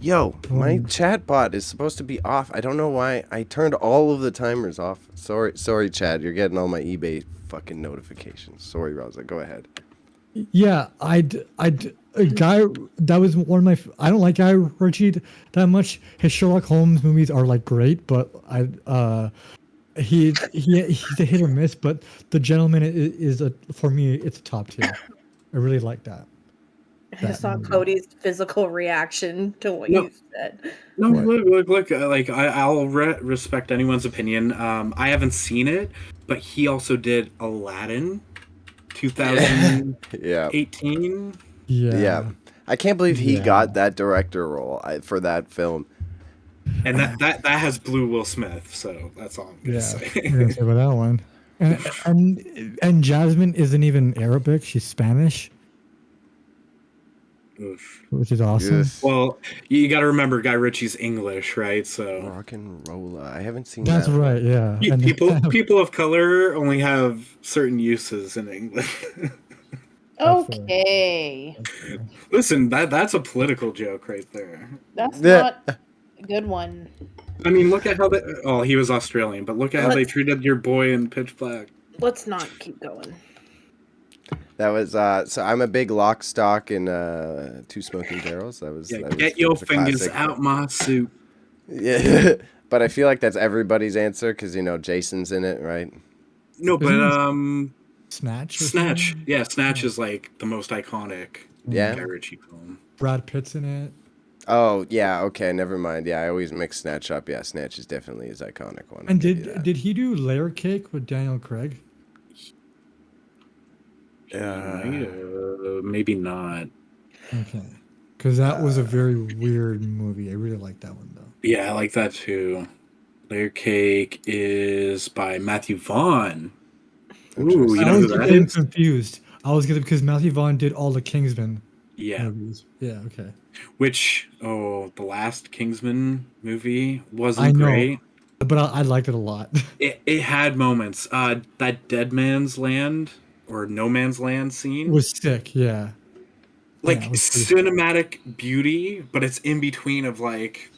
Yo, my Um, chat bot is supposed to be off. I don't know why. I turned all of the timers off. Sorry, Chad. You're getting all my eBay fucking notifications. Sorry, Raza. Go ahead. Yeah, a guy that was one of my. I don't like Guy Ritchie that much. His Sherlock Holmes movies are like great, but he's a hit or miss. But The Gentleman is a for me. It's a top tier. I really like that. I just saw movie. Cody's physical reaction to what No. you said. No, What? look. Like I'll respect anyone's opinion. I haven't seen it, but he also did Aladdin, 2018. Yeah. Yeah. I can't believe he Yeah. got that director role for that film. And that has Blue Will Smith. So that's all I'm gonna Yeah. say. I'm gonna say about that one. And Jasmine isn't even Arabic. She's Spanish, Oof. which is awesome. Yes. Well, you got to remember Guy Ritchie's English, right? So Rock and roller. I haven't seen That's that. right. Yeah. And people of color only have certain uses in English. Okay. Listen, that's a political joke right there. That's Yeah. not a good one. I mean, look at how he was Australian, but look at how they treated your boy in Pitch Black. Let's not keep going. That was so. I'm a big Lock, Stock, and Two Smoking Barrels. That was. Yeah, that get was your a fingers classic. out my soup. Yeah, but I feel like that's everybody's answer because Jason's in it, right? No, but Isn't Snatch. or Snatch. something? Yeah, Snatch is like the most iconic Yeah. Guy Ritchie film. Brad Pitt's in it. Oh yeah, okay, never mind. Yeah, I always mix Snatch up. Yeah, Snatch is definitely his iconic one. And I'll give you that. did he do Layer Cake with Daniel Craig? Maybe not. Okay. Because that was a very weird movie. I really like that one though. Yeah, I like that too. Layer Cake is by Matthew Vaughn. Ooh, you I know was who that getting is? confused. I was getting because Matthew Vaughn did all the Kingsman Yeah. movies. Yeah. Okay. Which, the last Kingsman movie I wasn't know. great. But I liked it a lot. It had moments. That Dead Man's Land or No Man's Land scene. It was sick. Yeah. like yeah, it was pretty cinematic beauty, but it's in between of like.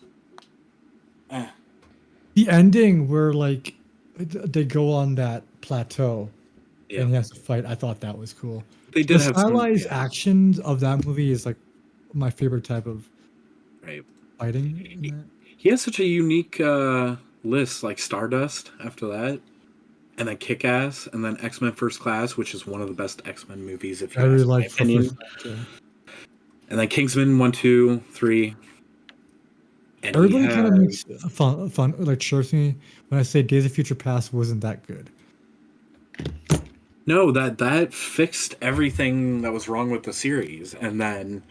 The ending where like they go on that plateau Yeah, and he has to fight. I thought that was cool. they The did have some. stylized Yeah, actions of that movie is like my favorite type of right. fighting. In that. He has such a unique list, like Stardust after that, and then Kick Ass, and then X Men First Class, which is one of the best X Men movies, if you I really ask my like opinion. And then Kingsman 1, 2, 3. And he Everybody kind of has- makes fun like shirts me when I say Days of Future Past wasn't that good. No, that fixed everything that was wrong with the series, and then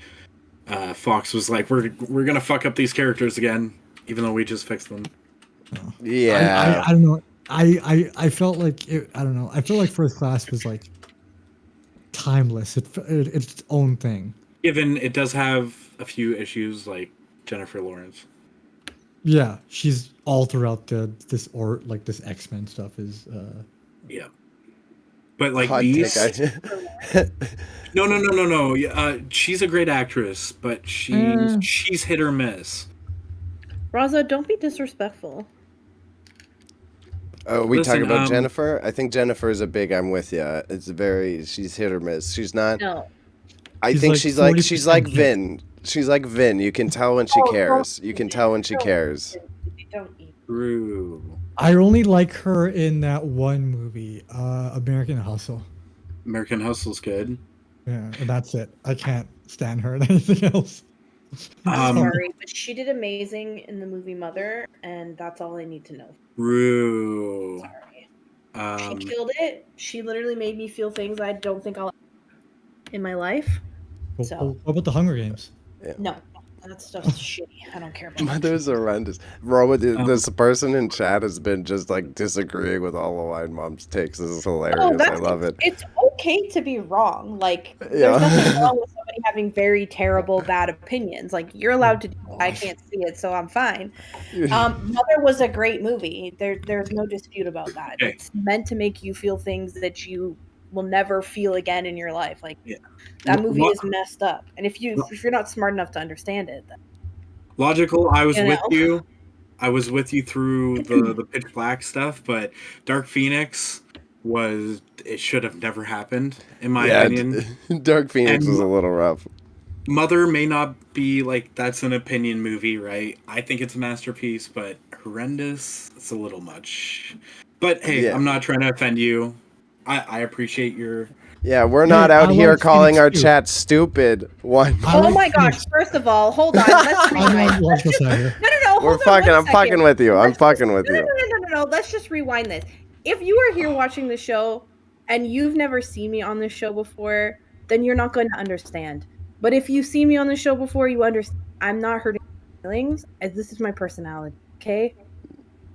Fox was like, "We're gonna fuck up these characters again, even though we just fixed them." Yeah. I don't know. I felt like I don't know. I feel like First Class was like timeless. It's its own thing. Given it does have a few issues, like Jennifer Lawrence. Yeah, she's all throughout this X-Men stuff is. Yeah, but like Hot these. take. No. She's a great actress, but she's hit or miss. Raza, don't be disrespectful. Oh, we Listen, talking about Jennifer? I think Jennifer is a big. I'm with you. She's hit or miss. She's not. No. I She's think like she's like 40% Vin. She's like Vin. You can tell when she Oh, cares. You can tell when she cares. You don't eat. True. I only like her in that one movie, American Hustle. American Hustle's good. Yeah, and that's it. I can't stand her in anything else. Sorry, but she did amazing in the movie Mother, and that's all I need to know. True. Sorry. She killed it. She literally made me feel things I don't think I'll in my life. So. What about the Hunger Games? No, that stuff's shitty. I don't care about that. Mother's horrendous. Robert, this person in chat has been just like disagreeing with all of Wine Mom's takes. This is hilarious. I love it. It's okay to be wrong. Like, Yeah. there's nothing wrong with somebody somebody having very terrible, bad opinions. Like, you're allowed to do that. I can't see it, so I'm fine. Mother was a great movie. There's no dispute about that. Okay. It's meant to make you feel things that you will never feel again in your life. Like, Yeah. that movie is messed up. And if you're not smart enough to understand it, then, Logical, I was You with know. you. I was with you through the Pitch Black stuff, but Dark Phoenix it should have never happened, in my opinion. Dark Phoenix And- was a little rough. Mother may not be like, that's an opinion movie, right? I think it's a masterpiece, but horrendous, it's a little much. But hey, Yeah. I'm not trying to offend you. I appreciate your... Yeah, we're not out I here like calling Phoenix our too. chat stupid. One. I oh like my gosh! Phoenix. First of all, hold on. Let's I'm rewind. on logical side here. No. We're Hold on fucking. one I'm fucking second. with you. I'm Let's fucking with No. you. No. Let's just rewind this. If you are here watching the show and you've never seen me on this show before, then you're not going to understand. But if you see me on the show before, you understand. I'm not hurting your feelings, as this is my personality. Okay.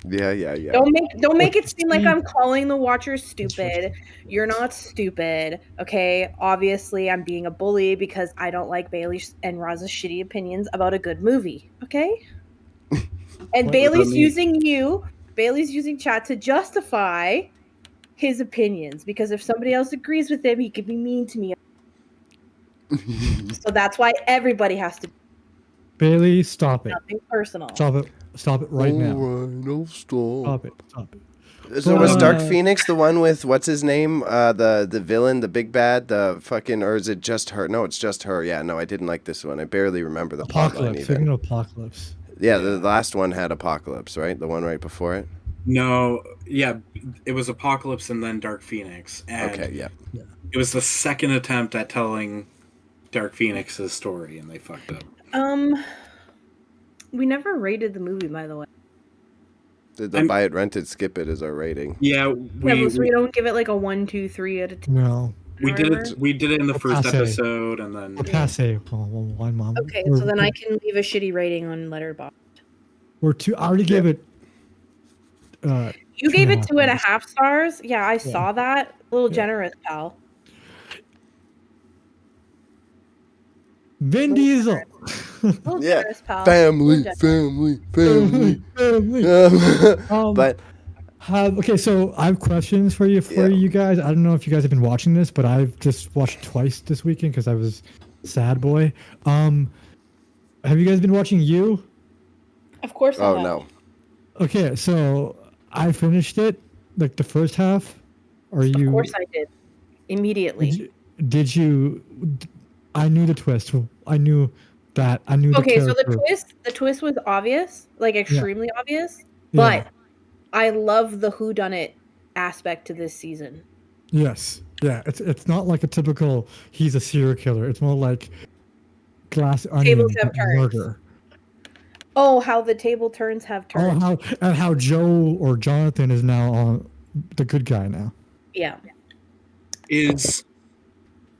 Yeah. Don't make it seem like See- I'm calling the watchers stupid. You're not stupid, okay? Obviously, I'm being a bully because I don't like Bailey and Raza's shitty opinions about a good movie, okay? And What Bailey's about me? Bailey's using chat to justify his opinions because if somebody else agrees with him, he could be mean to me. So that's why everybody has to be Bailey, stop it. nothing personal. Stop it right now. No, stop. Stop it. So was Dark Uh, Phoenix the one with what's his name? The villain, the big bad, the fucking, or is it just her? No, it's just her. Yeah, no, I didn't like this one. I barely remember the plotline Apocalypse. even. Speaking of Apocalypse. Yeah, the last one had Apocalypse, right? The one right before it. No, yeah, it was Apocalypse and then Dark Phoenix. And Okay, yeah. it was the second attempt at telling Dark Phoenix's story, and they fucked up. We never rated the movie, by the way. The buy it, rent it, skip it is our rating. Yeah, Yeah, so we don't give it like a 1, 2, 3 out of 10. No. we did it. We did it in the first Passe. episode, and then We're passe. One mom. Okay, so then I can leave a shitty rating on Letterboxd. We're two. I already gave it. You gave it 2.5 stars? Yeah, I saw that. A little Yeah. generous, pal. Vin Diesel. A little Yeah, generous, pal. Family. Um, But okay, so I have questions for you you guys. I don't know if you guys have been watching this, but I've just watched twice this weekend because I was sad boy. Have you guys been watching You? Of course I oh have. no, Okay, so I finished it, like the first half. Are you? Of course I did. Immediately. Did you? I knew the twist. I knew that. I knew. Okay, the so character. the twist was obvious, like extremely obvious, Yeah. but I love the whodunit aspect to this season. Yes. Yeah. It's not like a typical he's a serial killer. It's more like glass onion Tables have but turned. murder. Oh, how the table turns have Oh, turned. how Joe or Jonathan is now the good guy now. Yeah. is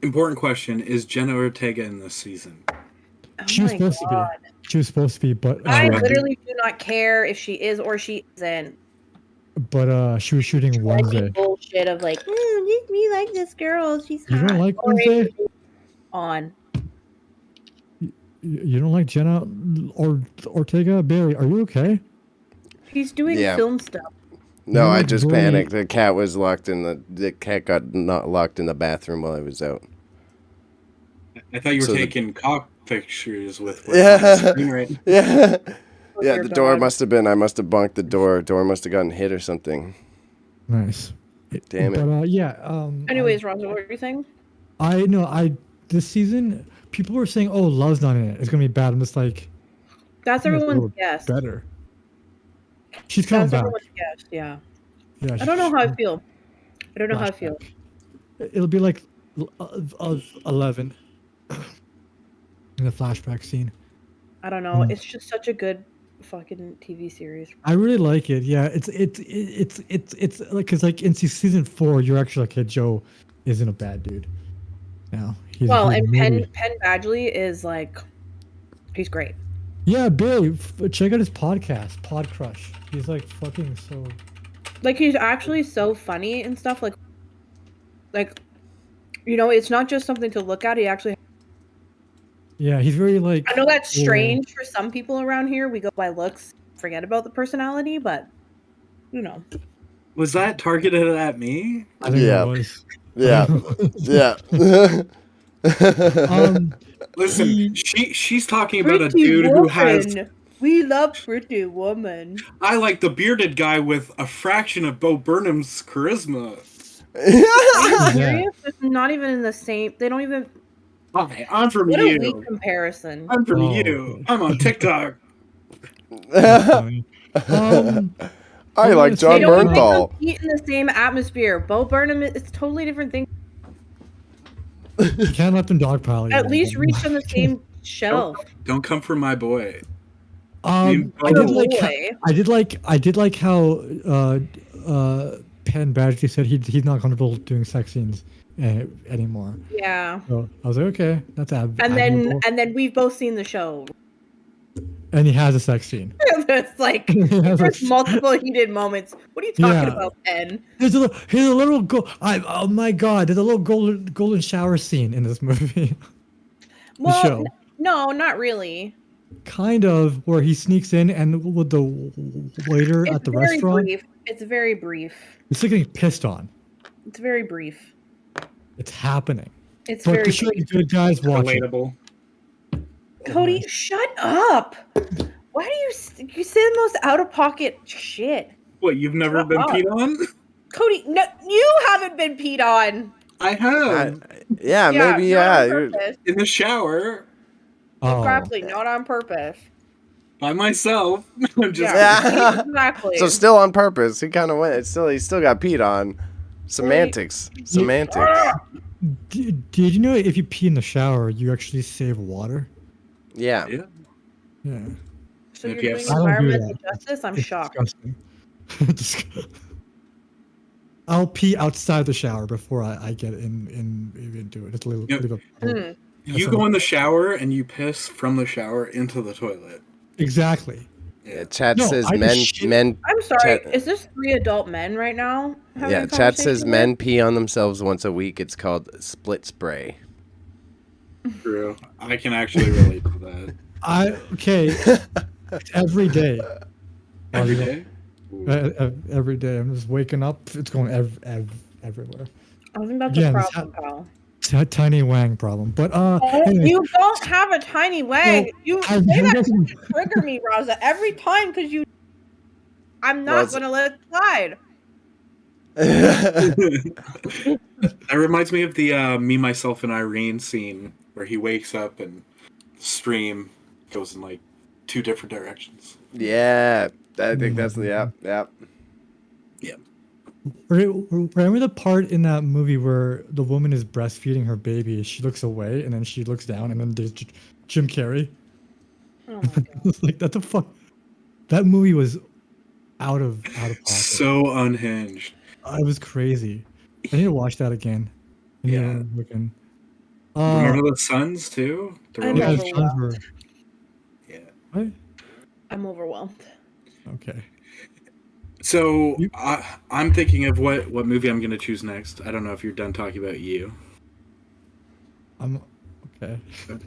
important question: is Jenna Ortega in this season? Oh She was my supposed to God. be. She was supposed to be, but I Right. literally do not care if she is or she isn't. she was shooting Like Wednesday. bullshit of like, we like this girl. She's You hot. don't like Or Wednesday? on. You don't like Jenna or Ortega? Barry, are you okay? He's doing Yeah. film stuff. no, I You're just really- panicked. The cat was locked in the cat got not locked in the bathroom while I was out. I thought you were So the- taking cock pictures with Yeah. on the screen, right? Yeah, Oh, yeah. dear The door God. must have been. I must have bunked the door. Door must have gotten hit or something. Nice. Damn it. But yeah. Anyways, Rosa, what were you saying? I know. This season, people were saying, "Oh, Love's not in it. It's gonna be bad." I'm just like, That's "Yeah, it's a everyone's little guess. better." She's coming That's back. everyone's guess. Yeah. Yeah. I don't know how I feel. I don't know how I feel. It'll be like 11 in the flashback scene. I don't know. Mm. It's just such a good fucking TV series. I really like it. Yeah, it's like because like in season 4, you're actually like, hey, Joe isn't a bad dude. Now he's Well, he's and maybe- Penn Badgley is like, he's great. Yeah, Billy, check out his podcast, Pod Crush. He's like fucking so. Like he's actually so funny and stuff. Like, you know, it's not just something to look at. He actually Yeah, he's very like. I know that's strange for some people around here. We go by looks, forget about the personality, but you know. Was that targeted at me? I think Yeah. it was. Yeah. Yeah. Listen, He- she's talking about a Pretty dude who has. woman. We love pretty woman. I like the bearded guy with a fraction of Bo Burnham's charisma. Are you Yeah. serious? It's not even in the same. They don't even. Hi, I'm from What a weak you. comparison. I'm from Oh, you. okay. I'm on TikTok. That's funny. I like They John don't even Bernthal. compete in the same atmosphere. Bo Burnham is it's totally different thing. You can't let them dogpile you. At least reach on the same shelf. Don't come for my boy. I Oh, did like. boy. I did like how Penn Badgley said he's not comfortable doing sex scenes anymore. Yeah. So I was like, okay, that's admirable. And then we've both seen the show. And he has a sex scene. It's like has there's a- multiple heated moments. What are you talking Yeah. about, Ben? There's a little oh my god, there's a little golden shower scene in this movie. Well, show. no, not really. Kind of where he sneaks in and with the waiter It's at the very restaurant, brief. It's very brief. he's still getting pissed on. It's very brief. It's happening. It's But very to show brief. you good guys watch it. Relatable. Cody, shut up. Why do you say the most out of pocket shit? What, you've never Shut been up. peed on? Cody, no, you haven't been peed on. I have. Yeah, maybe, not yeah. on You're- purpose. In the shower. Oh, Exactly, not on purpose. By myself. I'm just Yeah. Exactly. So still on purpose. He kind of went. He still got peed on. Semantics. did you know if you pee in the shower, you actually save water? Yeah. Yeah. Yeah. So If you're you doing have- I don't do environmental that. justice? I'm It's shocked. disgusting. I'll pee outside the shower before I get into it. It's a little, Yep. You go in the shower and you piss from the shower into the toilet. Exactly. Yeah, chat No, says I men just shit. men. I'm sorry. Chat- Is this 3 adult men right now? having Yeah, a chat says conversation men with? pee on themselves once a week. It's called split spray. True. I can actually relate to that. It's every day. Every day? Every day. I'm just waking up. It's going everywhere. I think that's Yeah, a this problem, pal. It's a tiny wang problem. But anyway, You don't have a tiny wang. You say have you that guys- to trigger me, Raza, every time because you. I'm not Raza- gonna let it slide. That reminds me of the Me, Myself, and Irene scene where he wakes up and stream goes in like 2 different directions. Yeah, I think that's yeah. remember the part in that movie where the woman is breastfeeding her baby? She looks away and then she looks down and then there's Jim Carrey. Oh my god. It's like that the fuck. That movie was out of pocket. So unhinged. It was crazy. I need to watch that again. Yeah. Looking. Remember the Sons too? The I'm yeah, relationship? his sons were. Yeah. What? I'm overwhelmed. Okay. So I'm thinking of what movie I'm going to choose next. I don't know if you're done talking about you. I'm okay.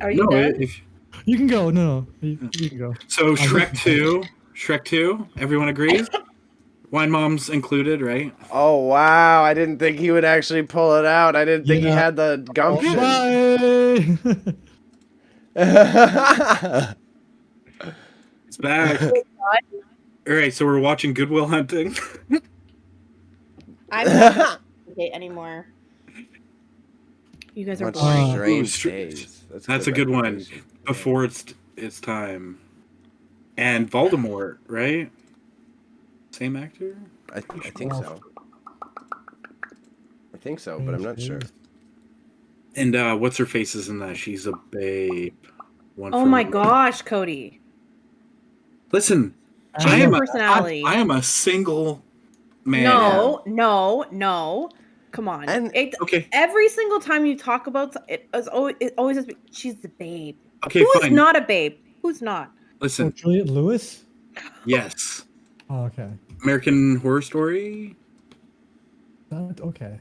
Are you no, done? if You can go. No, you can go. so, I'm Shrek 2. Everyone agrees. Wine Mom's included, right? Oh wow! I didn't think he would actually pull it out. I didn't think he Yeah. had the gumption. Bye. It's back. All right, so we're watching Good Will Hunting. I'm not okay anymore. You guys are Much boring. strange Ooh, days. That's a good one. recommendation. Before it's time. And Voldemort, right? Same actor? I think so. I think so, but I'm not sure. And what's her face is in that? She's a babe. One Oh from- my gosh, Cody. Listen, Change I your am personality. I am a single man. No. Come on. And- Okay. Every single time you talk about it always has been, she's the babe. Okay, Who is fine. not a babe? Who's not? Listen, Juliette Lewis. yes. Oh, okay. American Horror Story. Okay.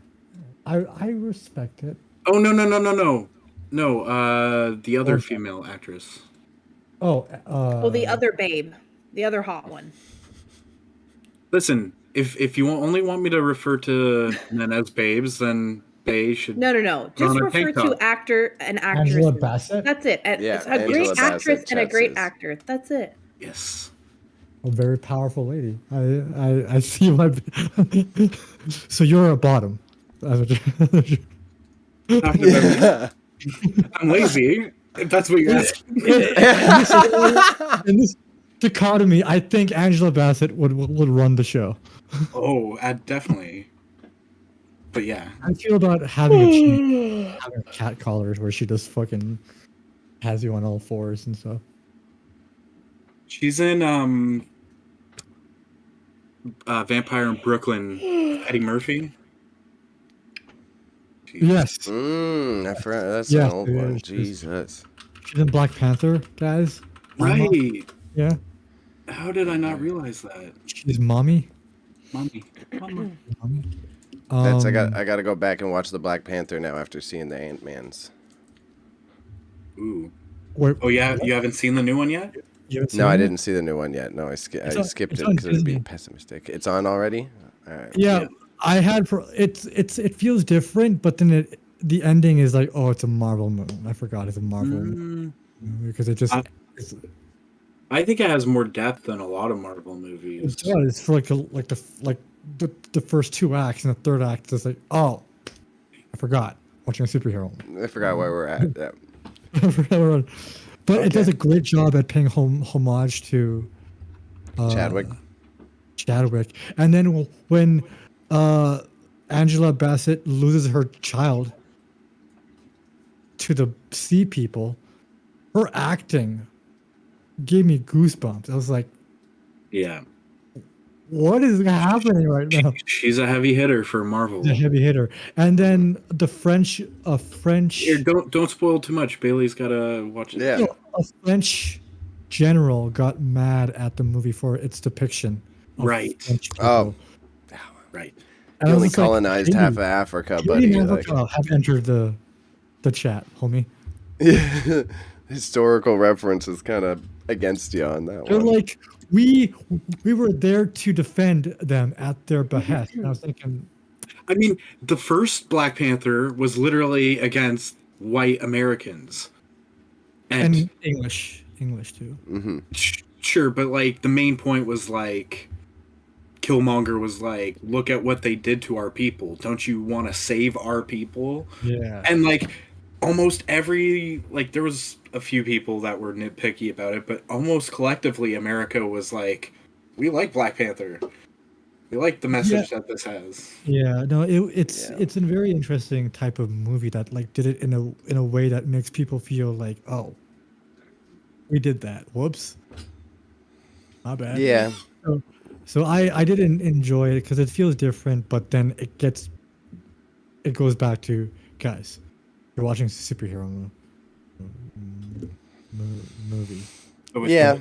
I respect it. Oh no. No, the other Oh. female actress. Oh, Oh, the other babe, the other hot one. Listen, if you only want me to refer to men as babes, then they should No. put Just on a refer tank to top. actor and actress. Angela Bassett. That's it. Yeah, It's a great Angela actress Bassett, and a Chet great says. actor. That's it. Yes. A very powerful lady. I see my. So you're a bottom. That's what you- Talking about me? I'm lazy. If that's what you're asking. In this dichotomy, I think Angela Bassett would run the show. Oh, definitely. But yeah. I feel about having a cat collar where she just fucking has you on all fours and stuff. She's in Vampire in Brooklyn, Eddie Murphy. Yes, I forgot. That's Yeah, an old yeah, one. she's- Jesus. she's in Black Panther, guys. Mama. Right. Yeah, How did I not realize that? she's mommy. Mommy. Mama. Mommy. That's I Um, got to go back and watch the Black Panther now after seeing the Ant-Man's. Ooh. where- Oh yeah, you haven't seen the new one yet? you haven't No, I seen it? didn't see the new one yet. No, I It's on- skipped it's it on because it would be Disney. pessimistic. It's on already? All right. Yeah, Yeah. I had. It feels different, but then the ending is like, oh, it's a Marvel movie. I forgot it's a Marvel movie because it just. It's, I think it has more depth than a lot of Marvel it movies. does for the first two acts, and the third act is like, oh, I forgot watching a superhero. I forgot where we're at. Yeah. But it does a great job at paying homage to Chadwick. Chadwick. And then when Angela Bassett loses her child to the sea people, her acting gave me goosebumps. I was like, Yeah. what is happening right now? She's a heavy hitter for Marvel. The heavy hitter. And then the French Here, don't spoil too much. Bailey's gotta watch it. Yeah. a French general got mad at the movie for its depiction of Right. French people. Oh. Right. And You I was only just like, colonized "Hey, half of Africa, Katie buddy. and Like, Africa have entered the chat, homie. historical reference is kind of against you on that They're one. like, we were there to defend them at their behest. And I was thinking, I mean, the first Black Panther was literally against white Americans. and English too. Sure, but like the main point was like Killmonger was like, look at what they did to our people. Don't you want to save our people? Yeah. And like almost every like there was a few people that were nitpicky about it, but almost collectively America was like, we like Black Panther. We like the message that this has. Yeah, no, it's a very interesting type of movie that like did it in a way that makes people feel like, oh, we did that. Whoops, my bad. Yeah. So I didn't enjoy it because it feels different, but then it goes back to, guys, you're watching a superhero movie. Yeah.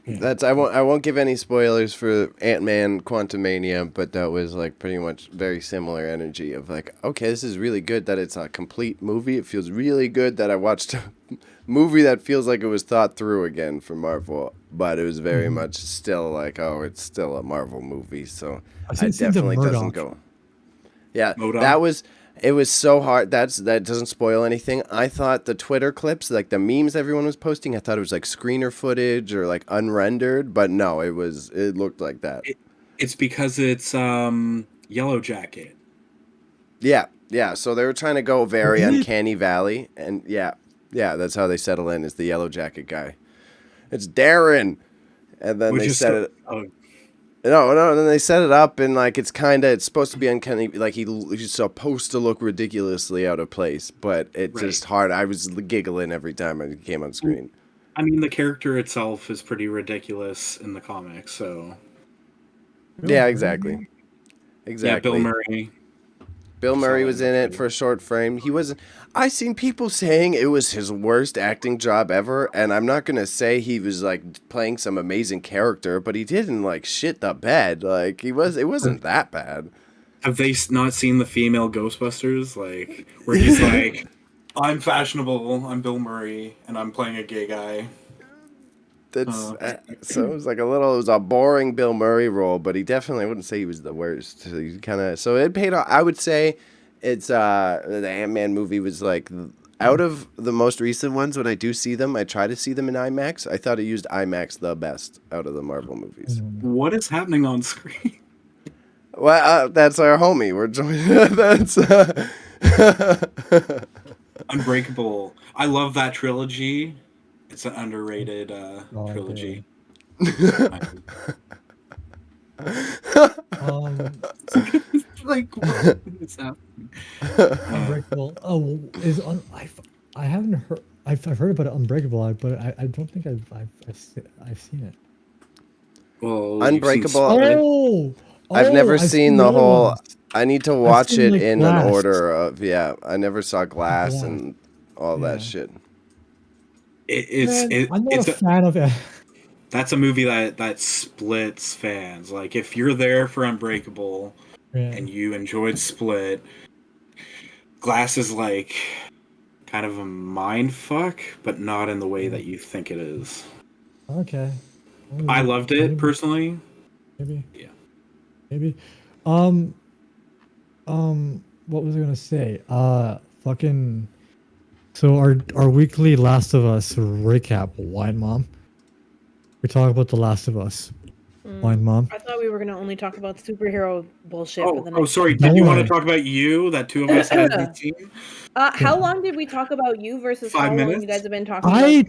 That's I won't give any spoilers for Ant-Man Quantumania, but that was like pretty much very similar energy of like, okay, this is really good that it's a complete movie. It feels really good that I watched a movie that feels like it was thought through again for Marvel, but it was very much still like, oh, it's still a Marvel movie, so seen it scenes of definitely doesn't Murdoch. go. Yeah, MODOK. it was so hard. That doesn't spoil anything. I thought the Twitter clips, like the memes everyone was posting, I thought it was like screener footage or like unrendered, but no, it looked like that. It's because it's Yellow Jacket. Yeah. So they were trying to go very Really? uncanny valley, and yeah, that's how they settle in is the Yellow Jacket guy. It's Darren, and then Which they is set it. No, then they set it up, and like it's supposed to be uncanny, like he's supposed to look ridiculously out of place, but it's just hard. I was giggling every time I came on screen. I mean, the character itself is pretty ridiculous in the comics, so Yeah, exactly. yeah, Bill Murray. Bill Murray Solid was in it movie. for a short frame. He wasn't. I seen people saying it was his worst acting job ever, and I'm not gonna say he was like playing some amazing character, but he didn't like shit the bed. Like it wasn't that bad. Have they not seen the female Ghostbusters? Like where he's like, I'm fashionable. I'm Bill Murray, and I'm playing a gay guy. That's so it was like it was a boring Bill Murray role, but he definitely, I wouldn't say he was the worst. He kind of, so it paid off. I would say it's the Ant-Man movie was like out of the most recent ones. When I do see them, I try to see them in IMAX. I thought it used IMAX the best out of the Marvel movies. What is happening on screen? Well, that's our homie. We're joining. That's Unbreakable. I love that trilogy. It's an underrated trilogy. Like, what is happening? Unbreakable. Oh, I haven't heard. I've heard about it, Unbreakable, but I don't think I've seen it. Well, Unbreakable. I've never seen the whole. Ones. I need to watch it like in Glass. An order of I never saw Glass and all that shit. I'm not a fan of it. That's a movie that splits fans. Like if you're there for Unbreakable and you enjoyed Split, Glass is like kind of a mind fuck, but not in the way that you think it is. Okay. I loved it personally. Maybe. Yeah. Maybe. What was I gonna say? Fucking. So our weekly Last of Us recap, Wine Mom. We talk about The Last of Us. Wine Mom. I thought we were gonna only talk about superhero bullshit. Sorry. Did you want to talk about you? That two of us had a team. How long did we talk about you versus 5 how minutes? long you guys have been talking? I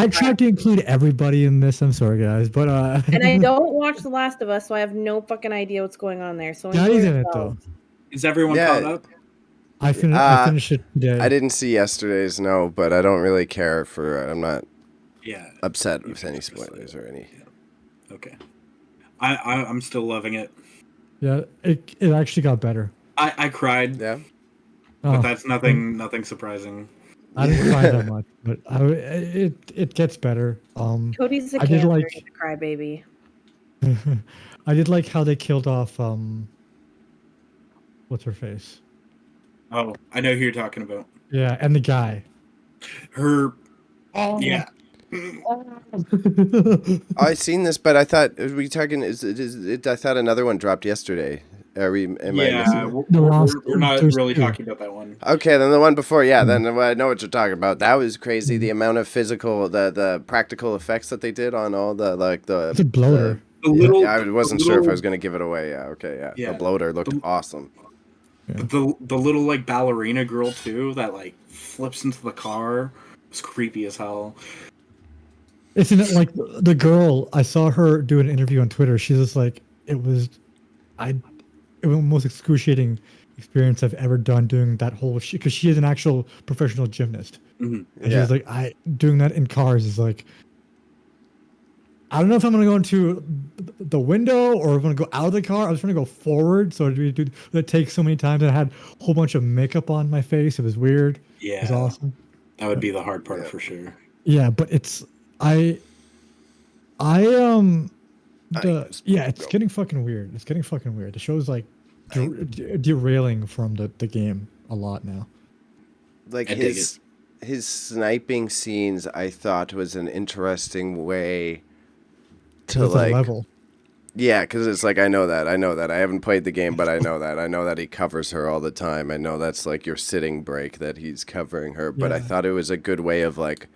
tried to include everybody in this. I'm sorry, guys, but and I don't watch The Last of Us, so I have no fucking idea what's going on there. So Daddy's in it though. Is everyone caught up? I finished it today. I didn't see yesterday's, no, but I don't really care for. I'm not. Upset with any spoilers or any. Yeah. Okay. I'm still loving it. Yeah, it actually got better. I cried. Yeah. But that's nothing surprising. I didn't cry that much, but it gets better. Cody's a crybaby. I did like how they killed off what's her face? Oh, I know who you're talking about. Yeah, and the guy. Yeah. I seen this, but I thought we talking. I thought another one dropped yesterday. We're not really talking about that one. Okay, then the one before, then I know what you're talking about. That was crazy. The amount of the practical effects that they did on all the the bloater. I wasn't sure if I was going to give it away. The bloater looked awesome. Yeah. The little like ballerina girl too that like flips into the car was creepy as hell. Isn't it like the girl? I saw her do an interview on Twitter. She's just like, it was the most excruciating experience I've ever done doing that whole shit, because she is an actual professional gymnast. Mm-hmm. And she's like, doing that in cars is like, I don't know if I'm gonna go into the window or if I'm gonna go out of the car. I was trying to go forward, so it takes so many times. I had a whole bunch of makeup on my face. It was weird. Yeah, it was awesome. That would be the hard part for sure. Yeah, but it's it's getting fucking weird. It's getting fucking weird. The show's like derailing from the game a lot now. Like his sniping scenes, I thought was an interesting way to like level. Yeah, because it's like I know that. I haven't played the game, but I know that he covers her all the time. I know that's like your sitting break that he's covering her. But I thought it was a good way of like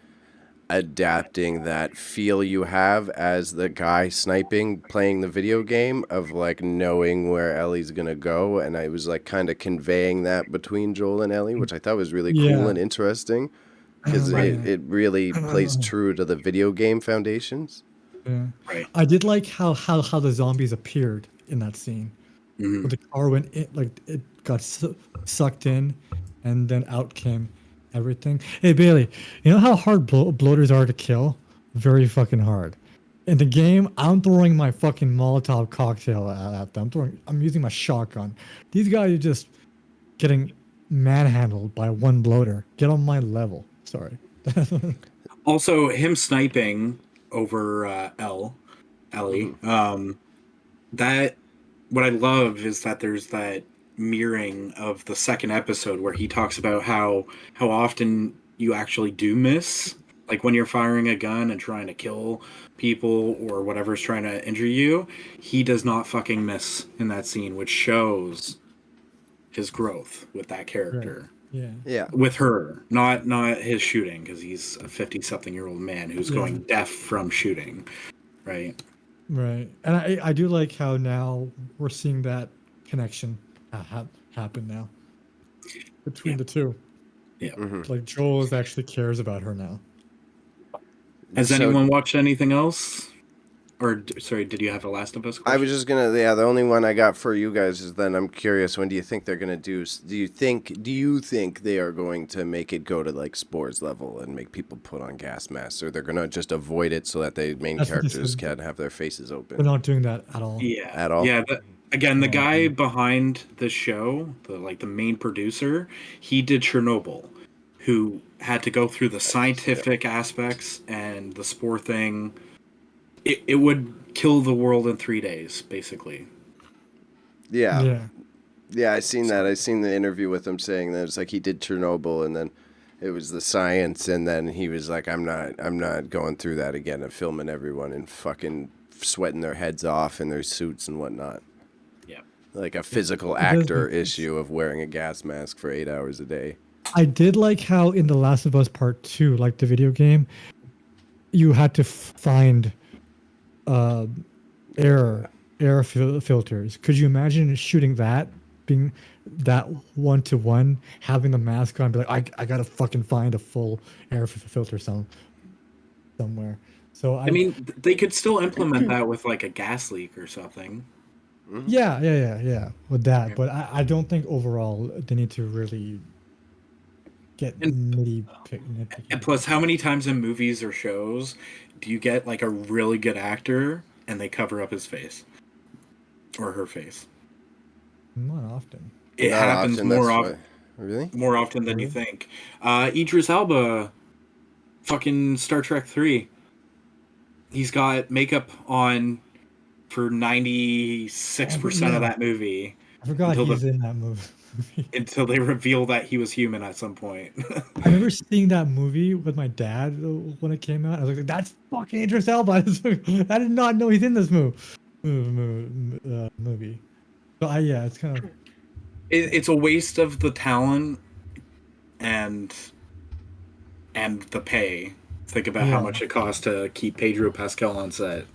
adapting that feel you have as the guy sniping, playing the video game, of like knowing where Ellie's gonna go, and I was like kind of conveying that between Joel and Ellie, which I thought was really cool and interesting, because it really plays true to the video game foundations. Yeah. Right. I did like how the zombies appeared in that scene. Mm-hmm. The car went in, like it got sucked in, and then out came everything. Hey Bailey, you know how hard bloaters are to kill? Very fucking hard. In the game, I'm throwing my fucking Molotov cocktail at them. I'm using my shotgun. These guys are just getting manhandled by one bloater. Get on my level. Sorry. Also, him sniping over Ellie. That what I love is that there's that mirroring of the second episode where he talks about how often you actually do miss, like when you're firing a gun and trying to kill people or whatever's trying to injure you. He does not fucking miss in that scene, which shows his growth with that character. Yeah. Yeah. With her, not his shooting, because he's a 50-something-year-old man who's going deaf from shooting, right? Right. And I do like how now we're seeing that connection happen now between the two. Yeah. Mhm. Like Joel actually cares about her now. Has So- anyone watched anything else? Or, sorry, did you have a Last of Us question? I was just gonna, the only one I got for you guys is then I'm curious, when do you think they're gonna do you think they are going to make it go to like Spores level and make people put on gas masks, or they're gonna just avoid it so that the main That's what they characters said. can have their faces They're open not doing that at all. Yeah. at all? Yeah, again, the Oh, guy okay. behind the show, the main producer, he did Chernobyl, who had to go through the scientific aspects and the spore thing. It would kill the world in 3 days, basically. Yeah. Yeah. I seen that. I seen the interview with him saying that it's like he did Chernobyl and then it was the science, and then he was like, I'm not going through that again of filming everyone and fucking sweating their heads off in their suits and whatnot. Yeah. Like a physical It does actor make sense. issue of wearing a gas mask for 8 hours a day. I did like how in The Last of Us Part 2, like the video game, you had to find air filters. Could you imagine shooting that, being that 1-to-1, having the mask on, be like, I gotta fucking find a full air filter somewhere. So I mean, they could still implement that with like a gas leak or something. yeah, with that. But I don't think overall they need to really get And nitpicky. plus, how many times in movies or shows do you get like a really good actor and they cover up his face or her face? Not often. It Not happens often, more that's often. why- Really? More often than you Really? think. Idris Elba, fucking Star Trek 3. He's got makeup on for 96% of that movie I forgot Until the- he's in that movie. until they reveal that he was human at some point. I remember seeing that movie with my dad when it came out. I was like, "That's fucking Idris Elba." I did not know he's in this movie. So it's kind of It's a waste of the talent and the pay. Think about how Yeah. much it costs to keep Pedro Pascal on set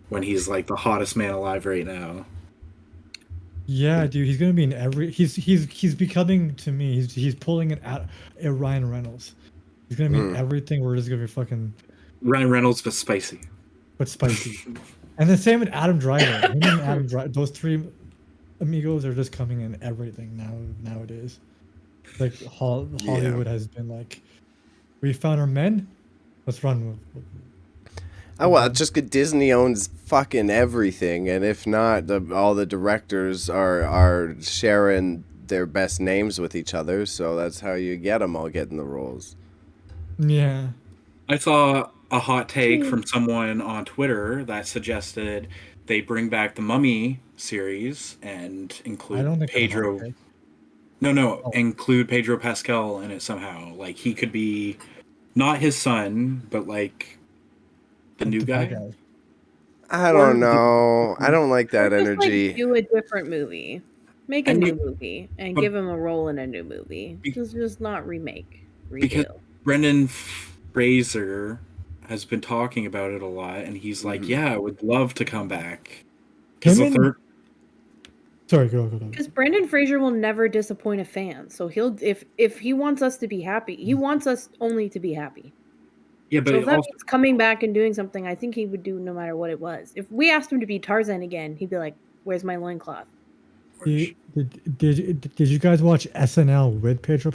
when he's like the hottest man alive right now. dude. He's gonna be in every. He's becoming, to me. He's pulling it out at Ryan Reynolds. He's gonna be in everything. We're just gonna be fucking Ryan Reynolds was spicy. but spicy. And the same with Adam Driver. Him and Adam Driver, those three amigos are just coming in everything nowadays. Like Hollywood has been like, we found our men. Let's run with. Oh, well, it's just good. Disney owns fucking everything, and if not, all the directors are sharing their best names with each other, so that's how you get them all getting the roles. Yeah. I saw a hot take from someone on Twitter that suggested they bring back the Mummy series and I don't include think Pedro. I'm No, include Pedro Pascal in it somehow. Like he could be not his son, but like the new guy. I don't know. I don't like that Or just, energy. Like, do a different movie. Make a And new you- movie and but- give him a role in a new movie. Be- Just not remake. Because- Redo. Brendan Fraser has been talking about it a lot, and he's like, "Yeah, I would love to come back." Because Him the and- third, Sorry, go. Because Brendan Fraser will never disappoint a fan. So he'll if he wants us to be happy, he wants us only to be happy. yeah, but So if that also, means coming back and doing something, I think he would do no matter what it was. If we asked him to be Tarzan again, he'd be like, "Where's my loincloth?" Did you guys watch SNL with Pedro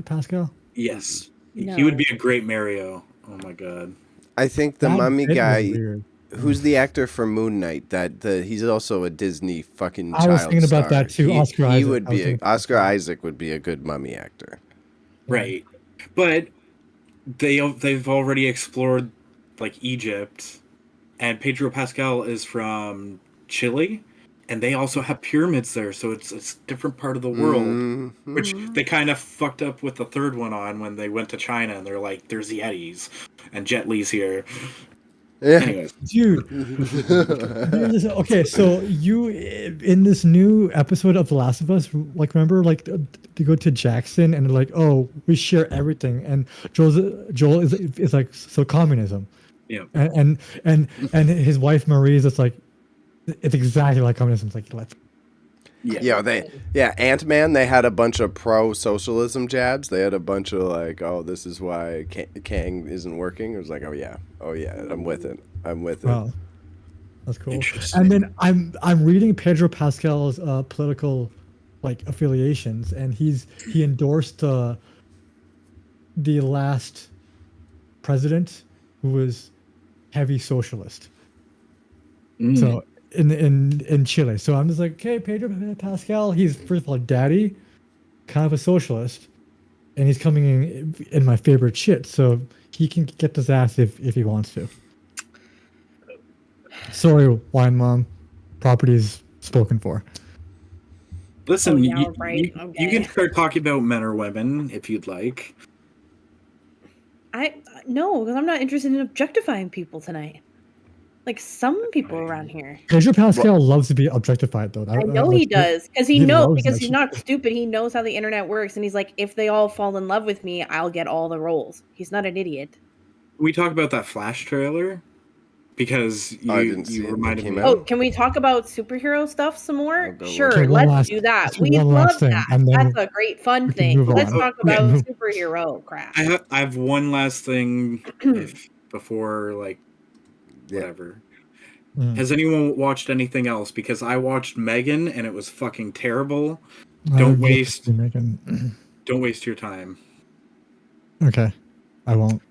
Pascal? yes, No. he would be a great Mario. Oh my god. I think the That mummy bit was guy, weird. who's the actor for Moon Knight, he's also a Disney fucking I was child thinking about star. that too, He, Oscar he Isaac. would I was be thinking- Oscar Isaac would be a good mummy actor. Right. But they've already explored like Egypt, and Pedro Pascal is from Chile, and they also have pyramids there, so it's a different part of the world. Which they kind of fucked up with the third one on when they went to China, and they're like, "There's Yetis, and Jet Li's here." Yeah. Anyways, Dude. Okay, so you in this new episode of The Last of Us, like remember, like they go to Jackson and they're like, "Oh, we share everything," and Joel is like, "So communism," yeah. and his wife Marie is just like, "It's exactly like communism." It's like, let's. Yeah, Ant-Man, they had a bunch of pro-socialism jabs. They had a bunch of like, oh, this is why Kang isn't working. It was like, oh yeah, I'm with it. Wow, that's cool. Interesting. And then I'm reading Pedro Pascal's political like affiliations, and he endorsed the last president who was heavy socialist. So in Chile. So I'm just like, okay, Pedro Pascal, he's first of all daddy, kind of a socialist, and he's coming in my favorite shit. So he can get his ass if he wants to. Sorry, Wine Mom. Property is spoken for. Listen, yeah, you okay. can start talking about men or women if you'd like. No, because I'm not interested in objectifying people tonight. Like some people around here. Pedro Pascal loves to be objectified, though. I know he does, because he knows, loves because that he's shit. not stupid. He knows how the internet works, and he's like, if they all fall in love with me, I'll get all the roles. He's not an idiot. Can we talk about that Flash trailer? Because I didn't see you it. reminded It me. came Oh, out. can we talk about superhero stuff some more? go Sure, Okay, let's do that. let's do We one last love thing, that. and then That's a great fun we can thing. move Let's on. talk Okay. about superhero crap. I have one last thing before like whatever. Has anyone watched anything else? Because I watched Megan and it was fucking terrible. Don't waste your time. Okay, I won't.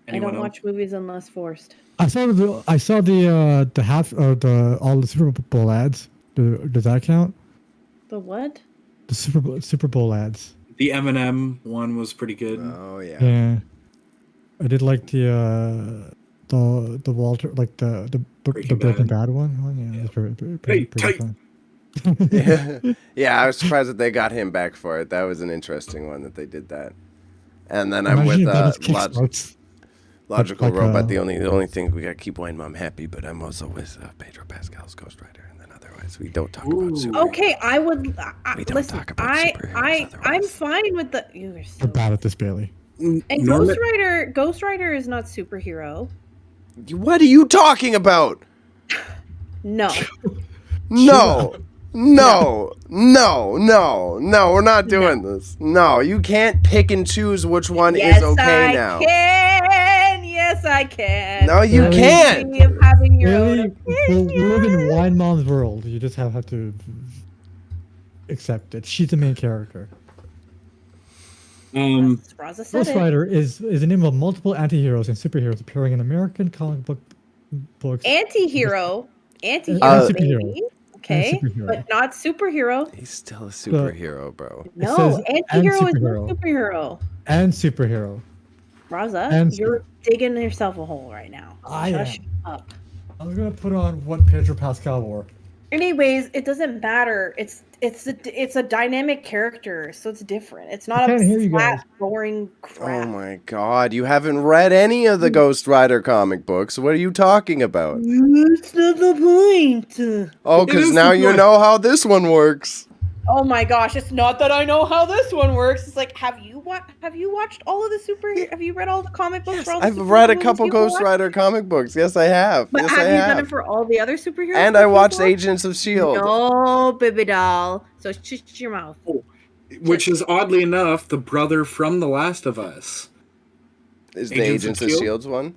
Anyone I don't else? watch movies unless forced. I saw the half all the Super Bowl ads. Does that count? The what? The Super Bowl ads. The Eminem one was pretty good. Oh yeah. Yeah, I did like the Walter, like the Breaking Bad one. Yeah, it was pretty tight. fun. Yeah, I was surprised that they got him back for it. That was an interesting one that they did that. And then I'm Imagine with if that was Kickstarts. Logical like, Robot. The only thing we gotta keep Wine Mom happy, but I'm also with Pedro Pascal's Ghost Rider, and then otherwise we don't talk about superheroes. Okay, I would. We don't listen, talk about superheroes I'm otherwise. fine with the. You're so. You're bad at this, Bailey. And Norman- Ghost Rider is not superhero. What are you talking about? No. No, we're not doing this. No, you can't pick and choose which one is okay now. Yes, I can. No, you Really? can't. Of having your own Bailey, we live in opinion. Wine Mom's world. You just have to accept it. She's the main character. Raza said Ghost it. Rider is the name of multiple anti-heroes and superheroes appearing in American comic books. Anti-hero, superhero. baby. Okay, And superhero. but not superhero. He's still a superhero, bro. No, says anti-hero and is not superhero. superhero. And superhero. Raza, And you're digging yourself a hole right now. I Shush am. up. I'm gonna put on what Pedro Pascal wore. Anyways, it doesn't matter. It's a dynamic character, so it's different. It's not can't hear a you guys. flat, boring crap. Oh my god, you haven't read any of the Ghost Rider comic books. What are you talking about? That's not the point. Oh, It because is now the you point. know how this one works. Oh my gosh, it's not that I know how this one works. It's like, have you watched all of the superhero? Have you read all the comic books? for all the I've superhero read a movies couple you've Ghost watched? Rider comic books. Yes, I have. But yes, have I you have. done it for all the other superheroes? And stuff I you've watched watched? Agents of S.H.I.E.L.D. No, baby doll. So shut your mouth. Which is oddly enough the brother from The Last of Us. Is the Agents Agents of of S.H.I.E.L.D.? S.H.I.E.L.D. one?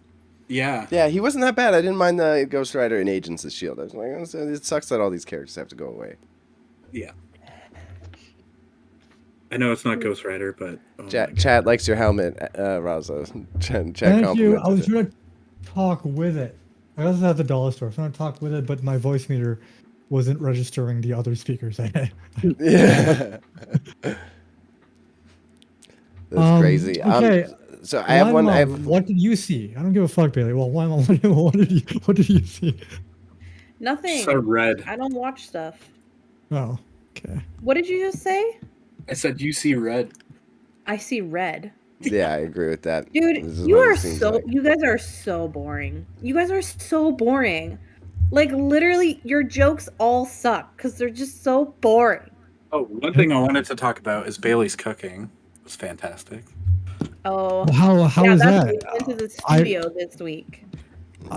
Yeah. Yeah, he wasn't that bad. I didn't mind the Ghost Rider in Agents of S.H.I.E.L.D. I was like, it sucks that all these characters have to go away. Yeah. I know it's not Ghost Rider, but oh my God. Chat likes your helmet, Raza. Chat Thank you. I complimented was it. trying to talk with it. I also have the dollar store. I was trying to talk with it, but my voice meter wasn't registering the other speakers I had. Yeah. That's crazy. Okay. So I have Wine one. Mom, what did you see? I don't give a fuck, Bailey. Well, Wine Mom, what did you see? Nothing. So red. I don't watch stuff. Oh, okay. What did you just say? I said you see red. I see red. Yeah, I agree with that. Dude, This is you what it are seems so like. you guys are so boring. You guys are so boring. Like literally your jokes all suck cuz they're just so boring. Oh, one thing I wanted to talk about is Bailey's cooking. It was fantastic. Oh. How yeah, is that's that? what we went to the studio this week.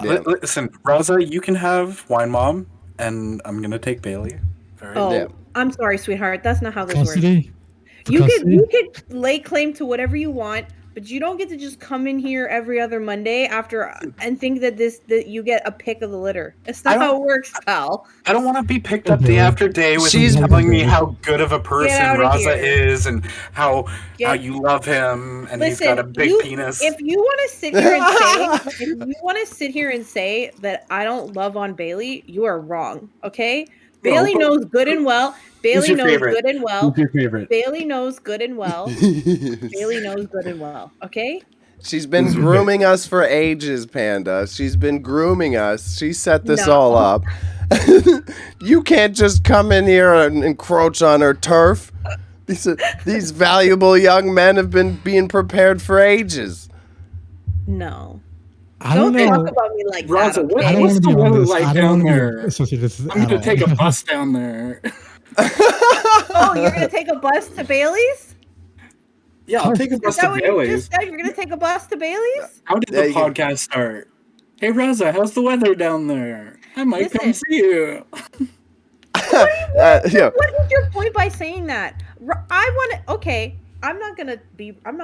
Yeah. Listen, Raza, you can have Wine Mom, and I'm gonna take Bailey. Very Oh, Yeah. I'm sorry, sweetheart. That's not how this works. Custody? For You custody? could lay claim to whatever you want, but you don't get to just come in here every other Monday after and think that that you get a pick of the litter. It's I not how don't- it works, pal. I don't want to be picked up day Bailey. after day with She's- him telling me how good of a person outta Raza here. is and how Get- you love him and he's Listen, got a big you- penis. If you want to sit here and say, if you want to sit here and say that I don't love on Bailey, you are wrong. Okay, No, Bailey but- knows good and well. Bailey your knows favorite? good and well. Who's your favorite? Bailey knows good and well. Bailey knows good and well. Okay. She's been grooming us for ages, Panda. She's been grooming us. She set this No. all up. You can't just come in here and encroach on her turf. These valuable young men have been being prepared for ages. No. I don't Don't talk know. about me like Raza, that. what- I Okay? don't What's want to the be on weather this. like I don't down want to there? be associated with this I'm gonna at take all. a bus down there. Oh, you're gonna take a bus to Bailey's? Yeah, I'll take a Is bus that to what you Bailey's. just said? You're gonna take a bus to Bailey's? How did Yeah, the you can- podcast start? Hey Raza, how's the weather down there? I might come Listen. see you. Yeah. What is your point by saying that? I want to. Okay, I'm not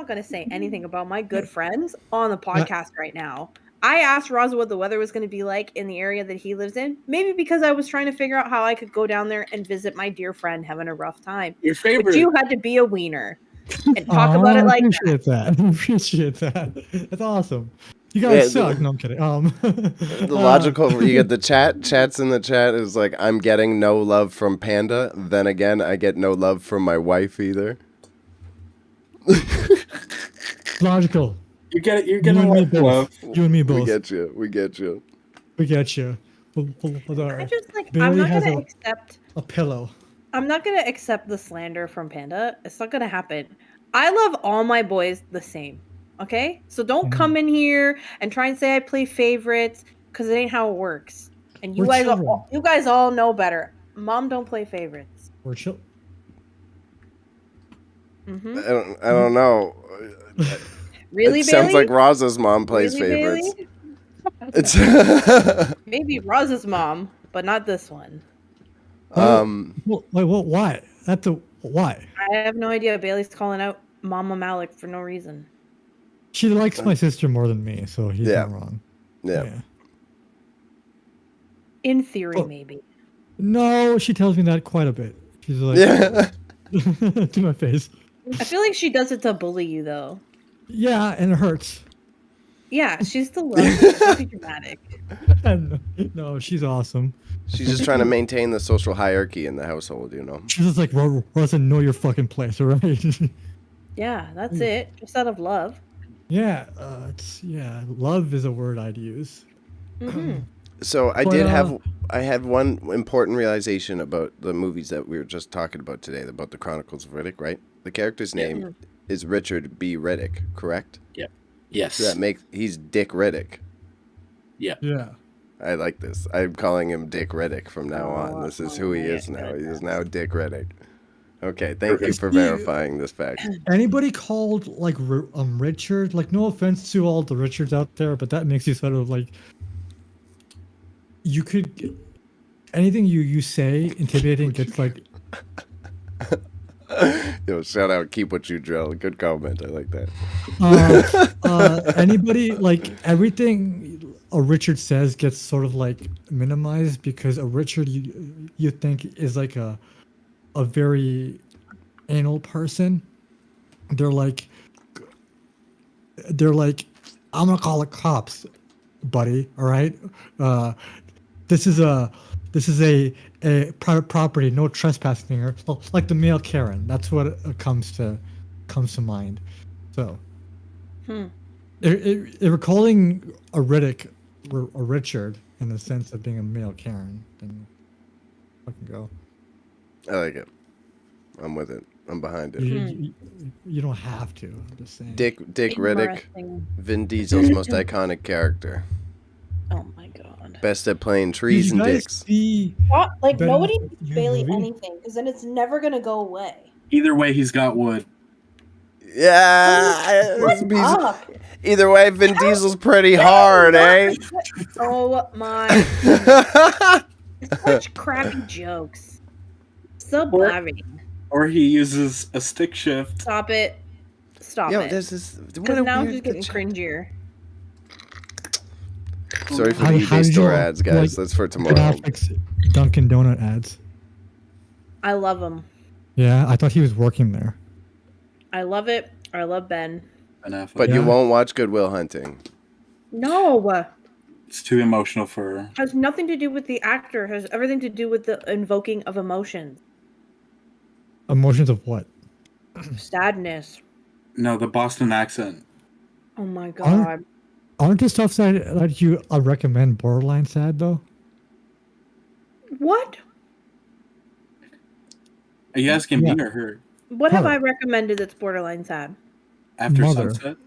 gonna say anything about my good friends on the podcast right now. I asked Raza what the weather was going to be like in the area that he lives in. Maybe because I was trying to figure out how I could go down there and visit my dear friend having a rough time. Your But favorite. you had to be a wiener and talk Aw, about it I like that. appreciate that. I appreciate that. That's awesome. You guys Yeah, suck. No, I'm kidding. The logical, you get the chats in the chat is like, I'm getting no love from Panda. Then again, I get no love from my wife either. logical. You're getting You and me love. both. You and me We both. get you. We get you. We get you. I just like. I'm Bailey not has gonna a- accept. a pillow. I'm not gonna accept the slander from Panda. It's not gonna happen. I love all my boys the same. Okay, so don't come in here and try and say I play favorites because it ain't how it works. And you We're guys, children. you guys all know better. Mom don't play favorites. We're chill. Hmm I don't know. Really, It sounds Bailey? like Raza's mom plays Really, favorites. Bailey? It's Maybe Roz's mom, but not this one. Well, why? Why? I have no idea. Bailey's calling out Mama Malik for no reason. She likes my sister more than me, so he's Yeah. not wrong. yeah. In theory, Oh. maybe. No, she tells me that quite a bit. She's like, Yeah. to my face. I feel like she does it to bully you, though. Yeah, and it hurts. Yeah, she's still lovely. She's dramatic. No, she's awesome. She's just trying to maintain the social hierarchy in the household, you know. She's just like, Rosa, know your fucking place, all right? Yeah, that's it. Just out of love. yeah, love is a word I'd use. Hmm So I But, did have I had one important realization about the movies that we were just talking about today, about the Chronicles of Riddick, right? The character's name is Richard B. Riddick, correct? Yes. So that makes he's Dick Riddick. Yeah. I like this. I'm calling him Dick Riddick from now on. This is who he is now. He is now Dick Riddick. Okay, thank you for verifying this fact. Anybody called like Richard? Like, no offense to all the Richards out there, but that makes you sort of like you could anything you say intimidating gets like Yo, shout out, keep what you drill. Good comment. I like that. anybody like everything a Richard says gets sort of like minimized because a Richard you think is like a very anal person. They're like I'm gonna call the cops, buddy. All right. This is a private property, no trespassing, or like the male Karen. That's what comes to mind. So, if we're calling a Riddick a Richard, in the sense of being a male Karen, then fucking go. I like it. I'm with it. I'm behind it. You don't have to. I'm just saying. Dick Riddick, Interesting. Vin Diesel's most iconic character. Oh my god. Best at playing Did trees you and guys dicks. see Like Ben nobody Affleck's teach new Bailey movie? anything because then it's never gonna go away. Either way, he's got wood. Yeah. Shut up. Either way, Vin Diesel's pretty hard, eh? Oh my! Such crappy jokes. Sublime. Or he uses a stick shift. Stop it. Stop Yo, it. this is Because now I'm just getting cringier. Sorry for How- the how eBay did store you, ads, guys. like, That's for Ben tomorrow. Affleck's Dunkin' Donut ads? I love him. Yeah, I thought he was working there. I love it. I love Ben. Ben Affleck. But you Yeah. won't watch Good Will Hunting. No, It's too emotional for. has nothing to do with the actor. Has everything to do with the invoking of emotions. Emotions of what? Sadness. No, the Boston accent. Oh my god. Aren't the stuff that you recommend borderline sad though? What? Are you asking Yeah. me or her? What have Her. I recommended that's borderline sad? After Mother. sunset?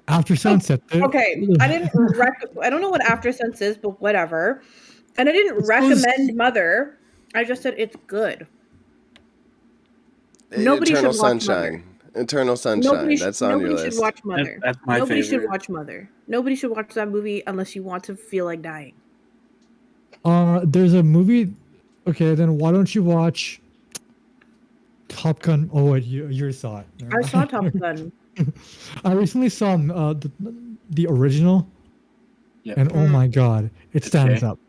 After sunset. Okay, I didn't. I don't know what After Sense is, but whatever. And I didn't It's recommend Mother. I just said it's good. Nobody Eternal should watch Sunshine. Eternal Sunshine. That's on your nobody list. should watch Mother. That's my Nobody favorite. should watch Mother. Nobody should watch that movie unless you want to feel like dying. There's a movie. Okay, then why don't you watch Top Gun? Oh wait, you saw it. Never I mind. saw Top Gun. I recently saw the original, Yep. and oh my god, it stands Okay. up.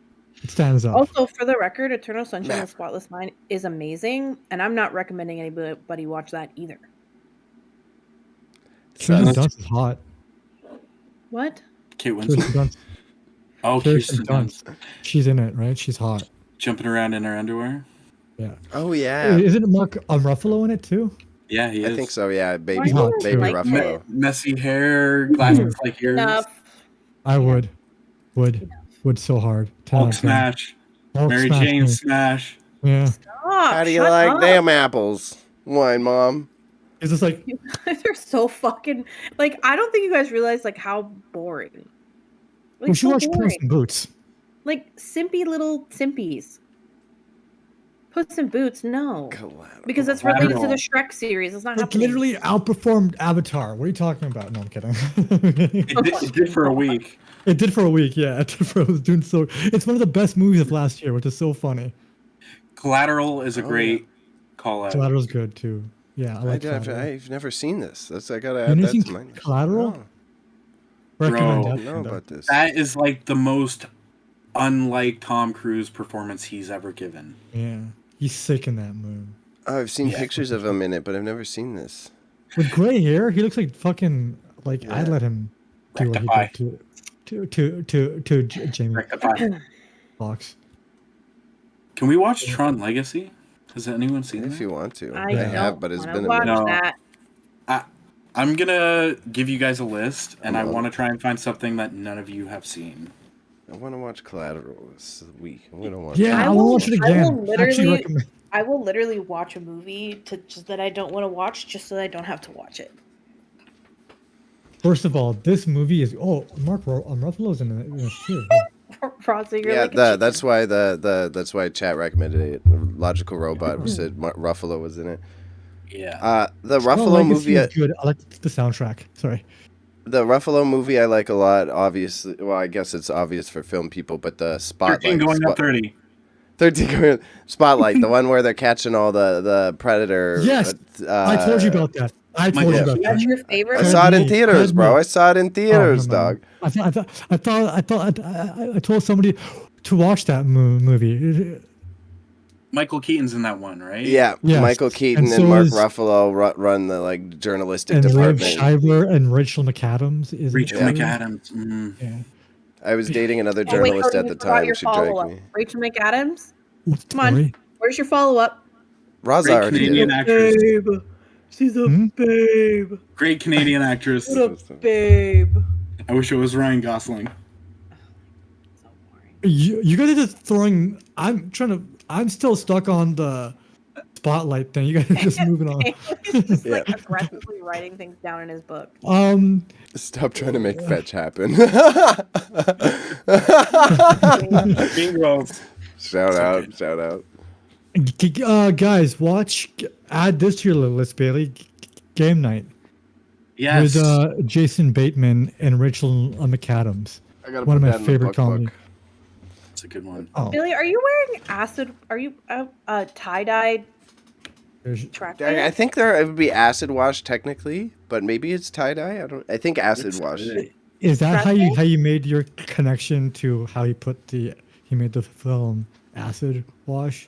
It stands up. Also, for the record, Eternal Sunshine of Nah. the Spotless Mind is amazing, and I'm not recommending anybody watch that either. Kirsten Sounds- Dunst is hot. What? Kate Kirsten Winslet. Dunst. Oh, Kirsten Kirsten Dunst. Dunst. She's in it, right? She's hot. Jumping around in her underwear. Yeah. Oh, yeah. Isn't Mark Ruffalo in it too? Yeah, he is. I think so, yeah. Baby, Why do baby you like Ruffalo. it? Messy hair, glasses like yours. Enough. I would so hard. 10 Hulk out of 10. smash. Hulk Mary smash Jane me. smash. Yeah. Stop. How do you shut like up. them apples? Wine, Mom. It's just like You guys are so fucking like. I don't think you guys realize like how boring. Like, we should so watch Puss boring. in Boots. Like simpy little simpies. Puss in Boots, no, Collateral. because that's related to the Collateral. Shrek series. It's not Like happening. literally outperformed Avatar. What are you talking about? No, I'm kidding. It did for a week. It did for a week, yeah. It was doing so. It's one of the best movies of last year, which is so funny. Collateral is a Oh, great call out. Collateral's good too. Yeah, I like Collateral. I've never seen this. I gotta You add never that seen to my list. Collateral? No, Recommend I that, don't know Panda. about this. That is like the most unlike Tom Cruise performance he's ever given. Yeah, he's sick in that movie. Oh, I've seen Yeah. pictures of him in it, but I've never seen this. With gray hair, he looks like fucking like Yeah. I'd let him do what he Rectify. did to Jamie Rectify. Foxx. Can we watch Tron Legacy? Has anyone seen If that? you want to, I Yeah. have, don't but it's wanna been a watch minute. No. that. I'm gonna give you guys a list, and I I'm on want to it. try and find something that none of you have seen. I want to watch Collateral this week. I'm gonna watch. Yeah, I I want to will- watch it I again. will Actually literally- recommend. I will literally watch a movie to just that I don't want to watch, just so that I don't have to watch it. First of all, this movie is Mark Ruffalo's in it too. Raza, you're Yeah, like a that's why that's why chat recommended it. Logical Robot said Ruffalo was in it. Yeah. The Oh, Ruffalo Legacy movie. is good. I like the soundtrack. Sorry. The Ruffalo movie I like a lot. Obviously, well, I guess it's obvious for film people, but the 13 Spotlight. going on 30. 13 going Spotlight, the one where they're catching all the predator. Yes, I told you about that. I told you about That's that. your favorite. I saw it in me. theaters, Heard bro. me. I saw it in theaters, never dog. mind. I told somebody to watch that movie. Michael Keaton's in that one, right? Yeah, Yes, Michael Keaton and and, so Mark is- Ruffalo run the like journalistic And Liv department. Schreiber and Rachel McAdams is in Rachel it too. McAdams. Mm. Yeah. I was dating another Oh, wait, journalist Cody, at you the forgot time. your She dragged follow-up. me. Rachel McAdams. What's Come on. Tori? Where's your follow-up? Raza Great already did Canadian it. actress. Babe. She's a Hmm? babe. Great Canadian actress. What a babe. I wish it was Ryan Gosling. So boring. You guys are just throwing. I'm still stuck on the spotlight thing. You guys are just moving on. He's just Yeah. like aggressively writing things down in his book. Stop trying to make fetch happen. Bingo. Shout out. Guys, add this to your list, Bailey. Game night Yes. with Jason Bateman and Rachel McAdams. I gotta One of put my that in the favorite book. comedy. That's a good one. Oh, Billy, are you wearing acid? Are you tie-dyed track I pants? think it would be acid wash technically, but maybe it's tie dye. I think acid wash. is that how Pretzels? you made your connection to how he made the film Acid Wash?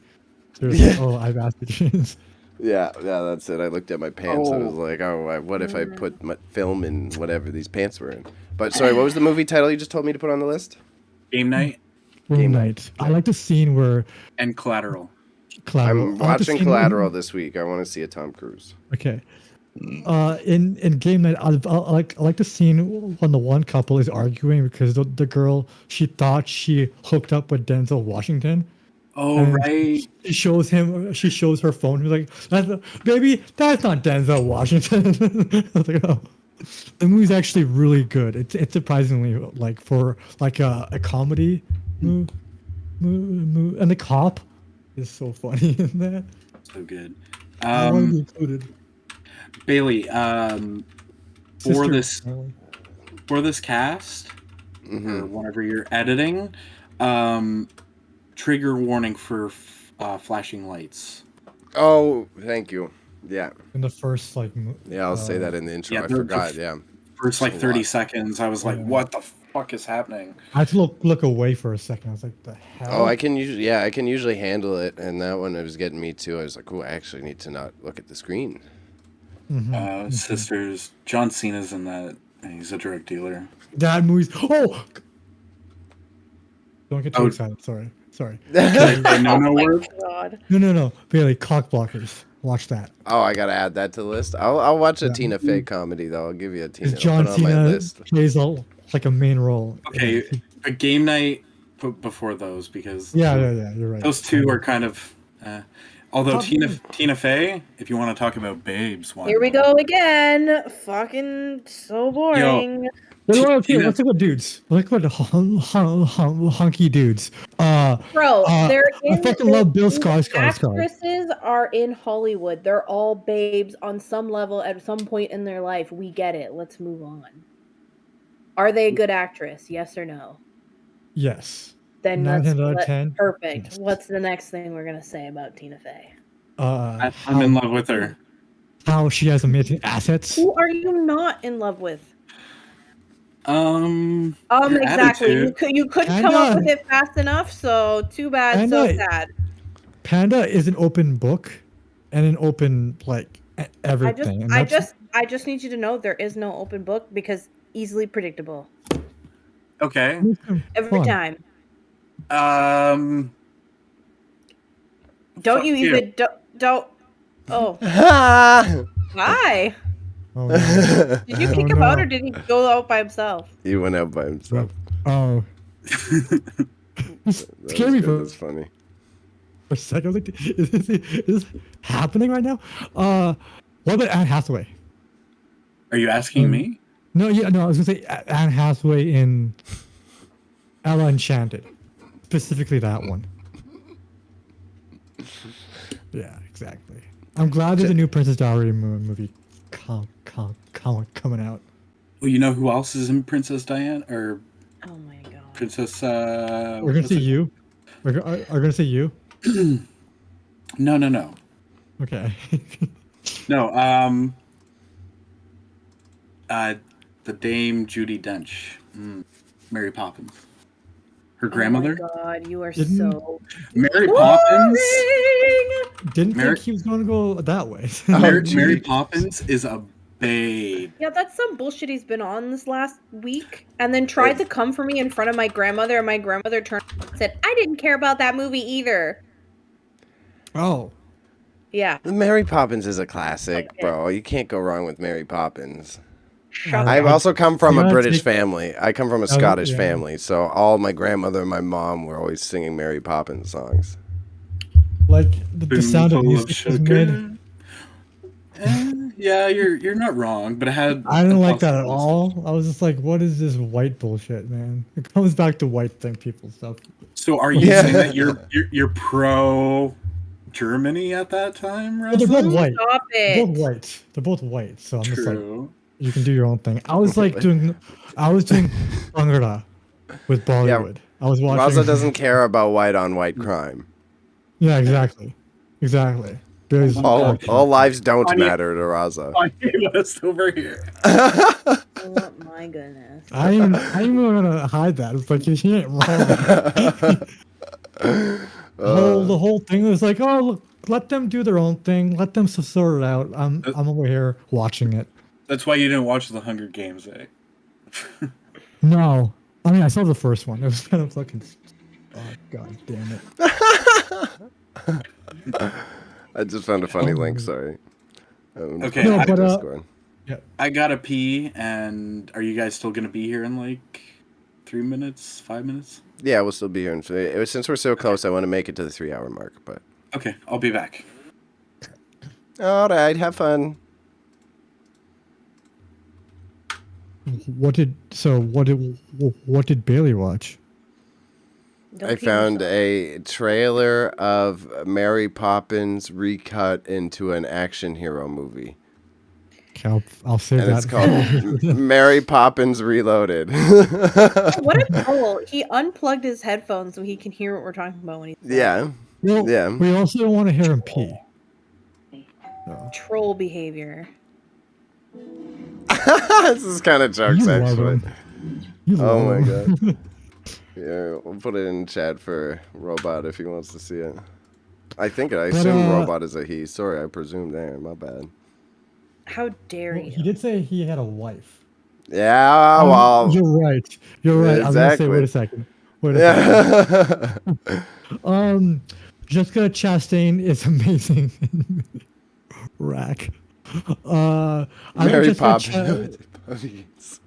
There's I have acid jeans. Yeah, that's it. I looked at my pants. I was Oh. like, what if I put my film in whatever these pants were in? But sorry, what was the movie title you just told me to put on the list? Game night Game night. I like the scene where and Collateral. Collateral. I'm I like the watching scene where- Collateral this week. I want to see a Tom Cruise. Okay. In game night, I like the scene when the one couple is arguing because the girl, she thought she hooked up with Denzel Washington. Oh, And right. She shows her phone. He's like, "Baby, that's not Denzel Washington." I was like, "Oh." The movie's actually really good. It's surprisingly like for like a comedy movie, and the cop is so funny in that. So good. I want to be included. Bailey, for Sister- this cast, Mm-hmm. or whenever you're editing, trigger warning for flashing lights. Oh, thank you. Yeah, in the first I'll say that in the intro. yeah, I the- forgot. Yeah. First, like A 30 lot. seconds, I was like, Yeah. what the fuck is happening? I had to look away for a second. I was like, "The hell?" Oh, I can usually handle it, and that one it was getting me too. I was like, oh, I actually need to not look at the screen. Mhm. Sisters, John Cena's in that, and he's a drug dealer. That movie's. Oh, don't get too Oh. excited. Sorry. No word. God. No. Bailey, cock blockers. Watch that. Oh, I gotta add that to the list. I'll watch a Yeah. Tina Fey comedy though. I'll give you a Tina. Because I'll John put it on my Cena list. plays like a main role. Okay, a game night before those, because Yeah. You're right. those two are kind of. Although Probably. Tina Fey, if you want to talk about babes, why Here we not? go again. Fucking so boring. Okay, Tina- let's talk about dudes. Let's talk about hunky dudes. Bro, they're I in. fucking love Bill these Skarsgård. Actresses are in Hollywood. They're all babes on some level at some point in their life. We get it. Let's move on. Are they a good actress? Yes or no? Yes. Then 9 let's out of 10. perfect. Yes. What's the next thing we're gonna say about Tina Fey? I'm in love with her. How she has amazing assets. Who are you not in love with? Your Exactly. attitude. You couldn't come up with it fast enough, so too bad, so sad. Panda is an open book and an open everything. and I that's- just need you to know there is no open book because easily predictable Okay. every Fun. time. Don't Fuck you you. even don't. Oh, why? Oh, no. Did you Oh, kick him out no. or did he go out by himself? He went out by himself. Oh. That Scare me was good. for That's funny. a second. I was like, is this happening right now? What about Anne Hathaway? Are you asking me? No, I was gonna say Anne Hathaway in Ella Enchanted, specifically that one. Yeah, exactly. I'm glad there's a new Princess Diary movie coming out. Well, you know who else is in Princess Diana or Oh my god. Princess? We're gonna what's see it- you. We're gonna see you. No. Okay. No. The Dame Judi Dench, Mary Poppins, her grandmother. Oh my god, you are Didn't- so Mary Poppins. boring! Didn't Mary- think he was gonna go that way. Mary geez. Poppins is a babe. Yeah, that's some bullshit he's been on this last week. And then tried to come for me in front of my grandmother, and my grandmother turned and said, I didn't care about that movie either. Oh. Yeah. Mary Poppins is a classic, Okay. bro. You can't go wrong with Mary Poppins. Shut I up. also come from a Yeah, British take- family. I come from a Scottish yeah. family, so all my grandmother and my mom were always singing Mary Poppins songs. Like the Sound of Spoonful of Music was made. sugar. Yeah, you're not wrong, but it had. I didn't like lots of that at other all. stuff. I was just like, what is this white bullshit, man? It comes back to white thing people stuff. So, are you Yeah. saying that you're pro Germany at that time, Well, they're both Raza? white. Stop They're it. both white. They're both white. So I'm just like, True. you can do your own thing. I was doing Bhangra with Bollywood. I was watching. Raza doesn't care about white on white crime. Yeah, exactly. There's All lives don't Anya- matter to Raza. Kanye West over here. Oh my goodness. I ain't even gonna hide that. It's like he ain't wrong. The whole thing was like, oh look, let them do their own thing. Let them sort it out. I'm over here watching it. That's why you didn't watch the Hunger Games, eh? No, I mean I saw the first one. It was kind of fucking. Oh god damn it. I just found a funny link. Sorry. Okay, No, I- but Discord. I gotta pee, and are you guys still gonna be here in like 3 minutes, 5 minutes? Yeah, we'll still be here. Since we're so close, I want to make it to the 3-hour mark. But Okay, I'll be back. all right, have fun. What did Bailey watch? Don't I pee found yourself. a trailer of Mary Poppins recut into an action hero movie, Okay, I'll save and that. it's called Mary Poppins Reloaded. What a troll. He unplugged his headphones so he can hear what we're talking about when he's Yeah, Well, yeah. we also don't want to hear him pee. So. troll behavior. This is kind of jokes, You love actually. him. You Oh love my him. god. Yeah, we'll put it in chat for Robot if he wants to see it. I assume Robot is a he. Sorry, I presumed there. My bad. How dare Well, you? he did say he had a wife. Yeah, well. You're right. You're right. I was gonna say, wait a second. Yeah. Jessica Chastain is amazing. Rack. I think Mary Jessica Poppins.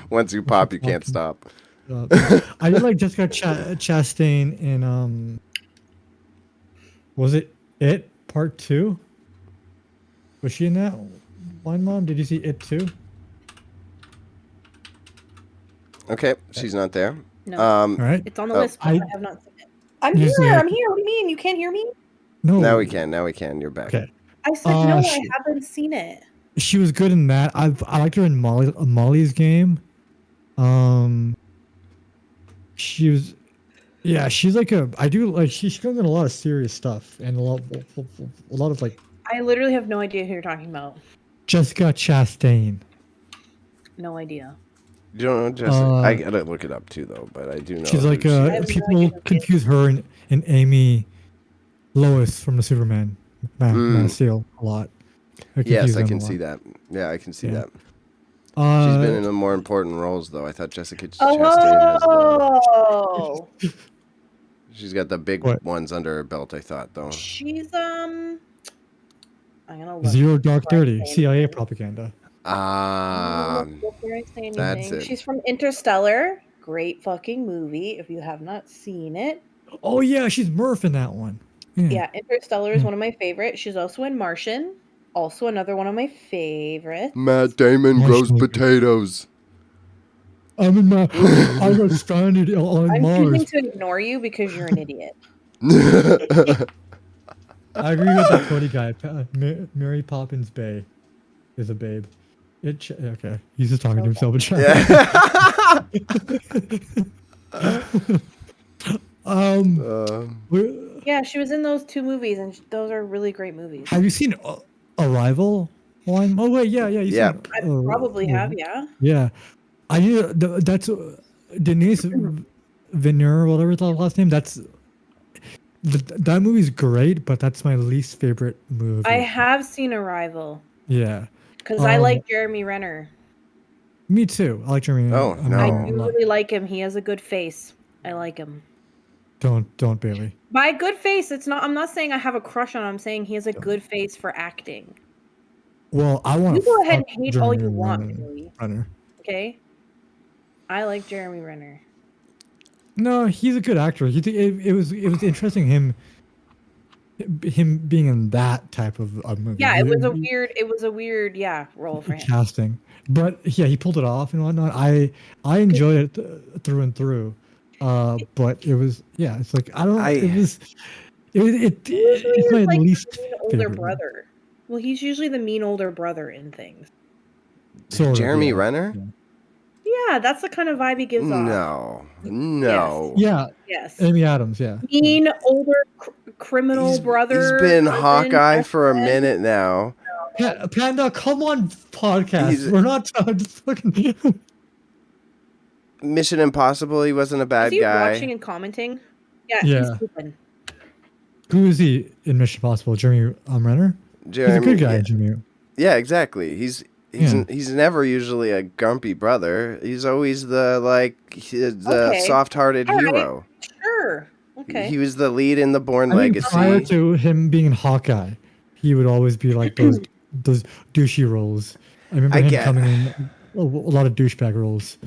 Once you pop, you can't stop. I did like Jessica Chastain in was it Part 2? Was she in that? Blind Mom, did you see It too? Okay, she's not there. No. All right. It's on the Oh. list, but I have not seen it. I'm You here. see it. I'm here. What do you mean? You can't hear me? No. Now we can. You're back. Okay. I said no. I she- haven't seen it. She was good in that. I liked her in Molly's Game. She was, yeah. She's like she's comes in a lot of serious stuff and a lot of like I literally have no idea who you're talking about. Jessica Chastain. No idea. You don't know Jessica? I gotta look it up too, though. But I do know. She's who like she is. have no people idea who she confuse her and Amy Lois from the Superman Man of Steel a lot. Yes, I can see that. Yeah, I can see Yeah. that. She's been in Uh, the more important roles, though. I thought Jessica Chastain has Oh, she's got the big What? ones under her belt, I thought, though. she's I'm gonna look Zero Dark before I 30 say CIA anything. propaganda. Before I say that's anything. it. She's from Interstellar. Great fucking movie. If you have not seen it, Oh yeah, she's Murph in that one. yeah, Interstellar is Hmm. one of my favorites. She's also in Martian. Also another one of my favorites. Matt Damon grows Marshall. potatoes. I got stranded on I'm Mars. choosing to ignore you because you're an idiot. I agree with that Cody guy. Mary Poppins Bay is a babe. Okay, he's just talking to himself. But Yeah, she was in those two movies, and those are really great movies. have you seen Arrival? One? Oh wait, yeah. You Yeah. seen, I probably have, yeah. Yeah, I knew that's Denise Villeneuve, whatever the last name. That movie's great, but that's my least favorite movie. I have seen Arrival Yeah, because I like Jeremy Renner. me too. I like Jeremy. Oh, no. I do really like him. He has a good face. I like him. Don't Bailey. By good face, it's not. I'm not saying I have a crush on him. I'm saying he has a good face for acting. Well, I want You to go ahead and fuck hate all Jeremy you want, Billy. Renner. Okay? I like Jeremy Renner. No, he's a good actor. It was interesting him being in that type of movie. Yeah, it was a weird role for him. Casting, but yeah, he pulled it off and whatnot. I enjoyed it through and through. But it was it's like I don't. It's my like least the mean older favorite one. brother. Well, he's usually the mean older brother in things. Sort of, Jeremy yeah. Renner? Yeah, that's the kind of vibe he gives off. No. Yeah. Yes. Amy Adams, yeah. Mean older criminal brother. He's been cousin, Hawkeye for a friend. minute now. Panda, come on, podcast. He's- We're not just fucking. Mission Impossible, he wasn't a bad Is he guy. watching and commenting? Yeah. Yeah. He's open. Who is he in Mission Impossible? Jeremy Renner. He's a good guy, Jeremy. Yeah, exactly. He's never usually a grumpy brother. He's always the soft-hearted hero. Sure. Okay. He was the lead in the Bourne I think Legacy. prior to him being in Hawkeye, he would always be like those douchey roles. I remember him coming in a lot of douchebag roles.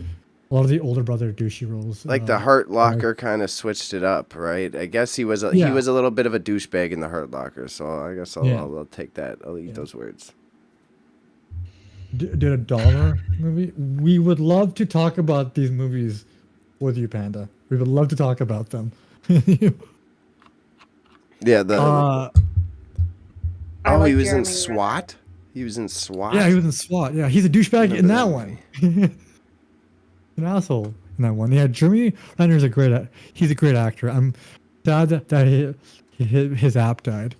A lot of the older brother douchey roles. Like the Hurt Locker kind of switched it up, right? I guess he was a little bit of a douchebag in the Hurt Locker, so I guess I'll take that. I'll eat those words. Did a dollar movie? We would love to talk about these movies with you, Panda. We would love to talk about them. Yeah, like he was in Jeremy SWAT. He was in SWAT. Yeah, he was in SWAT. Yeah, he's a douchebag in that movie. one. An asshole in that one. Yeah, Jeremy Renner's he's a great actor. I'm sad that his app died.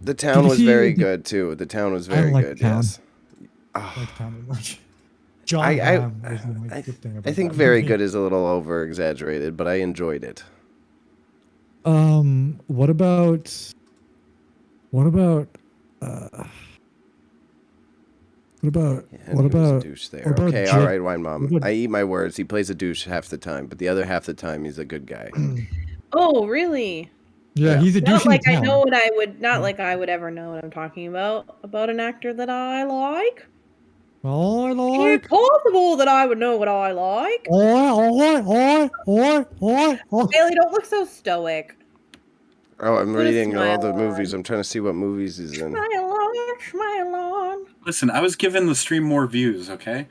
The Town was very good too. The Town was very good. Yes. I like Town as much. John I Hamm was the only good thing about I think that very movie. good is a little over exaggerated, but I enjoyed it. What about douche there? what about Okay, Jake- all right, Wine Mom. what about- I eat my words. He plays a douche half the time, but the other half the time he's a good guy. Oh, really? Yeah, he's a douche. Not like in I Town. know what I would. Not like I would ever know what I'm talking about an actor that I like. Oh, I It's like. possible that I would know what I like. Oh. Bailey, don't look so stoic. Oh, I'm Put a reading all the smile movies. on. I'm trying to see what movies he's in. Smile on. Listen, I was giving the stream more views, okay?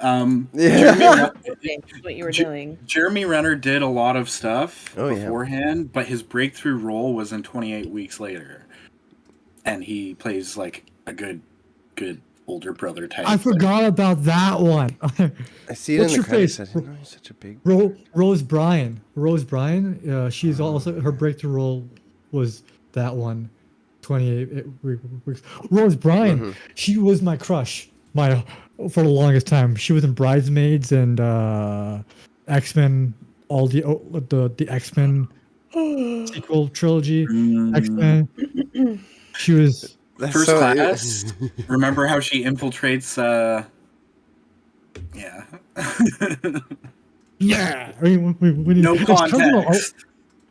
Yeah. Okay, that's what you were doing. Jeremy Renner did a lot of stuff Oh, yeah. beforehand, but his breakthrough role was in 28 Weeks Later. And he plays like a good older brother type. I forgot about that one. I see it What's in your the credits. face? I didn't know he's such a big. Rose Bryan. She's also her breakthrough role was that one. 28 weeks. Rose Bryan. Mm-hmm. She was my crush. For the longest time. She was in Bridesmaids and X-Men. All the X-Men sequel trilogy. X-Men. She was. That's First so- Class. Remember how she infiltrates? Yeah. Yeah. I mean, when No context.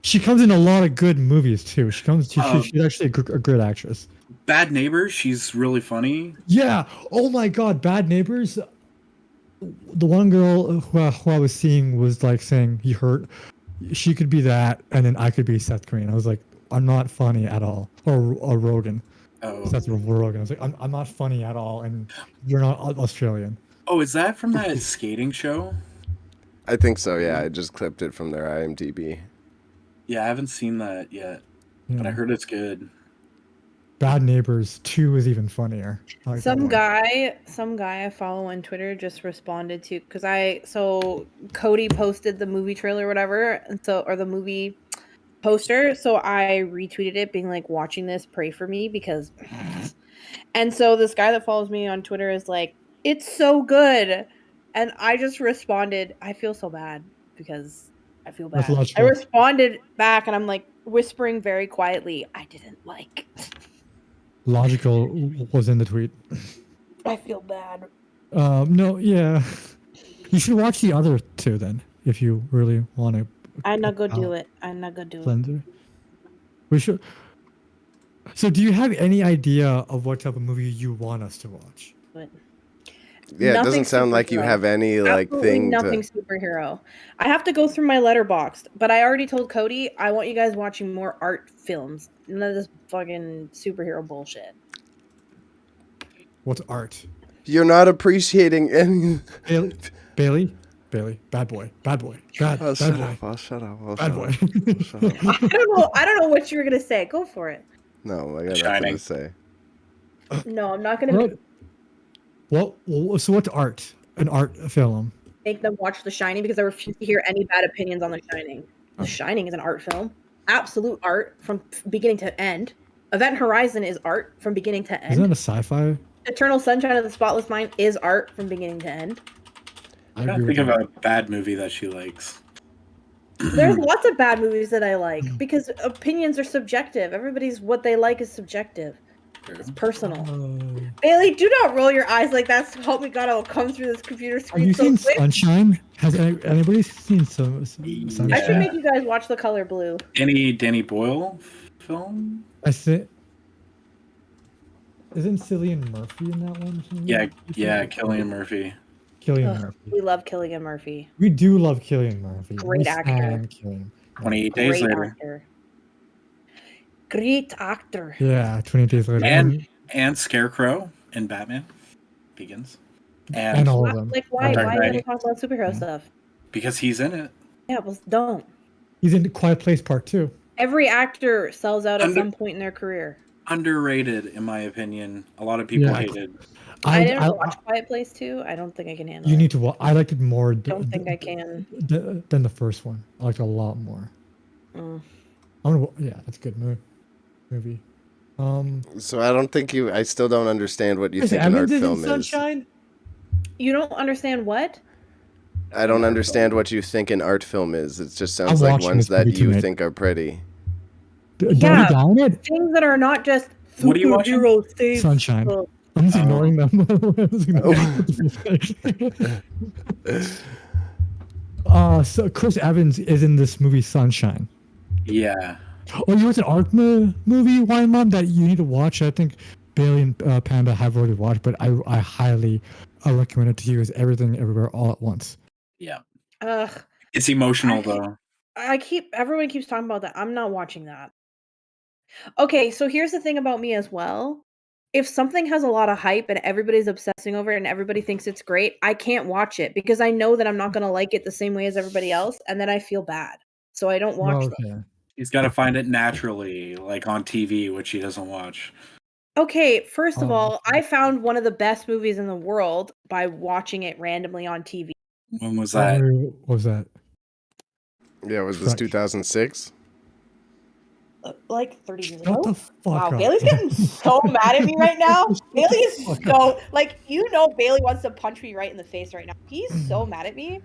She comes in a lot of good movies too. She's actually a good actress. Bad Neighbors. She's really funny. Yeah. Oh my God. Bad Neighbors. The one girl who I was seeing was like saying he hurt. She could be that, and then I could be Seth Green. I was like, I'm not funny at all. Or Rogan. Oh. Seth Rogen. I was like, I'm not funny at all, and you're not Australian. Oh, is that from that skating show? I think so. Yeah, I just clipped it from their IMDb. Yeah, I haven't seen that yet, but I heard it's good. Bad Neighbors 2 is even funnier. I like that Some one. guy I follow on Twitter just responded to so Cody posted the movie trailer or whatever, and or the movie poster, so I retweeted it being like, watching this, pray for me, because and so this guy that follows me on Twitter is like, it's so good, and I just responded, I feel so bad because I feel bad. That's logical. I responded back and I'm like whispering very quietly, I didn't like. Logical was in the tweet. I feel bad. No, yeah. You should watch the other two then, if you really want to. I'm not gonna do it. I'm not gonna do it. Cleanser. We should. So, do you have any idea of what type of movie you want us to watch? But Yeah, it nothing doesn't sound like you superhero. have any like Absolutely thing nothing to. superhero. I have to go through my letterboxd, but I already told Cody I want you guys watching more art films. None of this fucking superhero bullshit. What's art? You're not appreciating any. Bailey, bad boy, bad boy, bad Oh, boy, shut up. bad boy. Shut up. I don't know what you were gonna say. Go for it. No, I got nothing Shining. to say. No, I'm not gonna So what's art? An art film? make them watch The Shining because I refuse to hear any bad opinions on The Shining. The Shining is an art film. Absolute art from beginning to end. Event Horizon is art from beginning to end. Isn't that a sci-fi? Eternal Sunshine of the Spotless Mind is art from beginning to end. I I agree don't with think of that. a bad movie that she likes. There's lots of bad movies that I like because opinions are subjective. Everybody's what they like is subjective. It's personal. Bailey, do not roll your eyes like that. So help me God, I will come through this computer Have you screen so seen quick. Sunshine? Has anybody seen Sunshine? I should make you guys watch The Color Blue. Danny Boyle film? I think. Isn't Cillian Murphy in that one? Yeah, Cillian Murphy. Cillian Ugh, Murphy. we love Killian Murphy. We do love Cillian Murphy. Great We actor. stand Cillian. 28 Days Great Later. actor. Great actor. Yeah, 20 Days Later. And Scarecrow in Batman Begins. And all of them. Like, why? Dark Why you gotta Knight. talk about superhero Yeah. stuff? Because he's in it. Yeah, well, don't. He's in Quiet Place Part 2. Every actor sells out at Under- some point in their career. Underrated, in my opinion. A lot of people Yeah. hated. I didn't watch Quiet Place 2. I don't think I can handle You it. need to watch. I liked it more Don't think I can. than the first one. I liked it a lot more. Mm. Yeah, that's a good movie. So I don't think you. I still don't understand what you Is think an art Evans in film is. Sunshine? You don't understand what? I don't understand what you think an art film is. It just sounds I'm like watching ones this that movie you tonight. think are pretty. Yeah. Down it? Things that are not just What are you watching? superhero safe Sunshine. stuff. I'm just Oh. ignoring them. So Chris Evans is in this movie Sunshine. Yeah. Oh, you know what's an art movie, Wine Mom, that you need to watch? I think Bailey and Panda have already watched, but I highly recommend it to you. Is Everything Everywhere All at Once. Yeah. Ugh. It's emotional, though. Everyone keeps talking about that. I'm not watching that. Okay, so here's the thing about me as well. If something has a lot of hype and everybody's obsessing over it and everybody thinks it's great, I can't watch it because I know that I'm not going to like it the same way as everybody else, and then I feel bad. So I don't watch them. Okay. He's got to find it naturally, like on TV, which he doesn't watch. Okay, first of Oh, all, okay. I found one of the best movies in the world by watching it randomly on TV. When was that? What was that? Yeah, was this Right. 2006? Like 30 years Shut ago. the fuck Wow, up. Bailey's getting so mad at me right now. Bailey is so Bailey wants to punch me right in the face right now. He's so mad at me.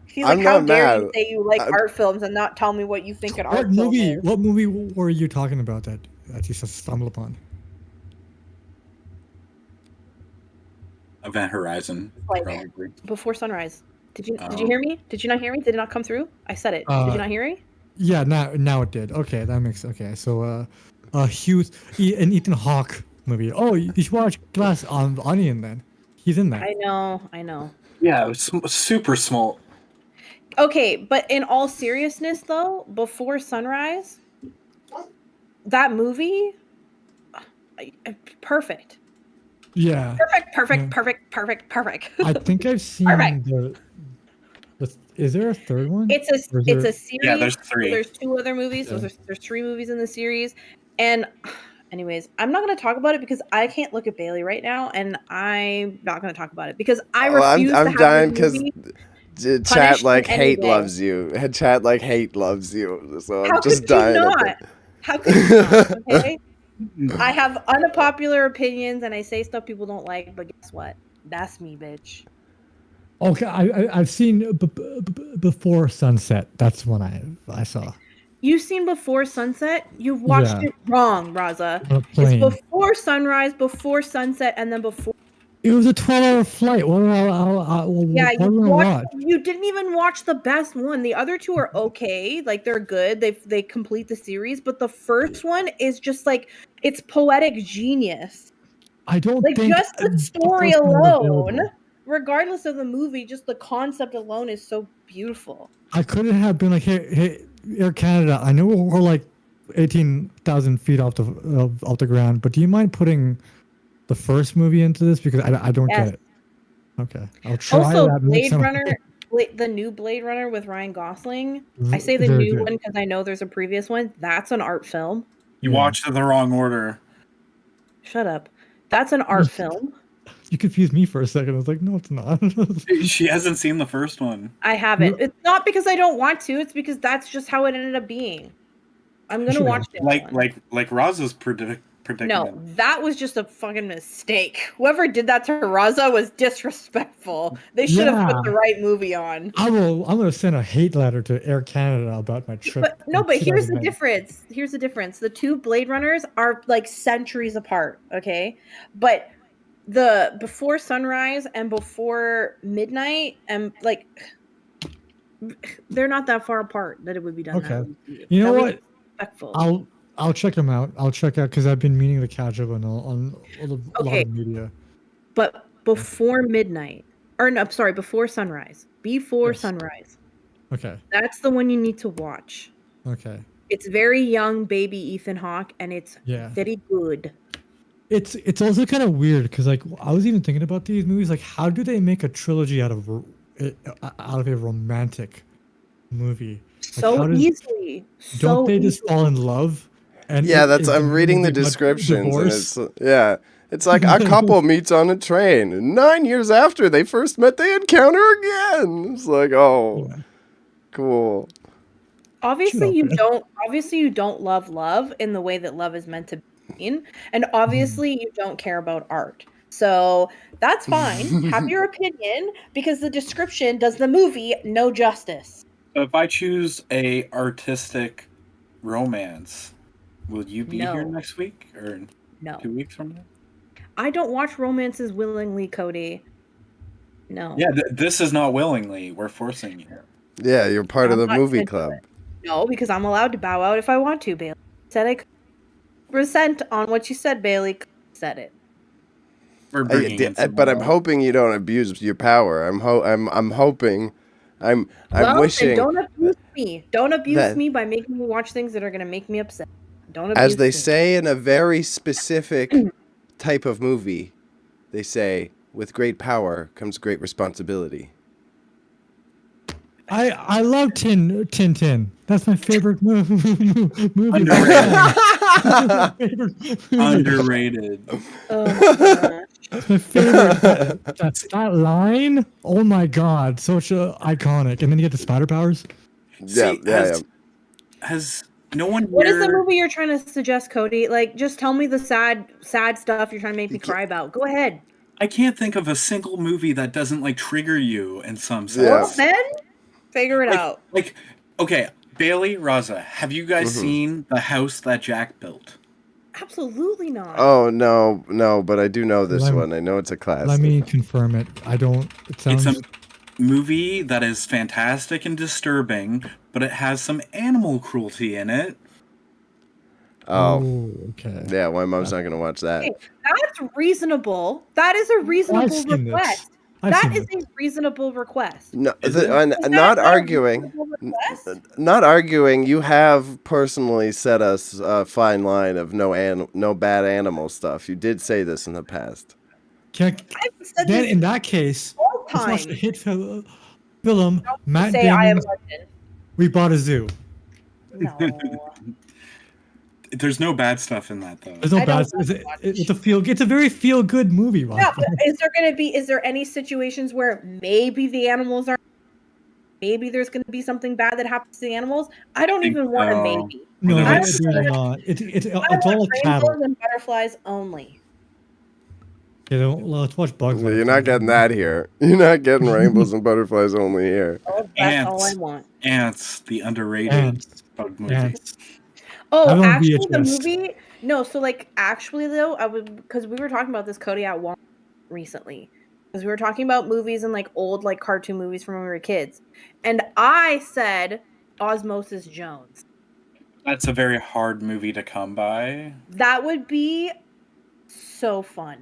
He's like, I'm how not dare you mad. say you like I'm- art films and not tell me what you think an art What film movie? is? What movie were you talking about that you just stumbled upon? Event Horizon. Like- Probably. Before Sunrise. Did you Oh. hear me? Did you not hear me? Did it not come through? I said it. Did you not hear me? Yeah, now it did. Okay, that makes okay. So an Ethan Hawke movie. Oh, you should watch Glass Onion then. He's in that. I know. Yeah, it was super small. Okay, but in all seriousness though, Before Sunrise, that movie, perfect. Yeah. Perfect. I think I've seen Perfect. the. Is there a third one? It's a Or is there- series. Yeah, there's so 3. there's 2 other movies. So Yeah. there's 3 movies in the series. And anyways, I'm not going to talk about it because I can't look at Bailey right now, and I'm not going to talk about it because I refuse I'm to have dying this because movie. chat punished like in any hate way. loves you. Chat like hate loves you. So How I'm just could you dying. not? At How could you not? Okay. I have unpopular opinions and I say stuff people don't like, but guess what? That's me, bitch. Okay, I've seen Before Sunset. That's one I saw. You've seen Before Sunset? You've watched Yeah. it wrong, Raza. On a It's plane. Before Sunrise, Before Sunset, and then Before It was a 12-hour flight. What Yeah, what did I watch? you didn't even watch the best one. The other two are okay, like they're good. They complete the series, but the first one is just like it's poetic genius. I don't Like think just the the story first one was alone, available. regardless of the movie, just the concept alone is so beautiful. I couldn't have been like, hey, Air Canada. I know we're like 18,000 feet off the ground, but do you mind putting the first movie into this because I don't Yes. get it. Okay, I'll try Also, that next Blade time. Runner, the new Blade Runner with Ryan Gosling. I say the Very new good. one because I know there's a previous one. That's an art film. You Yeah. watched in the wrong order. Shut up. That's an art film. You confused me for a second. I was like, no, it's not. She hasn't seen the first one. I haven't. It's not because I don't want to. It's because that's just how it ended up being. I'm gonna Sure. watch the other one. Like Raza's predicament. No, that was just a fucking mistake. Whoever did that to Raza was disrespectful. They should have put the right movie on. I'm gonna send a hate letter to Air Canada about my trip. But here's the difference. Here's the difference. The two Blade Runners are like centuries apart, okay? But the Before Sunrise and Before Midnight and like they're not that far apart that it would be done. Okay. That way. You know That way what? it's respectful. I'll check them out. I'll check out because I've been meaning to catch up on a lot of media. But Before Midnight, or no, sorry, Before Sunrise. Before Yes. Sunrise. Okay. That's the one you need to watch. Okay. It's very young baby Ethan Hawke, and it's very good. It's also kind of weird because like I was even thinking about these movies. Like, how do they make a trilogy out of a romantic movie? So easily. Don't they just fall in love? And Yeah, I'm reading the descriptions, and it's like a couple meets on a train, and 9 years after they first met, they encounter again. It's like, cool. Obviously you don't love in the way that love is meant to be, and obviously you don't care about art. So that's fine. Have your opinion because the description does the movie no justice. If I choose a artistic romance, will you be here next week or 2 weeks from now? I don't watch romances willingly, Cody. No. Yeah, this is not willingly. We're forcing you. Yeah, you're part of the movie club. No, because I'm allowed to bow out if I want to, Bailey. Said I could resent on what you said, Bailey. Said it. But I'm hoping you don't abuse your power. I'm hoping. I'm wishing. Don't abuse me. Don't abuse me by making me watch things that are going to make me upset. Don't abuse As they me. say in a very specific type of movie, they say, with great power comes great responsibility. I love Tintin. That's my favorite movie. Underrated. Oh my gosh. That's my favorite. That line. Oh my god, such iconic. And then you get the spider powers. Has no one? What is the movie you're trying to suggest, Cody? Like, just tell me the sad stuff you're trying to make me cry about. Go ahead. I can't think of a single movie that doesn't like trigger you in some sense. Yeah. Well, then figure it out. Like, okay, Bailey, Raza, have you guys seen The House That Jack Built? Absolutely not. Oh no, but I do know this one. I know it's a classic. Let me confirm it. I don't. It sounds. It's a movie that is fantastic and disturbing, but it has some animal cruelty in it. Oh, okay. Yeah, my mom's not gonna watch that. Okay, that's reasonable. That is a reasonable request. That is a reasonable request. No, not arguing. Not arguing. You have personally set us a fine line of no bad animal stuff. You did say this in the past. Then in that case, let's watch the hit film. Matt Damon. We Bought a Zoo. No. There's no bad stuff in that though. There's no bad. It's a very feel good movie. Yeah, but is there any situations where maybe the animals are? Maybe there's going to be something bad that happens to the animals. I don't even want a maybe. No, it's not. It's all a cattle. Rainbows and butterflies only. Let's watch Bugs. You're not getting that here. You're not getting rainbows and butterflies only here. Oh, that's all I want. Ants, the underrated bug movie. Ants. Oh, actually, the movie. No, so like actually though, because we were talking about this, Cody, at Walmart. recently because we were talking about movies and like old like cartoon movies from when we were kids, and I said Osmosis Jones. That's a very hard movie to come by. That would be so fun.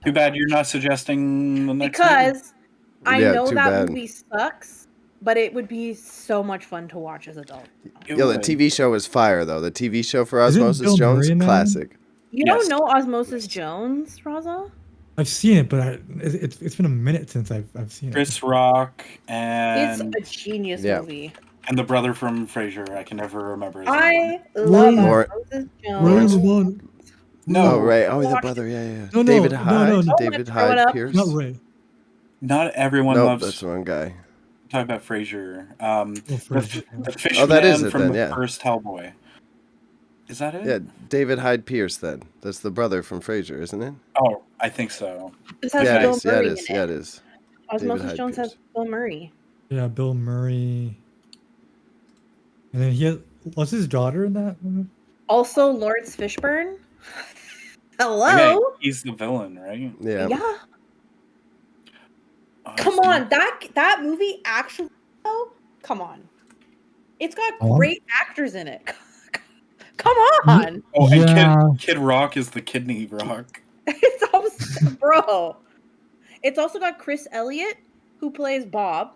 Too bad you're not suggesting the next because movie. I Yeah, know too that bad. movie sucks, but it would be so much fun to watch as adults. It Yo, the would. TV show is fire though. The TV show for Isn't Osmosis Bill Jones, Murray in that? classic. You Yes. don't know Osmosis Yes. Jones, Raza? I've seen it, but it's been a minute since I've seen it. Chris Rock It's and a genius Yeah. movie. the brother from Frasier. I can never remember his name. I love Lawrence- Osmosis Lawrence Jones. Vaughn. No, Oh right. Oh, the Watch- brother. Yeah. No, David no, Hyde. no, no. David Throw it Hyde up. Pierce. Not Ray. not everyone Nope, loves. that's the wrong guy. Talking about Frasier. Frasier, yeah. The Fishman that is it from then, the yeah. first Hellboy. Is that it? Yeah, David Hyde Pierce. Then that's the brother from Frasier, isn't it? Oh, I think so. This has Yeah, Bill it is. Yeah, it Murray is. in Yeah, it. it is. Osmosis Hyde Jones has Pierce. Bill Murray. Yeah, Bill Murray. And then he had, what's his daughter in that movie? Also, Lawrence Fishburne. Hello. Yeah, he's the villain, right? Yeah. Yeah. Oh, Come it's on, that movie actually. Oh, come on. It's got Come on. great actors in it. Come on. Oh, Yeah. and Kid Rock is the Kidney Rock. It's also, bro. It's also got Chris Elliott, who plays Bob,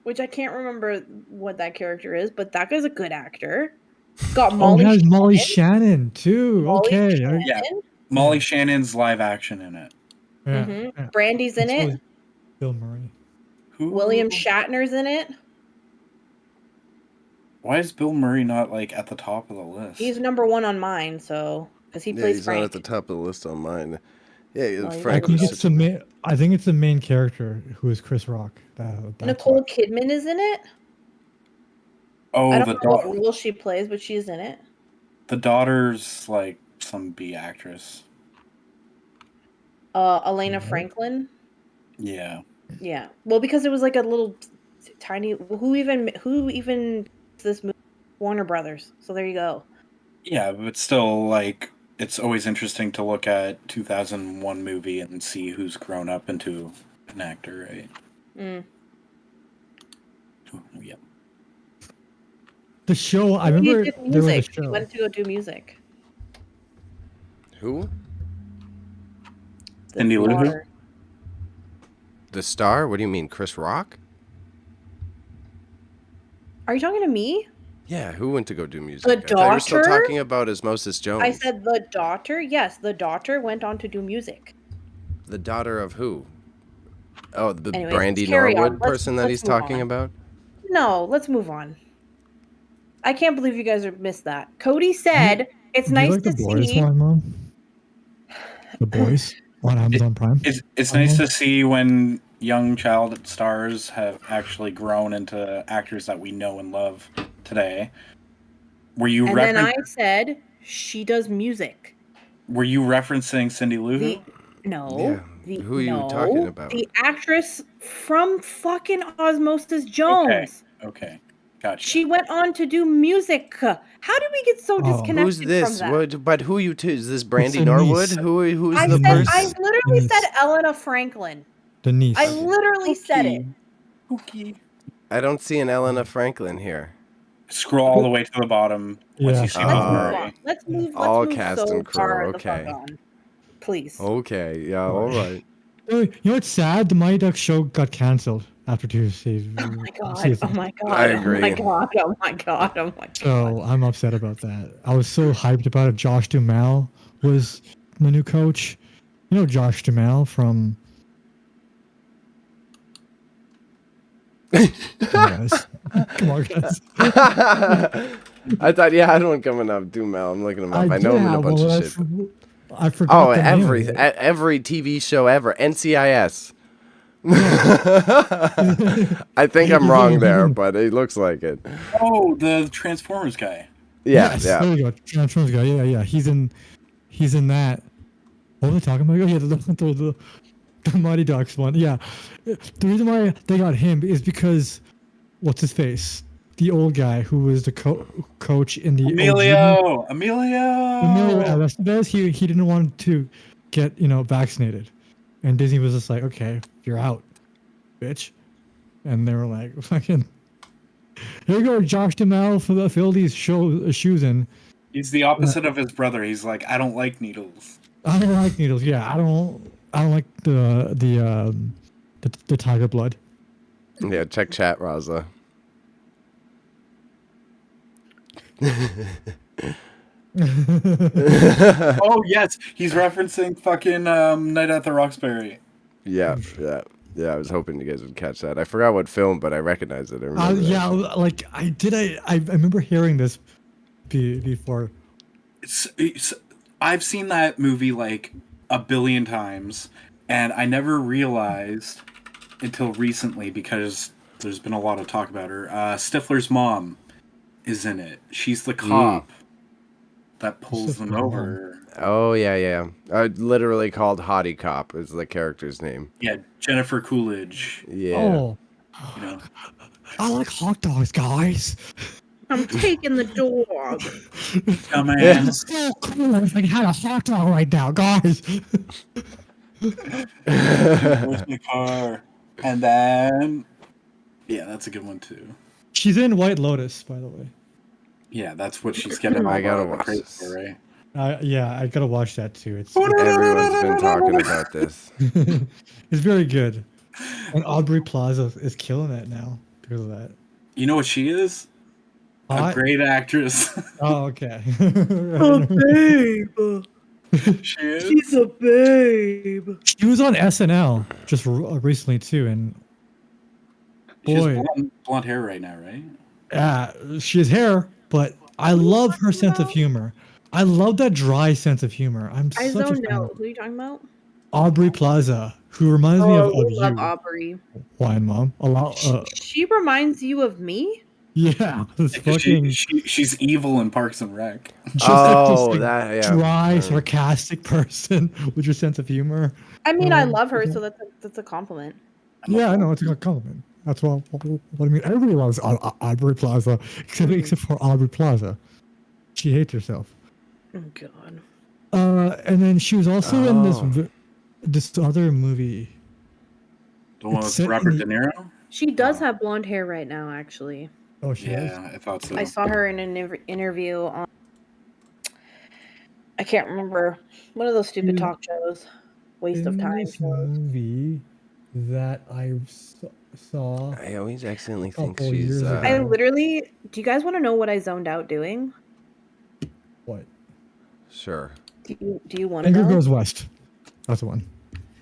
which I can't remember what that character is, but that guy's a good actor. It's got Oh, Molly. it has Molly Shannon. Shannon too. Molly Okay. Shannon. Yeah. Molly Shannon's live action in it. Yeah, Mhm. yeah. Brandy's in It's it. Bill Murray. Who? William Shatner's in it. Why is Bill Murray not like at the top of the list? He's number one on mine, so because he Yeah, plays he's not Frank. at the top of the list on mine. Yeah, Well, Frank I think was it's such the a... main. I think it's the main character who is Chris Rock. That's Nicole why. Kidman is in it. Oh, I don't the know what daughter. role she plays, but she's in it. The daughter's like some B actress. Elena Mhm. Franklin. Yeah. Yeah. Well, because it was like a little tiny. Who even this movie? Warner Brothers. So there you go. Yeah, but still, like, it's always interesting to look at 2001 movie and see who's grown up into an actor, right? Mm. Oh, yeah. The show. I He remember did there was a music. He show. went to go do music. Who? The Cindy Lou Who? daughter. The star? What do you mean, Chris Rock? Are you talking to me? Yeah, who went to go do music? The I thought you were still daughter? talking about Osmosis Jones. I said the daughter. Yes, the daughter went on to do music. The daughter of who? Oh, the Anyways, Brandy carry on. Norwood Let's- person that let's he's move talking on. about? No, let's move on. I can't believe you guys missed that. Cody said it's Do nice you like to the boys see. one, Mom? The boys on Amazon Prime. It's nice to see when young child stars have actually grown into actors that we know and love today. Were you And then I said she does music. were you referencing Cindy Lou Who? The no. Yeah, The, who are you no, talking about? The actress from fucking Osmosis Jones. Okay, gotcha. She went on to do music. How did we get so Oh. disconnected Who's this? from that? But who you two? Is this Brandy a Norwood? niece. Who's I the said person? I literally Denise. said Elena Franklin. Denise. I literally said it. Pookie. I don't see an Elena Franklin here. Scroll all the way to the bottom once Yeah. you see Let's Bill move Murray. on. Let's move. All Let's move cast so and crew, far the fuck okay. on. Please. Okay, yeah, all right. Oh, you know what's sad? The Mighty Ducks show got canceled after two seasons. Oh my god! Oh my god! I Oh my agree. god! Oh my god! Oh my god! So I'm upset about that. I was so hyped about it. Josh Duhamel was the new coach. You know Josh Duhamel from. Come on, guys. Come on, guys. I thought, yeah, I don't coming up. Dumel, I'm looking him up. I know him in a bunch of shit. I forgot. Oh, the name of every it. every TV show ever. NCIS. I think I'm wrong there, but it looks like it. Oh, the Transformers guy. Yeah, Yes, yeah. There you go. Transformers guy. Yeah. He's in that. What are they talking about? Oh, yeah, the Mighty Ducks one. Yeah. The reason why they got him is because what's his face? The old guy who was the coach in the Emilio Emilio Estevez. He didn't want to get vaccinated, And Disney was just like, okay, you're out, bitch. And they were like, fucking, here you go, Josh Duhamel, fill these shoes in. He's the opposite of his brother. He's like, I don't like needles. I don't like needles. Yeah, I don't like the tiger blood. Yeah, check chat, Raza. Oh yes, he's referencing fucking Night at the Roxbury. Yeah. I was hoping you guys would catch that. I forgot what film, but I recognized it. I remember Yeah, that. like I remember hearing this before. I've seen that movie like a billion times, and I never realized until recently because there's been a lot of talk about her. Stifler's mom is in it. She's the cop that pulls them Stifler's over. Oh yeah. Literally called Hottie Cop is the character's name. Yeah, Jennifer Coolidge. Yeah. Oh, You know, I like hot dogs, guys. I'm taking the dog. dumbass. It's so cool if I had a hot dog right now, guys. Where's my car? And then, yeah, that's a good one too. She's in White Lotus, by the way. Yeah, that's what she's getting. I gotta all the watch credit this. for, right? Yeah, I gotta watch that too. It's Everyone's been talking about this. it's very good, and Aubrey Plaza is killing it now because of that. You know what she is? A Hot? great actress. Oh, okay. Babe. She is. She's a babe. She was on SNL just recently too, and She has boy, blonde hair right now, right? she has hair, but I love her sense of humor. I love that dry sense of humor. I such a zoned fan out. of Who are you talking about? Aubrey Plaza, who reminds me of we love you. Aubrey. Why, Mom? A lot. She reminds you of me? Yeah, this Because fucking she's evil in Parks and Rec. just Oh, like, that yeah. dry, sarcastic person with your sense of humor. I mean, I Um, love her, so that's a compliment. Yeah, I know it's a good compliment. That's what I mean. Everybody loves Aubrey Plaza, except for Aubrey Plaza. She hates herself. Oh God. And then she was also in Oh. this other movie. The one It's with set in Robert the- De Niro? She does Oh. have blonde hair right now, actually. Oh, she is. Yeah, I thought so. I saw her in an interview on. I can't remember one of those stupid Mm. talk shows. Waste of In time this shows. movie that I saw. I always accidentally think Couple she's. years ago. I literally. Do you guys want to know what I zoned out doing? What? Sure. Do you want to Anger know? Goes West. That's the one.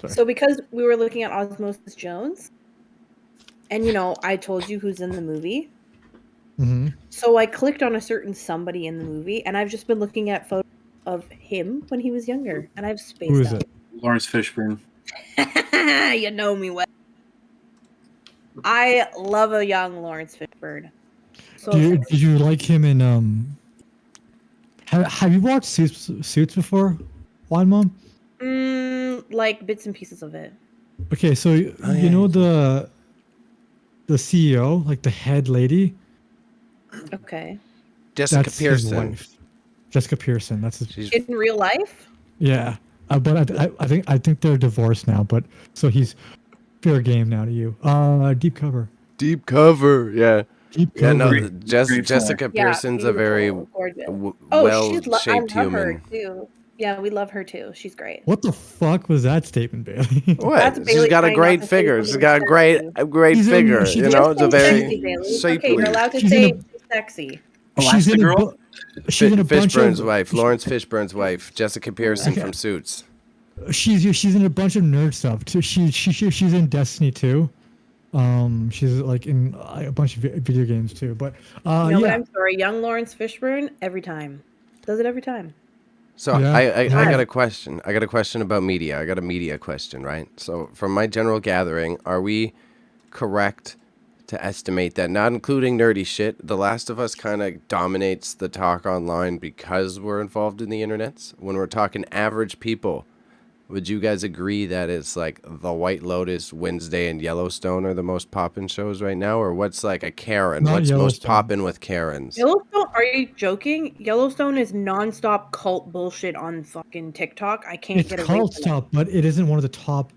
Sorry. So because we were looking at Osmosis Jones, and I told you who's in the movie. Mm-hmm. So I clicked on a certain somebody in the movie, and I've just been looking at photos of him when he was younger, and I've spaced Who is out. it? Lawrence Fishburne. You know me well. I love a young Lawrence Fishburne. So Did you like him in Have you watched Suits before, Juan Mom? like bits and pieces of it. Okay, so you know the CEO, like the head lady. Okay. Jessica That's his Pearson. wife. Jessica Pearson. That's his. She's In real life? Yeah, but I think they're divorced now. But so he's fair game now to you. Deep cover. deep cover. Yeah. Deep Yeah, cover. no, Great- great Jessica Yeah, Pearson's a very beautiful, gorgeous. well I love shaped her human. too. Yeah, we love her too. She's great. What the fuck was that statement, Bailey? What? That's She's Bailey got a trying great not to say figure. She's something got sexy. a great She's in- figure. she's You in- know, it's a Say very sexy, Bailey. shapely. Okay, you're allowed to She's in say a- she's sexy. She's in a Elastigirl? she's in a bunch Fishburne's of wife, Lawrence Fishburne's wife, Jessica Pearson from Suits. she's in a bunch of nerd stuff too. She's in Destiny too. She's like in a bunch of video games too. But But yeah, I'm sorry, young Lawrence Fishburne every time does it every time. So Yeah. I got a question. I got a question about media. I got a media question, right? So from my general gathering, are we correct to estimate that, not including nerdy shit, The Last of Us kind of dominates the talk online because we're involved in the internets? When we're talking average people, Would you guys agree that it's like The White Lotus, Wednesday, and Yellowstone are the most poppin' shows right now? Or what's like a Karen? Not What's most Yellowstone. poppin' with Karens? Yellowstone? Are you joking? Yellowstone is nonstop cult bullshit on fucking TikTok. I can't It's get away called from it. stop, but it isn't one of the top.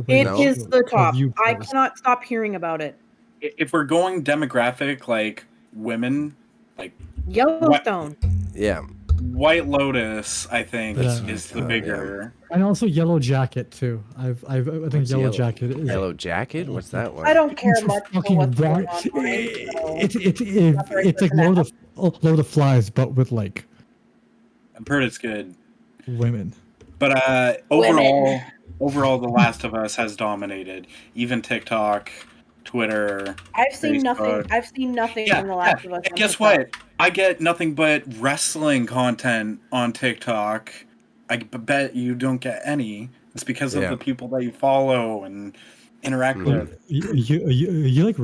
It No. is the top. review I posts. cannot stop hearing about it. If we're going demographic, like women, like Yellowstone. Yeah. White Lotus, I think, Yeah. is the bigger. And also Yellow Jacket too. I think What's Yellow Jacket is Yellow Jacket? What's that one? I don't care it's much for fucking what's going wrong. on. So It's like Lord of the Flies, but with like I've heard it's good. women. But overall, The Last of Us has dominated. Even TikTok, Twitter. I've seen nothing. Facebook. I've seen nothing from The Last of Us. And on guess TikTok. what? I get nothing but wrestling content on TikTok. I bet you don't get any. It's because of Yeah. the people that you follow and interact with. You like?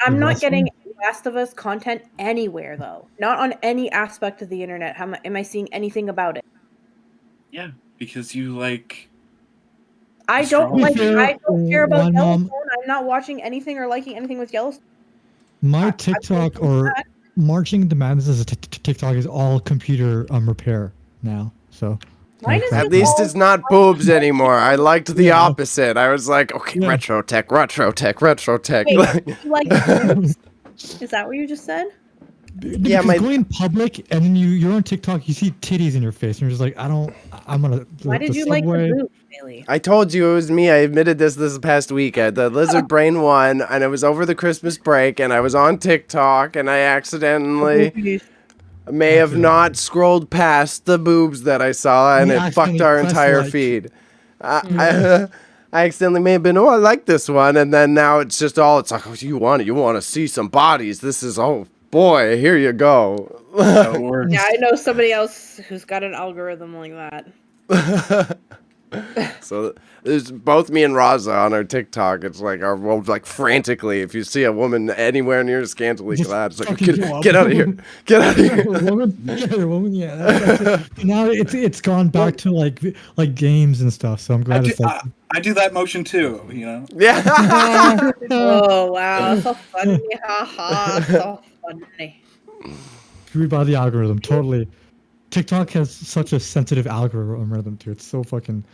I'm not getting Last of Us content anywhere though. Not on any aspect of the internet. How am I seeing anything about it? Yeah, because you like. I don't Be fair, I don't care about one, Yellowstone. I'm not watching anything or liking anything with Yellowstone. My TikTok or Marching the Madness as a TikTok is all computer repair now. So Mine is At just least all- it's not boobs anymore. I liked the Yeah. opposite. I was like, okay, Yeah. retro tech, retro tech, retro tech. Wait, you like boobs? Is that what you just said? Yeah, because my- going public and then you're on TikTok, you see titties in your face, and you're just like, I'm gonna. Why did you like the boobs, Bailey? I told you it was me. I admitted this past week at the Lizard Brain one, and it was over the Christmas break, and I was on TikTok, and I accidentally may have not scrolled past the boobs that I saw, and You it fucked accidentally our pressed entire like. feed. I accidentally may have been, I like this one, and then now it's just all, it's like, oh, you want to see some bodies. This is, oh boy, here you go. How it works. Yeah, I know somebody else who's got an algorithm like that. So there's both me and Raza on our TikTok. It's like we'll like frantically, if you see a woman anywhere near scantily Just clad, it's like fucking go up. get out of here, get out of here. woman, yeah. That's it. Now it's gone back to like games and stuff. So I'm glad it's like. I do that motion too, you know. Yeah. Oh wow, so funny, haha, so funny. Screwed by the algorithm, totally. TikTok has such a sensitive algorithm too. It's so fucking.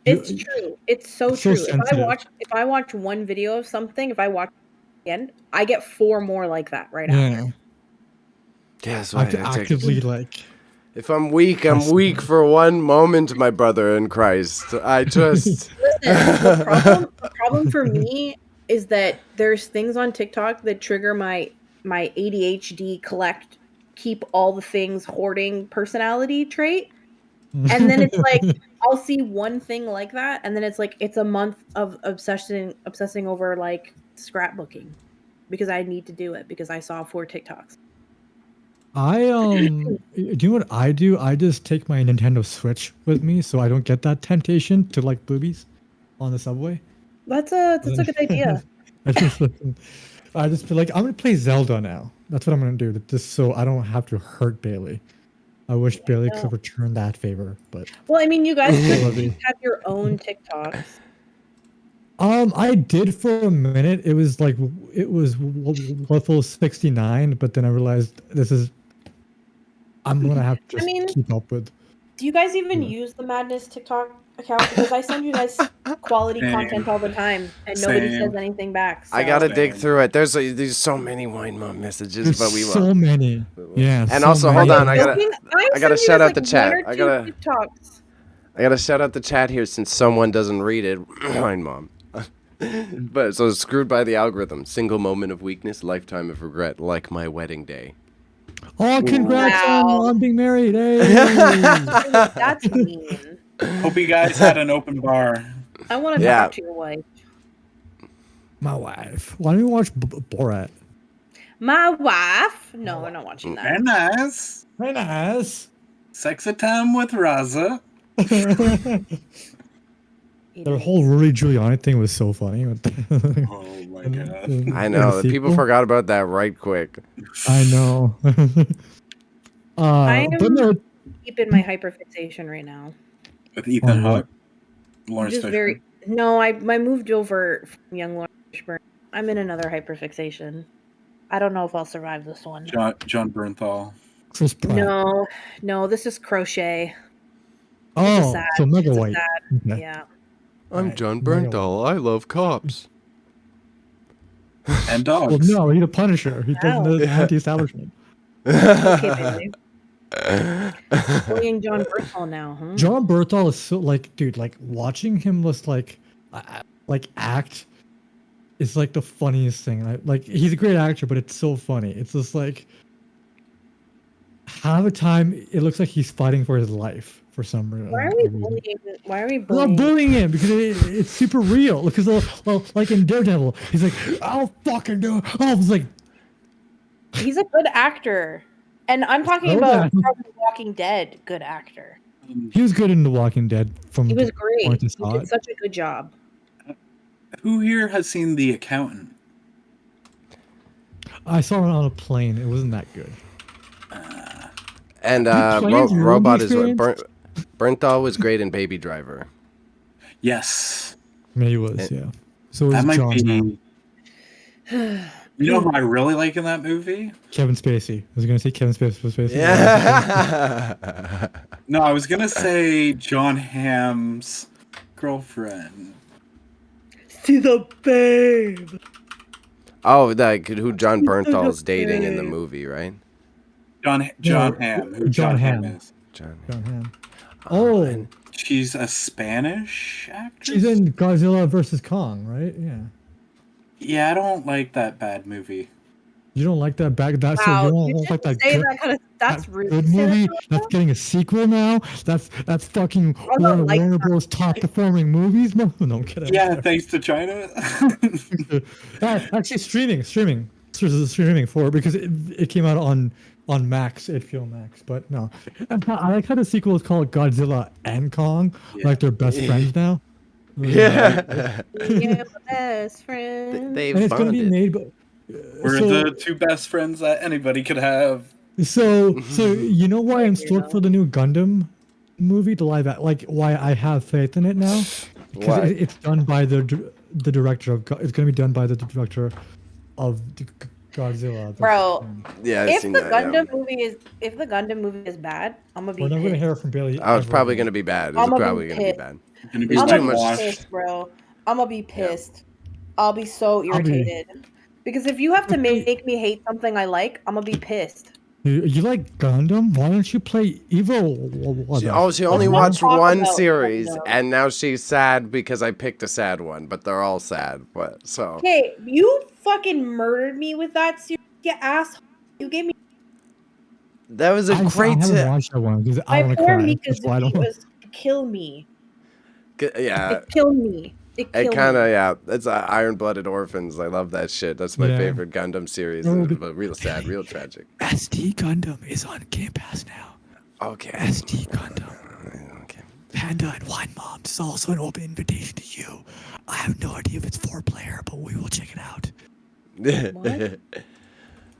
It's true. It's so It's so true. sensitive. If I watch one video of something, if I watch it again, I get 4 more like that right after. Yeah, Yeah, so I have to actively like. if I'm weak, I'm weak for one moment, my brother in Christ. I just Listen, the problem for me is that there's things on TikTok that trigger my ADHD keep all the things hoarding personality trait. And then it's like I'll see one thing like that, and then it's like it's a month of obsessing over like scrapbooking because I need to do it because I saw 4 TikToks. Do you know what I do? I just take my Nintendo Switch with me so I don't get that temptation to like boobies on the subway. That's a good idea. I just feel like I'm gonna play Zelda now. That's what I'm gonna do, just so I don't have to hurt Bailey. I wish Bailey could return that favor, but Well, I mean, you guys Love could you. have your own TikToks. I did for a minute. It was level 69, but then I realized I'm gonna have to just keep up with. Do you guys even use the Madness TikTok account? Because I send you guys quality Same. content all the time, and nobody Same. says anything back. So. I gotta dig Same. through it. There's so many wine mom messages, There's but we so will. many. Yeah. And so also, many. hold on, Are I you gotta- joking? I gotta send you shout guys, out the like, chat. 1 or I 2 gotta- TikToks. I gotta shout out the chat here since someone doesn't read it. Wine mom. But so screwed by the algorithm. Single moment of weakness, lifetime of regret, like my wedding day. Oh, congrats Wow. on being married! Hey. That's mean. Hope you guys had an open bar. I want to Yeah. talk to your wife. My wife. Why don't we watch Borat? My wife? No, we're not watching that. Very nice. Very nice. Sex at time with Raza. Their whole Rudy Giuliani thing was so funny. Oh my god. I know. The people forgot about that right quick. I know. I But no, am deep in my hyperfixation right now. With Ethan Hawke. Lawrence Just Fishburne. very no. I moved over from young Lawrence Fishburne. I'm in another hyperfixation. I don't know if I'll survive this one. John Bernthal. Chris Pratt. No, this is Crochet. Oh, sad- so Mega it's a White. sad- Okay. Yeah. I'm Right. John Mega Bernthal. I love cops. And Well, dogs. no, he's a Punisher. He doesn't Wow. the anti-establishment. Okay, baby. Playing John Bernthal now, huh? John Bernthal is so like, dude, like watching him just like act is like the funniest thing. Like he's a great actor, but it's so funny. It's just like half the time it looks like he's fighting for his life for some reason. Why are we bullying? Why are we I'm not bullying? bullying him because it's super real. Because well, like in Daredevil, he's like, "I'll fucking do it." I was like, He's a good actor, and I'm talking So about bad. from The Walking Dead. Good actor. he was good in The Walking Dead. From He was the great. point I He saw did it. such a good job. Who here has seen The Accountant? I saw it on a plane. It wasn't that good. And planes ruin Robot the is what experience? Bernthal was great in Baby Driver. Yes. I mean, he was, yeah. So was That might John be. Hamm. You know who I really like in that movie? Kevin Spacey. I was gonna say Kevin Spacey. Yeah. No, I was gonna say John Hamm's girlfriend. See the babe. Oh, like who John Bernthal's dating in the movie, right? John No, Hamm. Who John Hamm. is. John. John Hamm. Oh, and- She's a Spanish actress. she's in Godzilla versus Kong, right? Yeah. Yeah, I don't like that bad movie. You don't like that back? That's Wow, so you you don't didn't like that say good, that kind of. That's that rude. good to say that movie kind of that's stuff. getting a sequel now. That's fucking don't one of like Warner that. Bros. Top performing movies. No, get out. Yeah, thanks to China. Actually, streaming for because it came out on Max, HBO Max. But no, I like how the sequel is called Godzilla and Kong, Yeah. like they're best friends now. Yeah. Yeah, best friend. They And it's gonna be bonded. made, but We're so, the two best friends that anybody could have. so you know why I'm stoked for the new Gundam movie, the live like why I have faith in it now, Why? because it's done by the director of it's gonna be done by the director of Godzilla. Bro, Yeah, I've if seen the that. Yeah. Gundam movie is bad, I'm gonna be We're never gonna pissed. hear from Bailey. Oh, it's ever probably again. gonna be bad. It's I'ma be probably gonna be pissed. bad. Gonna be There's I'm too gonna much- be whitewashed. pissed, bro. I'm gonna be pissed. I'll be so I'll be- irritated. Because if you have to make me hate something I like, I'm gonna be pissed. You like Gundam? Why don't you play Evo? She only Let's not watched talk one about series, Gundam. and now she's sad because I picked a sad one. But they're all sad. But so Okay, you fucking murdered me with that series, you asshole. You gave me that was a I great. haven't watched that one because I my want to poor cry. That's why I Mikazuki don't. was kill me. Yeah, It killed me. It killed it kind me. of yeah. It's Iron-Blooded Orphans. I love that shit. That's my Yeah. favorite Gundam series. Oh, It's but- real sad, real tragic. SD Gundam is on Game Pass now. Okay. SD Gundam. Okay. Panda and Wine Mom. This is also an open invitation to you. I have no idea if it's 4-player, but we will check it out.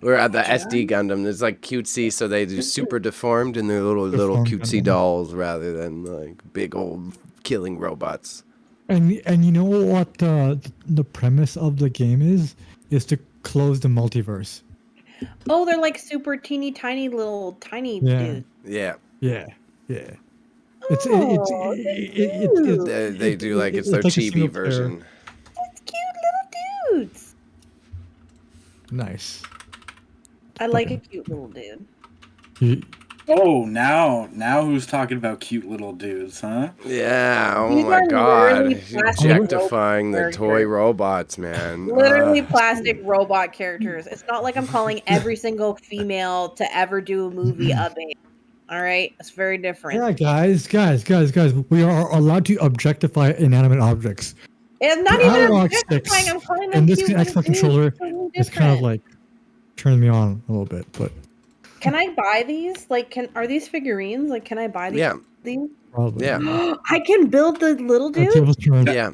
We're at the SD Gundam. It's like cutesy, so they do super deformed, and they're little Deformed cutesy Gundam. dolls rather than like big old killing robots. And you know what the premise of the game is to close the multiverse. Oh, they're like super teeny tiny little tiny Yeah. dudes. Yeah, Yeah. Oh, they do like it's their like a chibi single player. version. That's cute little dudes. Nice. I like Okay. a cute little dude. You- Oh, now who's talking about cute little dudes, huh? Yeah. Oh These my are god, literally He's plastic objectifying the robot toy characters. robots, man. Literally plastic robot characters. It's not like I'm calling every single female to ever do a movie a babe. All right, it's very different. Yeah, guys. We are allowed to objectify inanimate objects. It's not The even analog objectifying. sticks I'm calling them and this cute little Xbox dudes. controller It's totally It's kind of different. like turns me on a little bit, but Can I buy these? Like, are these figurines? Like, can I buy these? Yeah, These? probably. yeah, I can build the little That's dude. people's turn. yeah.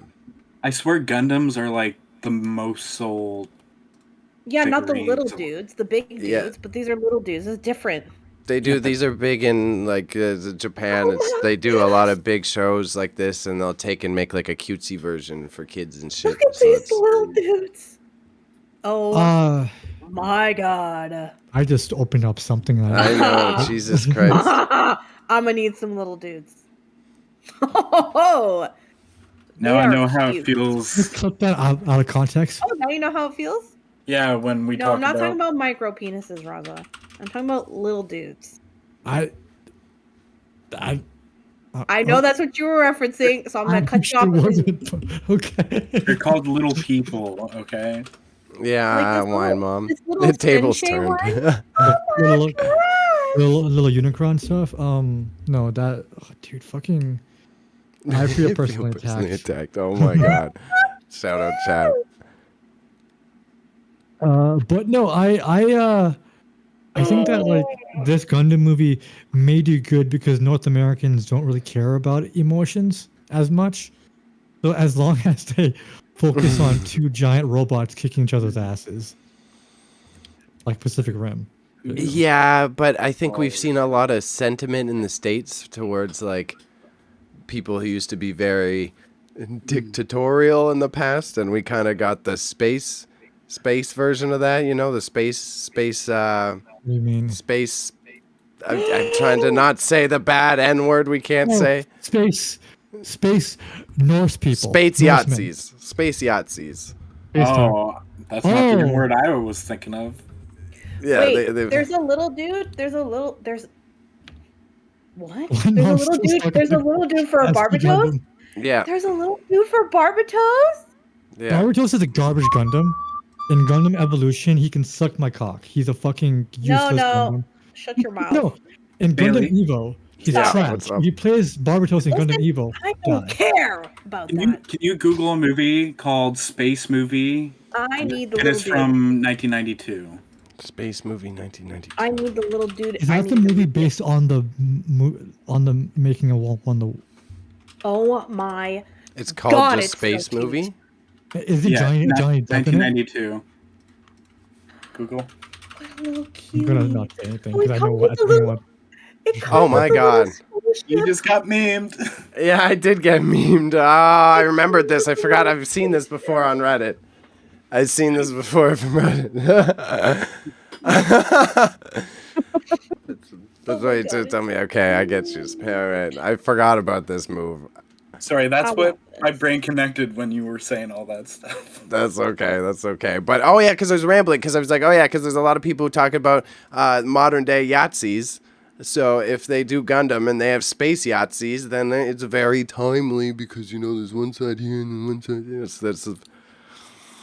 I swear Gundams are like the most sold. Yeah, not the figurines little of- dudes, the big dudes, Yeah. but these are little dudes. It's different. They do. These are big in like Japan. They do a lot of big shows like this, and they'll take and make like a cutesy version for kids and shit. Look at So these it's little dudes. Oh my god. I just opened up something. I know, Jesus Christ. I'm gonna need some little dudes. Oh, Now I know how it feels. Just clip that out of context. Oh, now you know how it feels? Yeah, when we No, talk I'm not about... talking about micro penises, Raza. I'm talking about little dudes. I know that's what you were referencing, so I'm gonna cut you off. Okay. They're called little people, okay? Yeah, Like this wine little- mom. this little The table's sensei turned. one? little, little Unicron stuff. No, that dude, fucking. I feel personally attacked. Oh my god. Shout out, chat. But no, I think that like this Gundam movie may do good because North Americans don't really care about emotions as much. So as long as they focus on two giant robots kicking each other's asses, like Pacific Rim. Yeah, but I think we've seen a lot of sentiment in the States towards like people who used to be very dictatorial in the past, and we kind of got the space version of that, you know, the space What do you mean? space I'm trying to not say the bad N word we can't say. Space Norse people. Space Norsemen. Yahtzees. Space Yahtzees. Space time. Oh, that's not the word I was thinking of. Yeah, Wait, they there's a little dude. There's what? Well, There's no, a I'm little still dude. stuck There's a on little dude for a That's the Barbatos. Gundam. yeah. There's a little dude for Barbatos. Yeah. Barbatos is a garbage Gundam. In Gundam Evolution, he can suck my cock. He's a fucking useless Gundam. Shut your mouth. No, in Bailey? Gundam Evo, he's Stop. trash. What's up? If he plays Barbatos in Gundam Listen, Evo, I don't die. care about that. Can you Google a movie called Space Movie? I need the And little it's dude. from 1992. Space movie 1992. I need the little dude. Is I that the need movie based on the making of one? Oh my! It's called God, the it's so Space cute. movie. Is it Johnny Depp in it? 1992. Google. What a little I'm cute. gonna not say anything Oh, because I it know comes what. with the little- It Oh comes my with the little God. school You ship. just got memed. Yeah, I did get memed. Ah, I remembered this. I forgot I've seen this before on Reddit. I've seen this before from Reddit. That's why you tell me. Okay, I get you. All right, I forgot about this move. Sorry, that's I what love my this. brain connected when you were saying all that stuff. That's okay. That's okay. But oh yeah, because I was rambling. Because I was like, oh yeah, because there's a lot of people who talk about modern day Yahtzees. So if they do Gundam and they have space Yahtzees, then it's very timely because you know there's one side here and one side there. So that's Are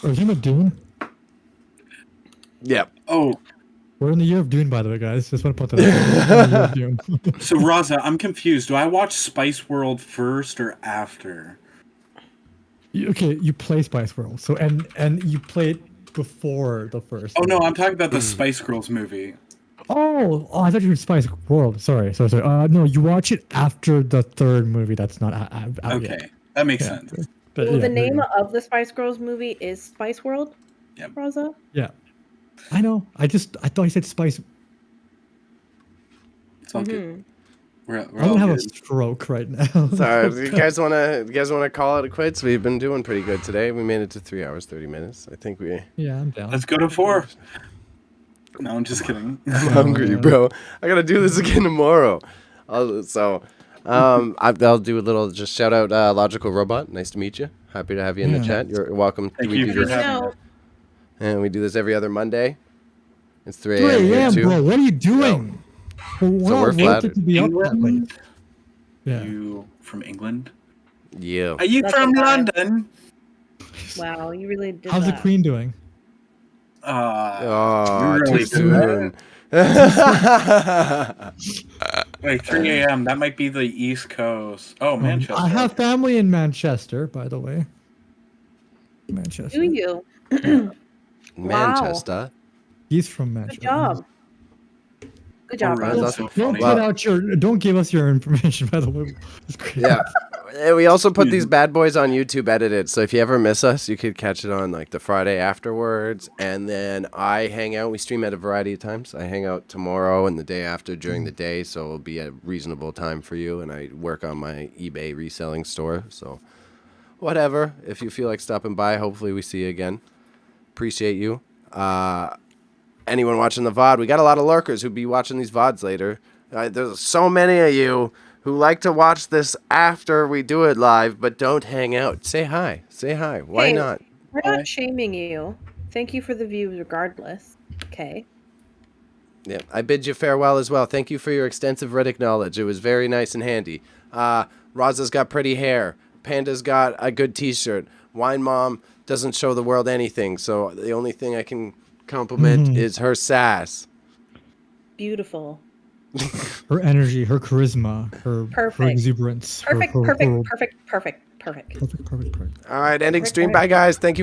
you talking about Dune? yeah. Oh, We're in the year of Dune, by the way, guys. Just want to point that out. We're in the year of Dune. so Raza, I'm confused. Do I watch Spice World first or after? Okay, you play Spice World, so and you play it before the first. Oh no, I'm talking about the Spice Girls movie. Oh, I thought you were Spice World. Sorry. No, you watch it after the third movie. That's not out Okay, yet. that makes Yeah. sense. But Well, yeah, the name yeah. of the Spice Girls movie is Spice World. Yep. Raza. Yeah, I know. I thought you said Spice. It's all good. We're I all don't have a good. stroke right now. Sorry, do you guys wanna call it quits? We've been doing pretty good today. We made it to 3 hours 30 minutes. I think we. Yeah, I'm down. Let's go to 4. No, I'm just kidding. I'm hungry, bro. I gotta do this again tomorrow. I'll do a little just shout out Logical Robot. Nice to meet you. Happy to have you in the Yeah. chat. You're welcome. Thank We you do for this, having me. and we do this every other Monday. It's 3 3 a.m. here a.m., too. bro. What are you doing? We're we're not worth flattered. it to be up that late. Yeah. You from England? Yeah. Are you That's from okay. London? Wow, you really did How's the that. Queen doing? Oh, you really too did soon. Wait, 3 a.m. That might be the East Coast. Oh, Manchester. I have family in Manchester, by the way. Manchester. Do you? Manchester. He's from Manchester. Good job. Good job, Oh, Raza. that's so Don't funny. Wow. don't give us your information, by the way. It's crazy. Yeah. And we also put these bad boys on YouTube edited, so if you ever miss us, you could catch it on like the Friday afterwards. And then I hang out. We stream at a variety of times. I hang out tomorrow and the day after during the day, so it'll be a reasonable time for you. And I work on my eBay reselling store, so whatever. If you feel like stopping by, hopefully we see you again. Appreciate you. Anyone watching the VOD, we got a lot of lurkers who'll be watching these VODs later. There's so many of you who like to watch this after we do it live, but don't hang out. Say hi. Say hi. Why Hey, not? We're not shaming you. Thank you for the views regardless. Okay. Yeah, I bid you farewell as well. Thank you for your extensive Reddit knowledge. It was very nice and handy. Raza's got pretty hair. Panda's got a good t-shirt. Wine Mom doesn't show the world anything, so the only thing I can compliment is her sass. Beautiful. Her energy, her charisma, her exuberance. Perfect. Perfect. Perfect. Perfect. All right, ending stream. Bye, guys. Thank you.